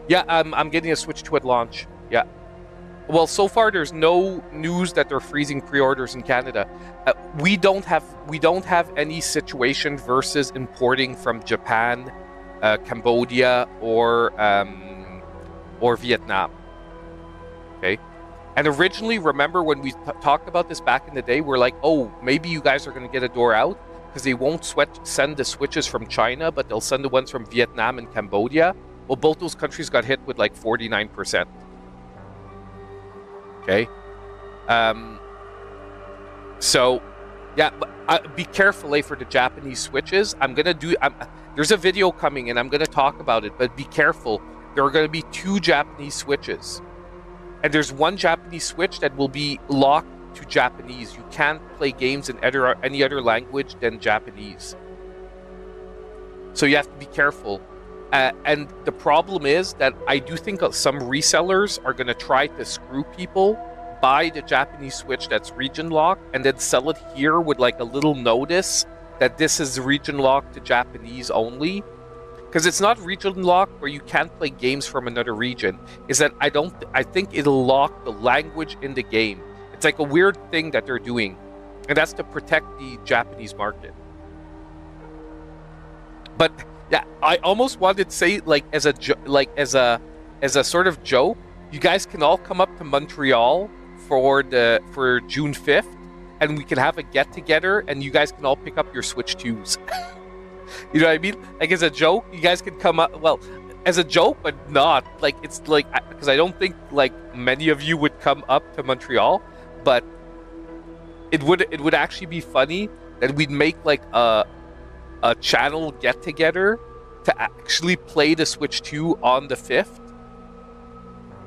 Yeah, I'm getting a Switch 2 at launch. Yeah. Well, so far there's no news that they're freezing pre-orders in Canada. We don't have any situation versus importing from Japan, Cambodia, or Vietnam. Okay, and originally, remember when we talked about this back in the day, we're like, oh, maybe you guys are going to get a door out because they won't send the Switches from China, but they'll send the ones from Vietnam and Cambodia. Well, both those countries got hit with like 49%. Okay, so yeah, but be careful, for the Japanese Switches. There's a video coming and I'm gonna talk about it, but be careful. There are gonna be 2 Japanese Switches, and there's one Japanese Switch that will be locked to Japanese. You can't play games in any other language than Japanese. So you have to be careful. And the problem is that I do think some resellers are going to try to screw people, buy the Japanese Switch that's region locked, and then sell it here with like a little notice that this is region locked to Japanese only. Because it's not region locked where you can't play games from another region. Is that I think it'll lock the language in the game. It's like a weird thing that they're doing, and that's to protect the Japanese market. But yeah, I almost wanted to say, like, as a sort of joke, you guys can all come up to Montreal for June 5th, and we can have a get together, and you guys can all pick up your Switch 2s. You know what I mean? Like, as a joke, you guys can come up. Well, as a joke, but not like it's like because I don't think like many of you would come up to Montreal, but it would actually be funny that we'd make like a channel get together to actually play the Switch 2 on the 5th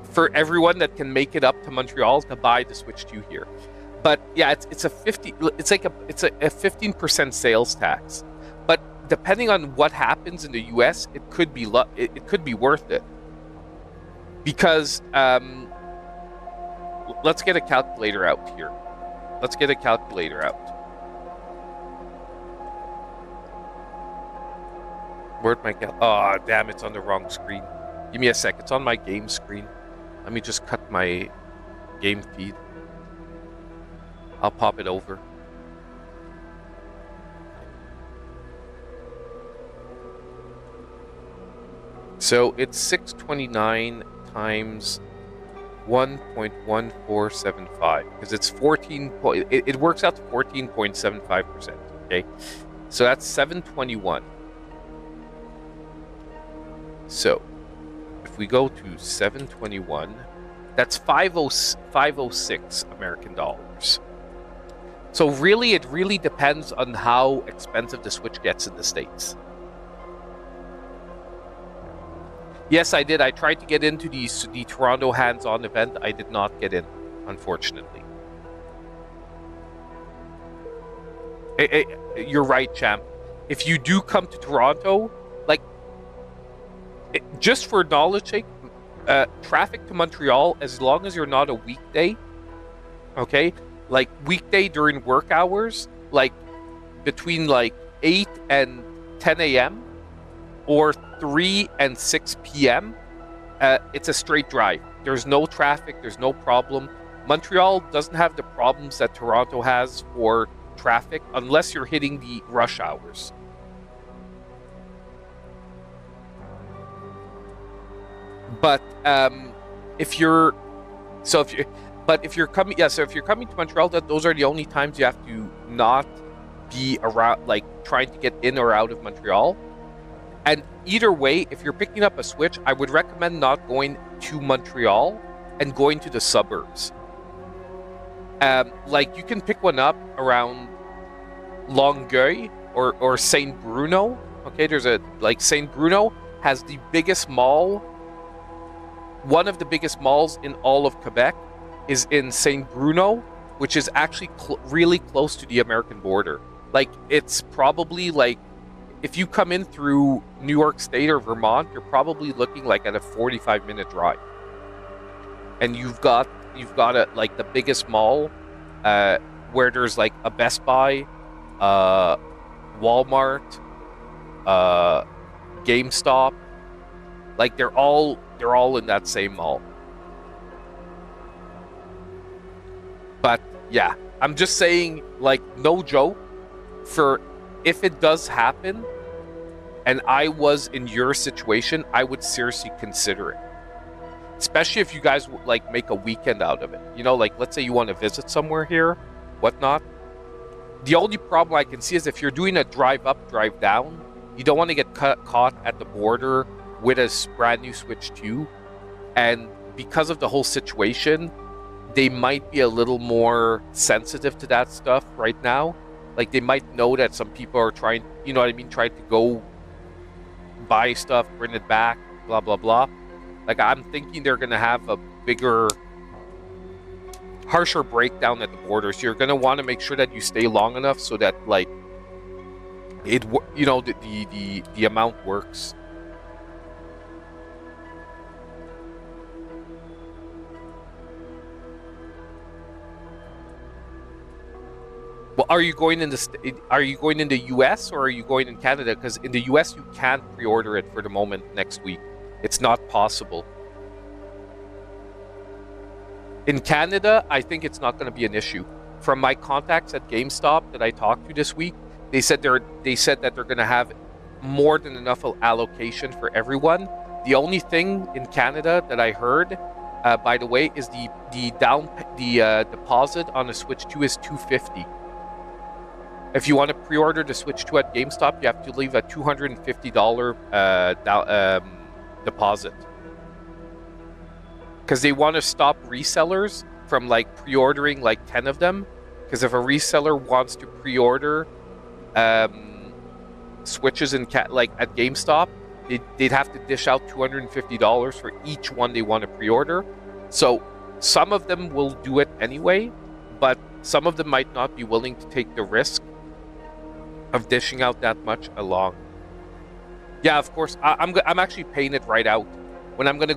for everyone that can make it up to Montreal to buy the Switch 2 here. But yeah, it's a 15% sales tax. But depending on what happens in the US, it could be worth it. Because let's get a calculator out here. Let's get a calculator out. Where'd my oh damn, it's on the wrong screen. Give me a sec, it's on my game screen. Let me just cut my game feed. I'll pop it over. So it's 629 times 1.1475 because it's 14. It works out to 14.75%. Okay, so that's 721. So if we go to 721, that's 506 American dollars. So really, it really depends on how expensive the Switch gets in the States. Yes, I did. I tried to get into the Toronto hands-on event. I did not get in, unfortunately. You're right, champ. If you do come to Toronto, like, just for knowledge sake, traffic to Montreal, as long as you're not a weekday, okay? Like, weekday during work hours, like, between, like, 8 and 10 a.m., or 3 and 6 p.m., it's a straight drive. There's no traffic. There's no problem. Montreal doesn't have the problems that Toronto has for traffic unless you're hitting the rush hours. But if you're coming to Montreal, those are the only times you have to not be around, like trying to get in or out of Montreal. And either way, if you're picking up a Switch, I would recommend not going to Montreal and going to the suburbs. Like, you can pick one up around Longueuil or Saint Bruno. Okay, there's Saint Bruno has the biggest mall. One of the biggest malls in all of Quebec is in Saint Bruno, which is actually really close to the American border. Like, it's probably like, if you come in through New York State or Vermont, you're probably looking like at a 45-minute drive. And you've got like the biggest mall, where there's like a Best Buy, Walmart, GameStop. Like, they're all in that same mall. But yeah, I'm just saying, like, no joke, for if it does happen and I was in your situation, I would seriously consider it. Especially if you guys like make a weekend out of it. You know, like, let's say you want to visit somewhere here, whatnot. The only problem I can see is if you're doing a drive up, drive down, you don't want to get caught at the border with a brand new Switch 2. And because of the whole situation, they might be a little more sensitive to that stuff right now. Like, they might know that some people are trying, you know what I mean, trying to go buy stuff, bring it back, blah, blah, blah. Like, I'm thinking they're going to have a bigger, harsher breakdown at the border. So you're going to want to make sure that you stay long enough so that, like, it, you know, the amount works. Well, are you going in the US or are you going in Canada? Because in the US you can't pre-order it for the moment next week. It's not possible. In Canada, I think it's not going to be an issue. From my contacts at GameStop that I talked to this week, they said that they're going to have more than enough allocation for everyone. The only thing in Canada that I heard, by the way, is the deposit on the Switch 2 is $250. If you want to pre-order the Switch 2 at GameStop, you have to leave a $250 deposit. Because they want to stop resellers from like pre-ordering like 10 of them. Because if a reseller wants to pre-order Switches and like at GameStop, they'd have to dish out $250 for each one they want to pre-order. So some of them will do it anyway, but some of them might not be willing to take the risk of dishing out that much along. Yeah, of course. I'm actually paying it right out. When I'm gonna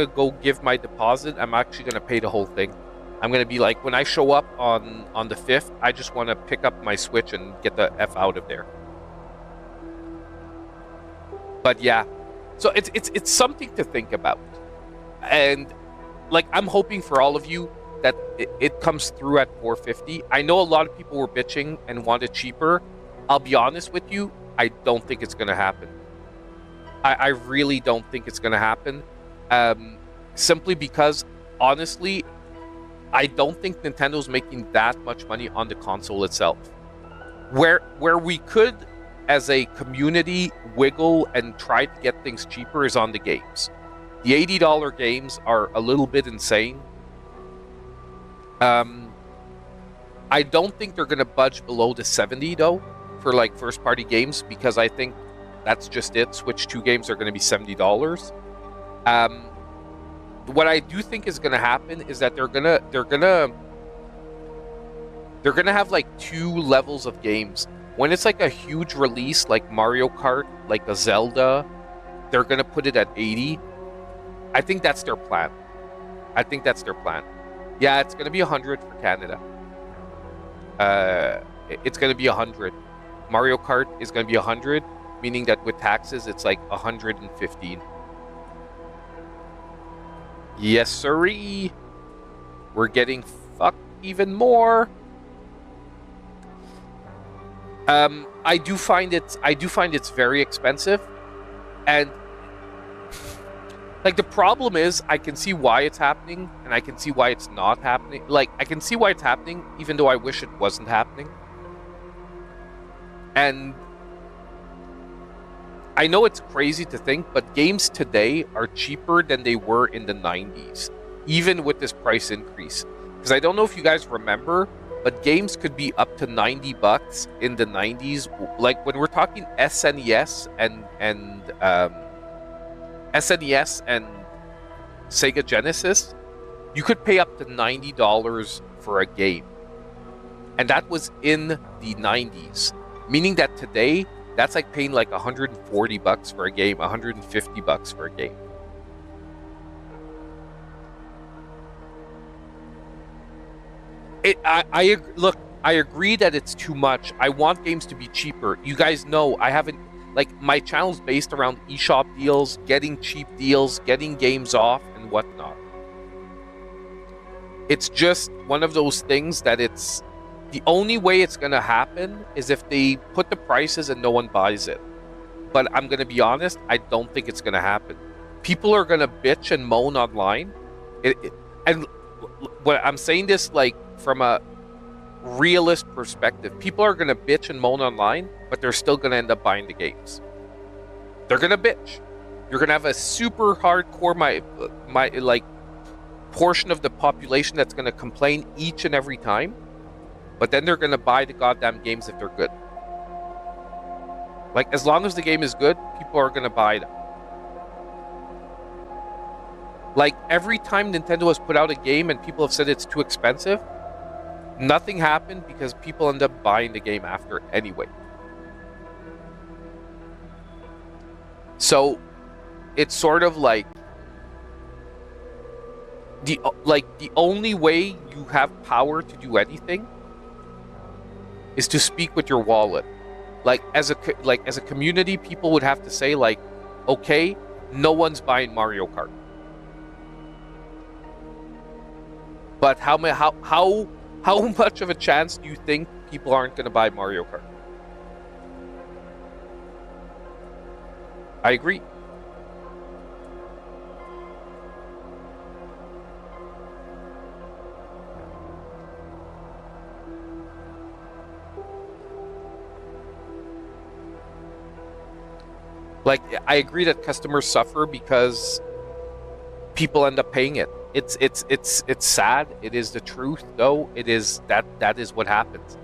go give my deposit, I'm actually gonna pay the whole thing. I'm gonna be like, when I show up on the 5th, I just want to pick up my Switch and get the F out of there. But yeah, so it's something to think about, and like I'm hoping for all of you that it comes through at 450. I know a lot of people were bitching and wanted cheaper. I'll be honest with you, I don't think it's gonna happen. I really don't think it's gonna happen, simply because honestly, I don't think Nintendo's making that much money on the console itself. Where we could, as a community, wiggle and try to get things cheaper is on the games. The $80 games are a little bit insane. I don't think they're going to budge below the 70 though for like first party games, because I think that's just it. Switch 2 games are going to be $70. What I do think is going to happen is that they're gonna have like 2 levels of games. When it's like a huge release like Mario Kart, like a Zelda, they're gonna put it at 80. I think that's their plan. Yeah, it's gonna be 100 for Canada. It's gonna be 100. Mario Kart is gonna be 100, meaning that with taxes it's like 115. Yes, sirree. We're getting fucked even more. I do find it's very expensive, and like the problem is I can see why it's happening and I can see why it's not happening. Like I can see why it's happening even though I wish it wasn't happening. And I know it's crazy to think, but games today are cheaper than they were in the 90s, even with this price increase. Because I don't know if you guys remember, but games could be up to $90 in the 90s. Like when we're talking SNES and Sega Genesis, you could pay up to $90 for a game. And that was in the 90s. Meaning that today, that's like paying like $140 for a game, $150 for a game. Look, I agree that it's too much. I want games to be cheaper. You guys know I haven't, like, my channel's based around eShop deals, getting cheap deals, getting games off, and whatnot. It's just one of those things that it's the only way it's gonna happen is if they put the prices and no one buys it. But I'm gonna be honest, I don't think it's gonna happen. People are gonna bitch and moan online, and what I'm saying this like from a realist perspective. People are gonna bitch and moan online, but they're still gonna end up buying the games. They're gonna bitch. You're gonna have a super hardcore my like portion of the population that's gonna complain each and every time, but then they're gonna buy the goddamn games if they're good. Like as long as the game is good, people are gonna buy them. Like every time Nintendo has put out a game and people have said it's too expensive, nothing happened because people end up buying the game after anyway. So it's sort of like the only way you have power to do anything is to speak with your wallet. Like as a community, people would have to say like, okay, no one's buying Mario Kart. But how much of a chance do you think people aren't going to buy Mario Kart? I agree. Like, I agree that customers suffer because people end up paying it. It's sad. It is the truth, though. It is that is what happens.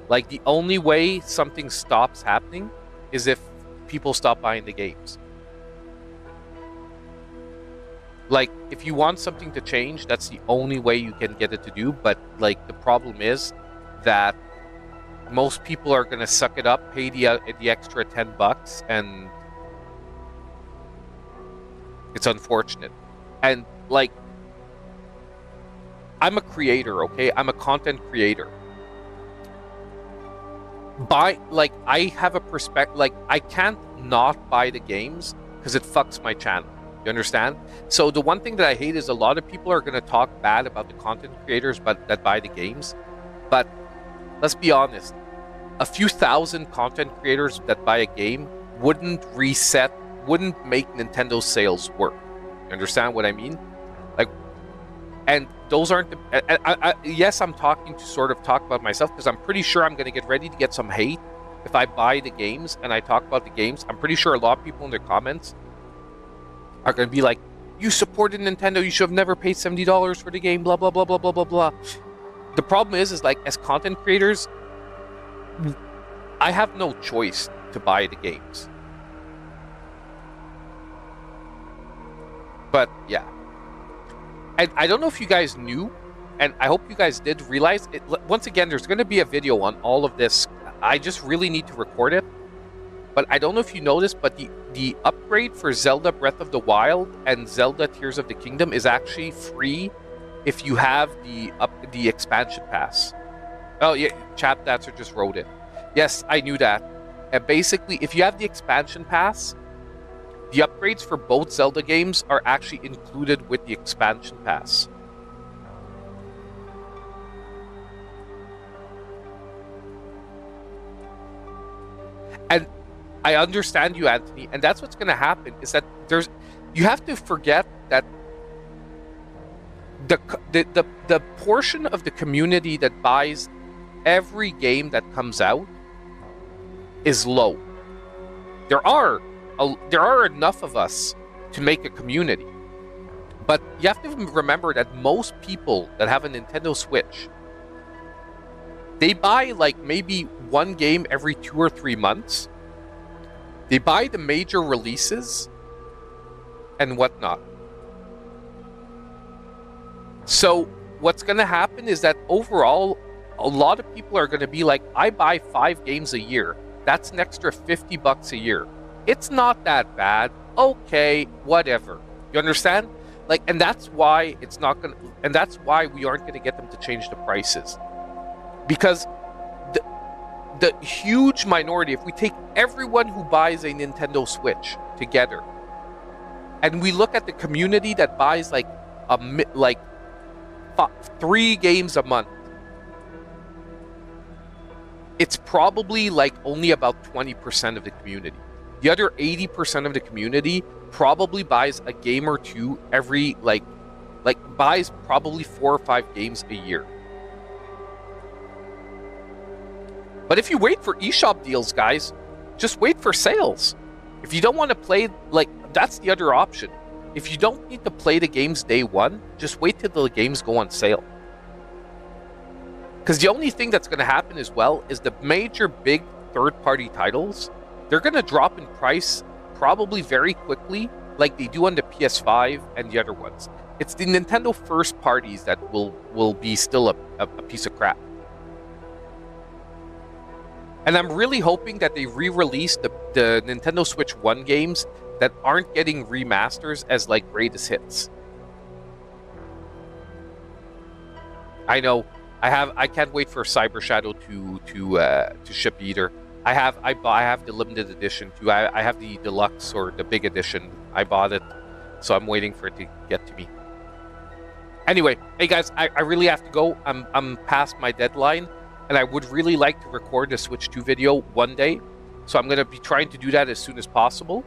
Like, the only way something stops happening is if people stop buying the games. Like, if you want something to change, that's the only way you can get it to do. But like, the problem is that most people are gonna suck it up, pay the extra $10, and it's unfortunate. And like, I'm a creator, okay? I'm a content creator. I have a perspective. Like, I can't not buy the games because it fucks my channel. You understand? So the one thing that I hate is a lot of people are going to talk bad about the content creators that buy the games. But let's be honest, a few thousand content creators that buy a game wouldn't make Nintendo sales work. You understand what I mean? Like, and those aren't the, yes, I'm talking to sort of talk about myself because I'm pretty sure I'm going to get ready to get some hate if I buy the games and I talk about the games. I'm pretty sure a lot of people in their comments are going to be like, you supported Nintendo, you should have never paid $70 for the game, blah, blah, blah, blah, blah, blah, blah. The problem is like, as content creators, I have no choice to buy the games. But yeah. And I don't know if you guys knew, and I hope you guys did realize it. Once again, there's going to be a video on all of this. I just really need to record it. But I don't know if you noticed, but the upgrade for Zelda Breath of the Wild and Zelda Tears of the Kingdom is actually free if you have the expansion pass. Oh yeah, Chap Dancer just wrote it. Yes, I knew that. And basically, if you have the expansion pass, the upgrades for both Zelda games are actually included with the expansion pass. And I understand you, Anthony, and that's what's going to happen, is that you have to forget that the portion of the community that buys every game that comes out is low. There are enough of us to make a community, but you have to remember that most people that have a Nintendo Switch, they buy like maybe one game every 2 or 3 months. They buy the major releases and whatnot. So what's going to happen is that overall, a lot of people are going to be like, I buy 5 games a year. That's an extra $50 a year. It's not that bad. Okay, whatever. You understand? Like, and that's why it's not going to, and that's why we aren't going to get them to change the prices. Because the huge minority, if we take everyone who buys a Nintendo Switch together, and we look at the community that buys like 3 games a month, it's probably like only about 20% of the community. The other 80% of the community probably buys a game or two every buys probably 4 or 5 games a year. But if you wait for eShop deals, guys, just wait for sales. If you don't want to play, like, that's the other option. If you don't need to play the games day one, just wait till the games go on sale. Because the only thing that's going to happen as well is the major big third-party titles, they're going to drop in price probably very quickly, like they do on the PS5 and the other ones. It's the Nintendo first parties that will be still a piece of crap. And I'm really hoping that they re-release the Nintendo Switch 1 games that aren't getting remasters as like greatest hits. I know. I can't wait for Cyber Shadow to ship either. I have the limited edition too. I have the deluxe or the big edition. I bought it, so I'm waiting for it to get to me. Anyway, hey guys, I really have to go. I'm past my deadline, and I would really like to record a Switch 2 video one day, so I'm going to be trying to do that as soon as possible.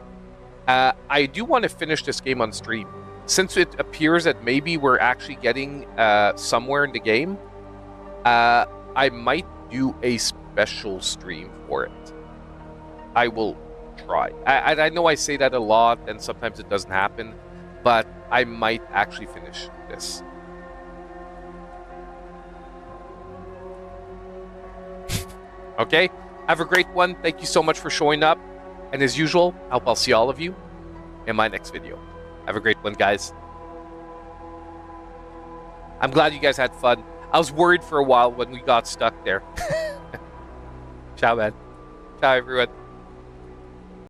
I do want to finish this game on stream, since it appears that maybe we're actually getting somewhere in the game. I might do a special stream for it. I will try. I know I say that a lot, and sometimes it doesn't happen, but I might actually finish this. Okay? Have a great one. Thank you so much for showing up. And as usual, I hope I'll see all of you in my next video. Have a great one, guys. I'm glad you guys had fun. I was worried for a while when we got stuck there. Ciao, man. Ciao, everyone.